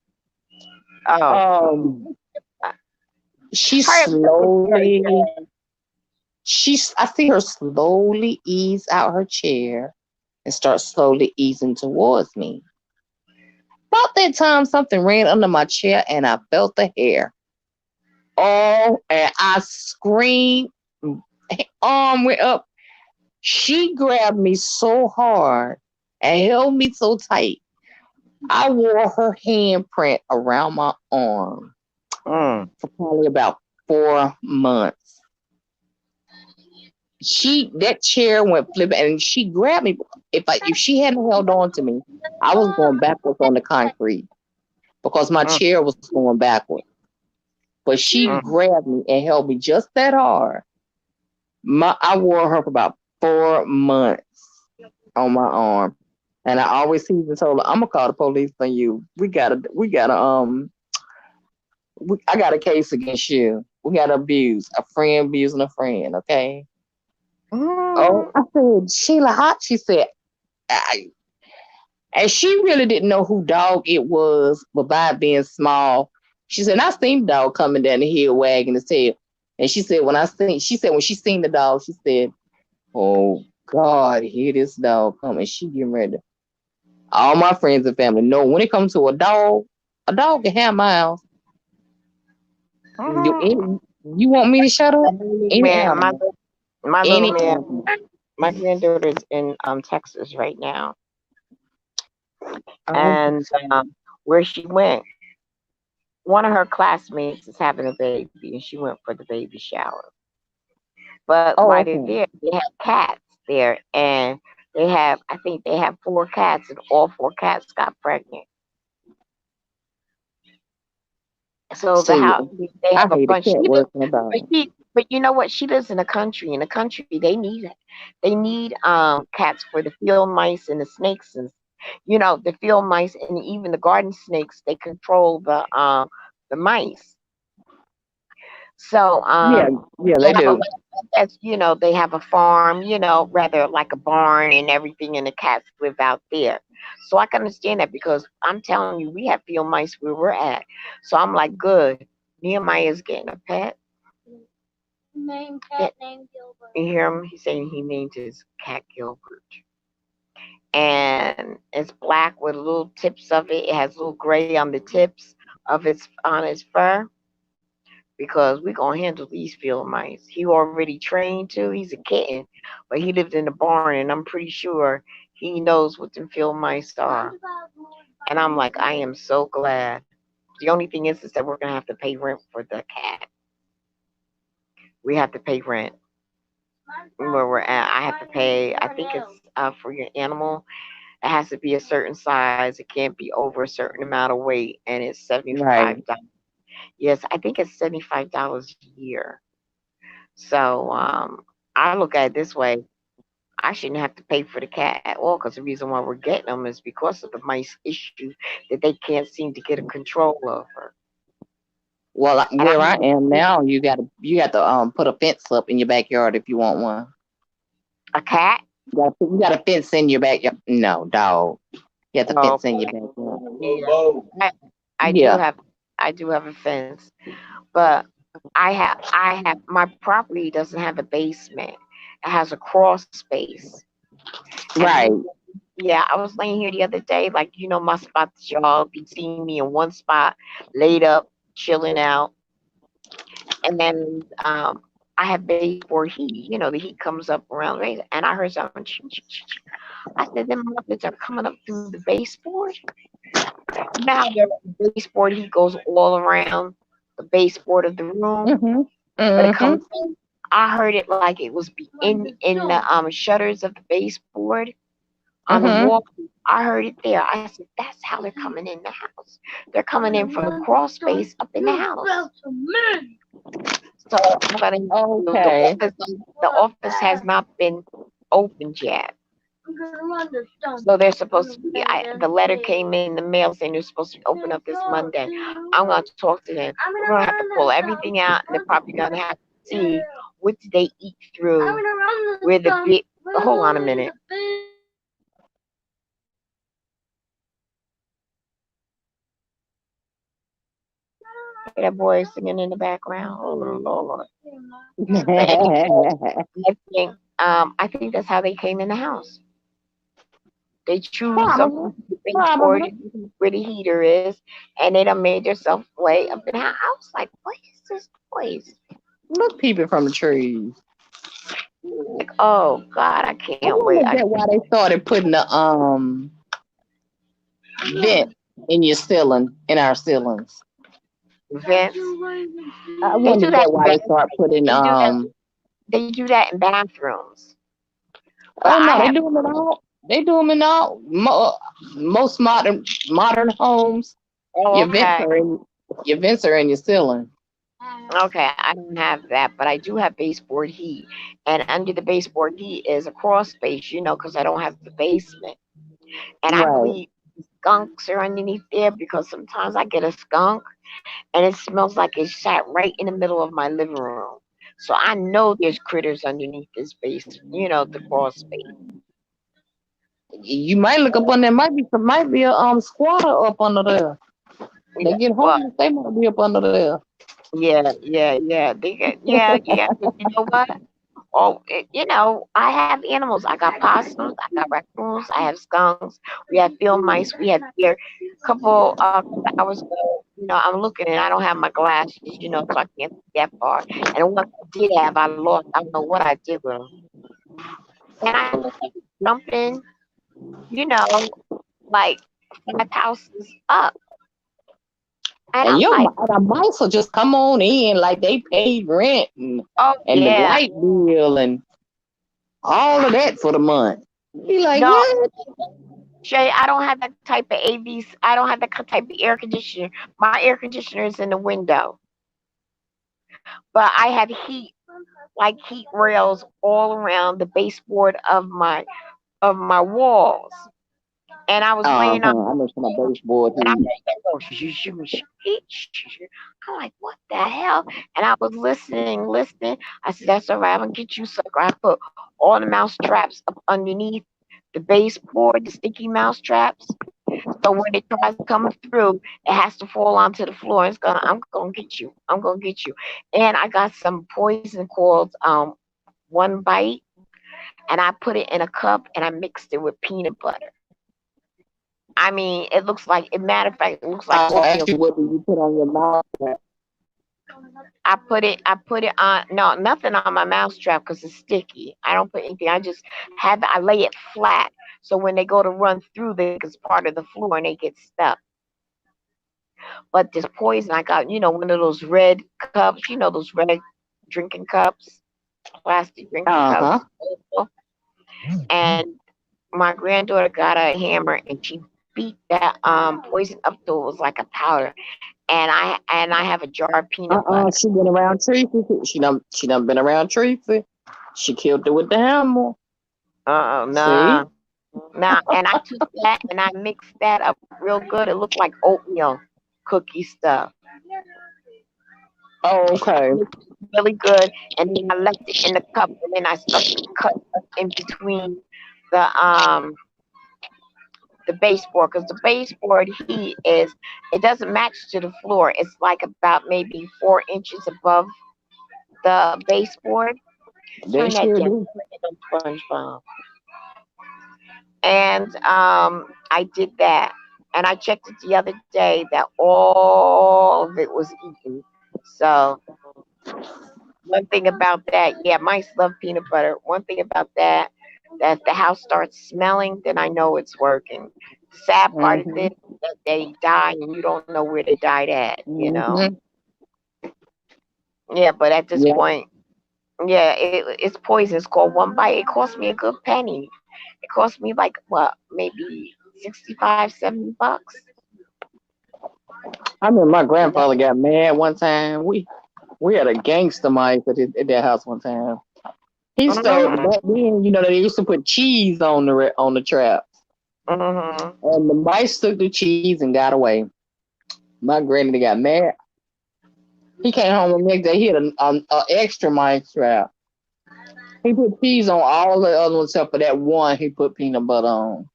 Oh, Um, she hurry up and tell the story. slowly. I see her slowly ease out her chair and start slowly easing towards me. About that time, something ran under my chair and I felt the hair. Oh, and I screamed. Arm went up. She grabbed me so hard and held me so tight. I wore her handprint around my arm Mm, for probably about 4 months. That chair went flipping and she grabbed me. If she hadn't held on to me, I was going backwards on the concrete because my mm, chair was going backwards. But she mm. grabbed me and held me just that hard. I wore her for about 4 months on my arm. And I always even told her, I'm gonna call the police on you. I got a case against you. We got abuse, a friend abusing a friend, okay? Oh, Mm. I said, Sheila Hot, she said, I, and she really didn't know who dog it was, but by it being small, she said, I seen the dog coming down the hill wagging his tail. And she said when she seen the dog, she said, oh God, here this dog coming. She getting ready. All my friends and family know when it comes to a dog can have miles. Mhm. You want me to shut up? My little Any man, my animal. little, my little Any man, animal. my granddaughter's in Texas right now, Oh, and where she went, one of her classmates is having a baby, and she went for the baby shower. But while oh, they're okay. there, they have cats there, and I think they have 4 cats, and all 4 cats got pregnant. So the See, house, they I have a hate a bunch. cat working a dog. But you know what? She lives in the country. In the country, they need it. They need cats for the field mice and the snakes, and the field mice and even the garden snakes. They control the mice. So Yeah, yeah, they they have a lot do. of cats. They have a farm. Rather like a barn and everything, and the cats live out there. So I can understand that because I'm telling you, we have field mice where we're at. So I'm like, good. Nehemiah's getting a pet. You hear him? He's saying he named his cat Gilbert. And it's black with little tips of it. It has little gray on the tips of its on his fur because we're gonna handle these field mice. He already trained too. He's a kitten, but he lived in the barn, and I'm pretty sure he knows what them field mice are. And I'm like, I am so glad. The only thing is that we're gonna have to pay rent for the cat. We have to pay rent where we're at. I have to pay. I think it's for your animal. It has to be a certain size. It can't be over a certain amount of weight, and it's Right. $75. Yes, I think it's $75 a year. So I look at it this way: I shouldn't have to pay for the cat at all because the reason why we're getting them is because of the mice issue that they can't seem to get a control over. Well, And I where I have am now, you got to put a fence up in your backyard if you want one. a cat. You got a fence in your backyard. No, dog. You have to Oh, fence in your backyard. yeah. I, I do Yeah. have I do have a fence, but I have my property doesn't have a basement. It has a crawl space. And Right. yeah, I was laying here the other day, like my spot that y'all be seeing me in one spot, laid up, chilling out, and then I have baseboard heat. The heat comes up around the base, and I heard something. I said, "Them muffins are coming up through the baseboard." You know how the baseboard heat goes all around the baseboard of the room. Mhm. but it Mm-hmm. comes in. I heard it like it was in the shutters of the baseboard on the Mm-hmm. wall. I heard it there. I said, "That's how they're coming in the house. They're coming in from the crawl space up in the house." So I'm gonna need to. Okay. The office has not been opened yet. So they're supposed to be. The letter came in the mail saying they're supposed to open up this Monday. I'm gonna talk to them. We're gonna have to pull everything out, and they're probably gonna have to see what did they eat through. Where the big. Hold on a minute. Hear that boy singing in the background. Oh Lord. But anyway, I think that's how they came in the house. They choose a Probably. baseboard Probably. where the heater is, and they done made themselves way up in the house. I was like, what is this noise? Look peeping from the trees. Like, oh God, I I can't wait. wonder if that why they started putting the vent in your ceiling, in our ceilings. Vents. I They wonder do if that that in why they start putting they do that. They do that in bathrooms. But oh I no, they have do them in all. They do them in all. Most modern homes. oh Your vents okay. are in your vents are in your ceiling. Okay, I don't have that, but I do have baseboard heat. And under the baseboard heat is a crawl space, because I don't have the basement. And I Right. believe skunks are underneath there because sometimes I get a skunk and it smells like it sat right in the middle of my living room. So I know there's critters underneath this base, the crawl space. You might look up on there. Might be a squatter up under there. They Yeah, get well, homeless. They might be up under there. yeah. They get, yeah. 'Cause you know what? Oh, I have animals. I got possums, I got raccoons, I have skunks, we have field mice, we have deer. Couple hours ago, I'm looking and I don't have my glasses, so I can't see that far. And the ones I did have, I lost. I don't know what I did with them. And I ended up jumping, you know, like 5 houses up. And And I'm like, the mice will just come on in like they paid rent oh and the yeah, light bill and all of that for the month. Be like, no, what? Shay, I don't have that type of AV. I don't have that type of air conditioner. My air conditioner is in the window, but I have heat rails all around the baseboard of my walls. And I was Uh laying on huh. I know some of my baseboard and I heat. heard that go I'm like, what the hell? And I was listening. I said, that's all right. I'm gonna get you, sucker. I put all the mouse traps up underneath the baseboard, the sticky mouse traps. So when it tries to come through, it has to fall onto the floor. I'm gonna get you. I'm gonna get you. And I got some poison called One Bite, and I put it in a cup and I mixed it with peanut butter. I mean, it looks like, matter of fact, it looks like I was gonna oatmeal. ask you what do you put on your mouth? I put it on, no, nothing on my mouse trap because it's sticky. I don't put anything. I lay it flat so when they go to run through, they it's part of the floor and they get stuck. But this poison, I got, one of those red cups, those red drinking cups, plastic drinking Uh huh. cups. And my granddaughter got a hammer and she beat that poison up till it was like a powder. And I have a jar of peanut butter. She been around Tracy. She done been around Tracy. She killed it with the hammer. See? Nah. Now, and I took that and I mixed that up real good. It looked like oatmeal cookie stuff. Oh, okay. Mixed it really good. And then I left it in the cup and then I stuck the cup in between the um the baseboard because the baseboard heat it doesn't match to the floor. It's like about maybe 4 inches above the baseboard. They Turn that sure down. do. SpongeBob. And I did that. And I checked it the other day that all of it was eaten. So one thing about that, yeah, mice love peanut butter. One thing about that if the house starts smelling, then I know it's working. The sad part of Mm-hmm. this is that they die and you don't know where they died at. Mm-hmm. Yeah, but at this Yeah, point, yeah, it's poison. It's called one bite. It cost me a good penny. It cost me like what, maybe 65, 70 bucks. I remember my grandfather got mad one time. We had a gangster mice at their house one time. He stole Mhm. back then. They used to put cheese on the traps, Mhm. and the mice took the cheese and got away. My granddaddy got mad. He came home the next day. He had an extra mice trap. He put cheese on all the other ones except for that one. He put peanut butter on.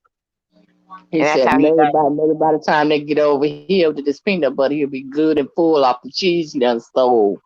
He And that's said how he got. maybe by the time they get over here with this peanut butter, he'll be good and full off the cheese he done stole.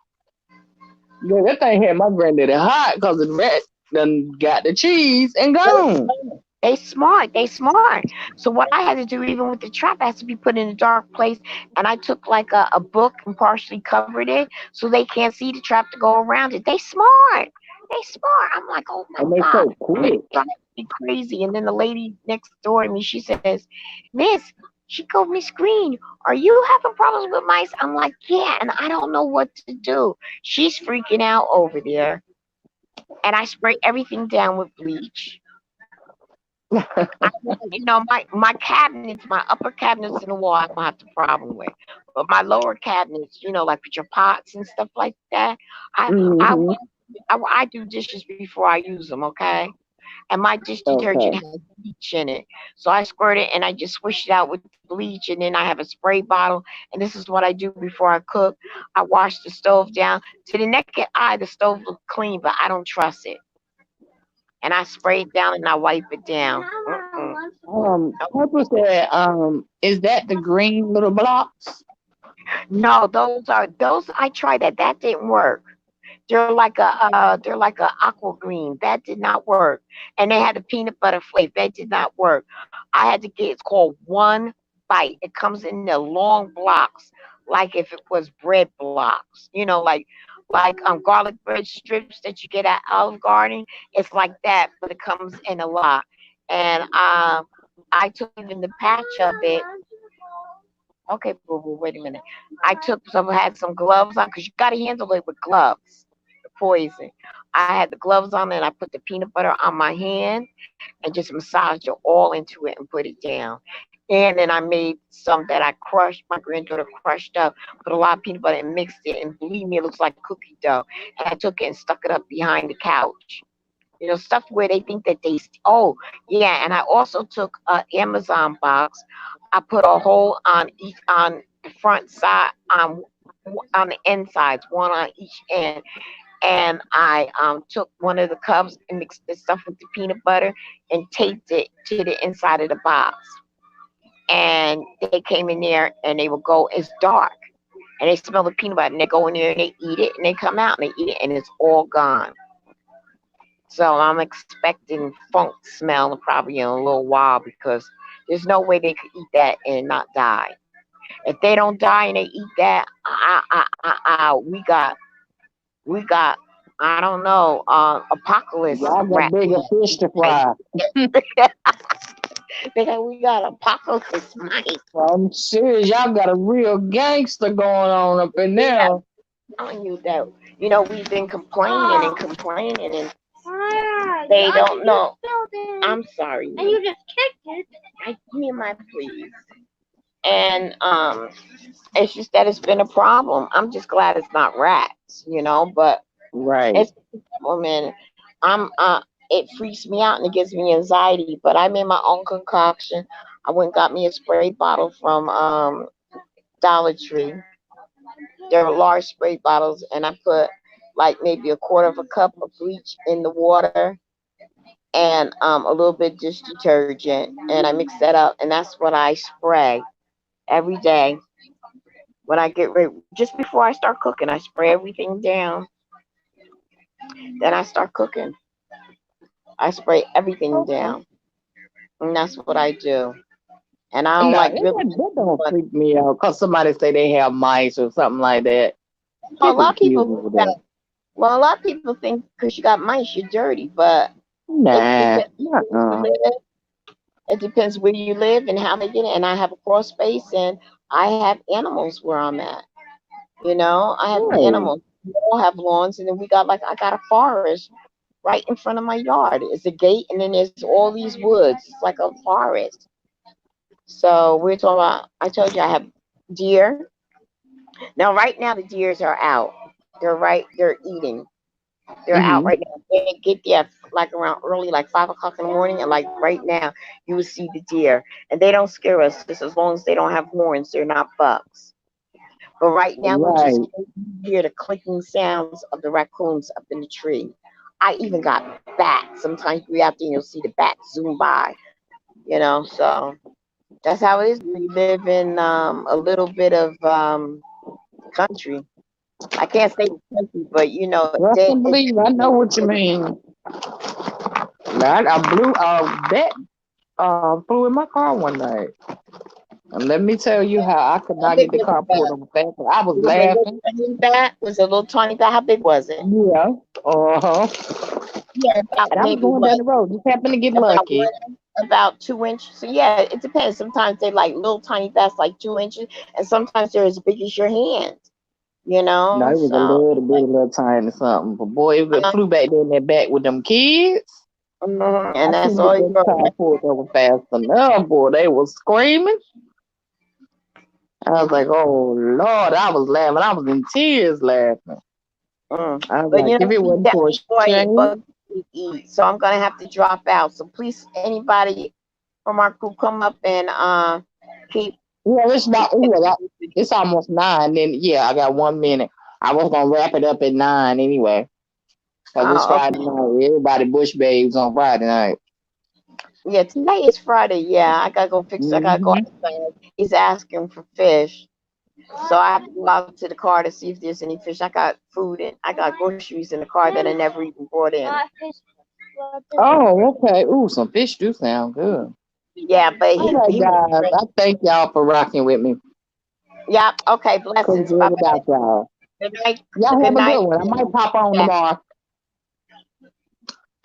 Yeah, that thing had my granddaddy hot because the rat done got the cheese and gone. They smart. They smart. So what I had to do, even with the trap, has to be put in a dark place. And I took like a book and partially covered it so they can't see the trap to go around it. They smart. They smart. I'm like, oh my And they god, so quick. drive me crazy. And then the lady next door to me, she says, Miss, she called me screen. Are you having problems with mice? I'm like, yeah, and I don't know what to do. She's freaking out over there. And I spray everything down with bleach. My cabinets, my upper cabinets in the wall, I don't have the problem with, but my lower cabinets, like with your pots and stuff like that, I I Hmm. I do dishes before I use them, okay? And my dish detergent Okay. has bleach in it, so I squirt it and I just swish it out with the bleach, and then I have a spray bottle, and this is what I do before I cook. I wash the stove down. To the naked eye, the stove looks clean, but I don't trust it, and I spray it down and I wipe it down. Mm-mm. Purple said, is that the green little blocks? No, those I tried that. That didn't work. They're like a aqua green. That did not work. And they had the peanut butter flavor. That did not work. I had to get it's called one bite. It comes in the long blocks, like if it was bread blocks. Like garlic bread strips that you get at Olive Garden. It's like that, but it comes in a lot. And I took even the patch of it. Okay, boo boo, wait a minute. Had some gloves on because you got to handle it with gloves. The poison. I had the gloves on and I put the peanut butter on my hand and just massaged it all into it and put it down. And then I made some that I crushed. My granddaughter crushed up, put a lot of peanut butter and mixed it. And believe me, it looks like cookie dough. And I took it and stuck it up behind the couch. Stuff where they think that they. Oh, yeah, and I also took an Amazon box. I put a hole on the front side on the end sides, one on each end, and I took one of the cups and mixed the stuff with the peanut butter and taped it to the inside of the box. And they came in there and they would go. It's dark, and they smell the peanut butter, and they go in there and they eat it, and they come out and they eat it, and it's all gone. So I'm expecting funk smell probably in a little while because there's no way they could eat that and not die. If they don't die and they eat that, we got I don't know, apocalypse Y'all got rat bigger fish to mice. fry. We got apocalypse mice. I'm serious. Y'all got a real gangster going on up in We got there. telling you that we've been complaining and complaining and they don't know. I'm sorry. And you just kicked it. Give me my please. And it's just that it's been a problem. I'm just glad it's not rats, but Right. it's a problem, and it freaks me out and it gives me anxiety. But I made my own concoction. I went and got me a spray bottle from Dollar Tree. They're large spray bottles, and I put like maybe a quarter of a cup of bleach in the water and a little bit dish detergent, and I mix that up, and that's what I spray every day when I get ready. Just before I start cooking, I spray everything down. Then I start cooking. I spray everything Okay. down, and that's what I do. And I don't No, like really, that don't but freak me out because somebody say they have mice or something like that. well, a People lot of cute people over think there. that. Well, a lot of people think because you got mice, you're dirty, but it Nah, depends where you uh-uh. live. It depends where you live and how they get it. And I have a crawl space, and I have animals where I'm at. I have Right. animals. We all have lawns, and then we got like I got a forest right in front of my yard. It's a gate, and then there's all these woods. It's like a forest. So we're talking about. I told you I have deer. Now, right now the deers are out. They're right. They're eating. They're out Mhm. right now. They get there like around early, like 5 o'clock in the morning, and like right now you will see the deer, and they don't scare us just as long as they don't have horns. They're not bucks. But right now we just Right. hear the clicking sounds of the raccoons up in the tree. I even got bats. Sometimes you be out there and you'll see the bats zoom by. So that's how it is. We live in a little bit of country. I can't say country, but Trust and believe. I know what you mean. I blew that flew in my car one night. And let me tell you how I could how not big get the was the car pulled bat? over fast. I was Was it a little laughing. tiny bat? Was it a little tiny bat? How big was it? Yeah. Uh-huh. Yeah, about And I was maybe going down what? the road. Just happened to get About lucky. one, about 2 inches. So yeah, it depends. Sometimes they like little tiny bats, like 2 inches, and sometimes they're as big as your hand. No, it was a So little bit, a little tiny something. But boy, it um, flew back there in that back with them kids. I and that's couldn't get all you that wrote. car pulled over fast enough, boy. They was screaming. I was like, oh Lord, I was laughing. I was in tears laughing. I was But like, if it we wasn't for a definitely enjoy shame. bug eat. So I'm gonna have to drop out. So please, anybody from our crew, come up and keep Yeah, it's keep. not it's almost 9. Then yeah, I got 1 minute. I was gonna wrap it up at 9 anyway. Cause it's Friday Okay. night. Everybody bush babes on Friday night. Yeah, today is Friday. Yeah, I gotta go fix. I gotta go Hmm. outside. He's asking for fish, so I have to go out to the car to see if there's any fish. I got food and I got groceries in the car that I never even brought in. Oh, okay. Ooh, some fish do sound good. Yeah, but All he right, he was. guys. I thank y'all for rocking with me. Yeah. Okay. Couldn't Blessings. do it Bye bye. without y'all. Good night. Y'all Good have a night. good one. I might pop on Yeah. tomorrow.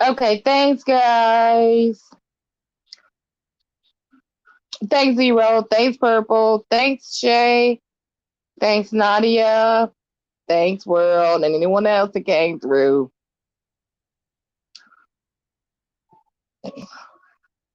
Okay, thanks, guys. Thanks, Zero. Thanks, Purple. Thanks, Shay. Thanks, Nadia. Thanks, World, and anyone else that came through.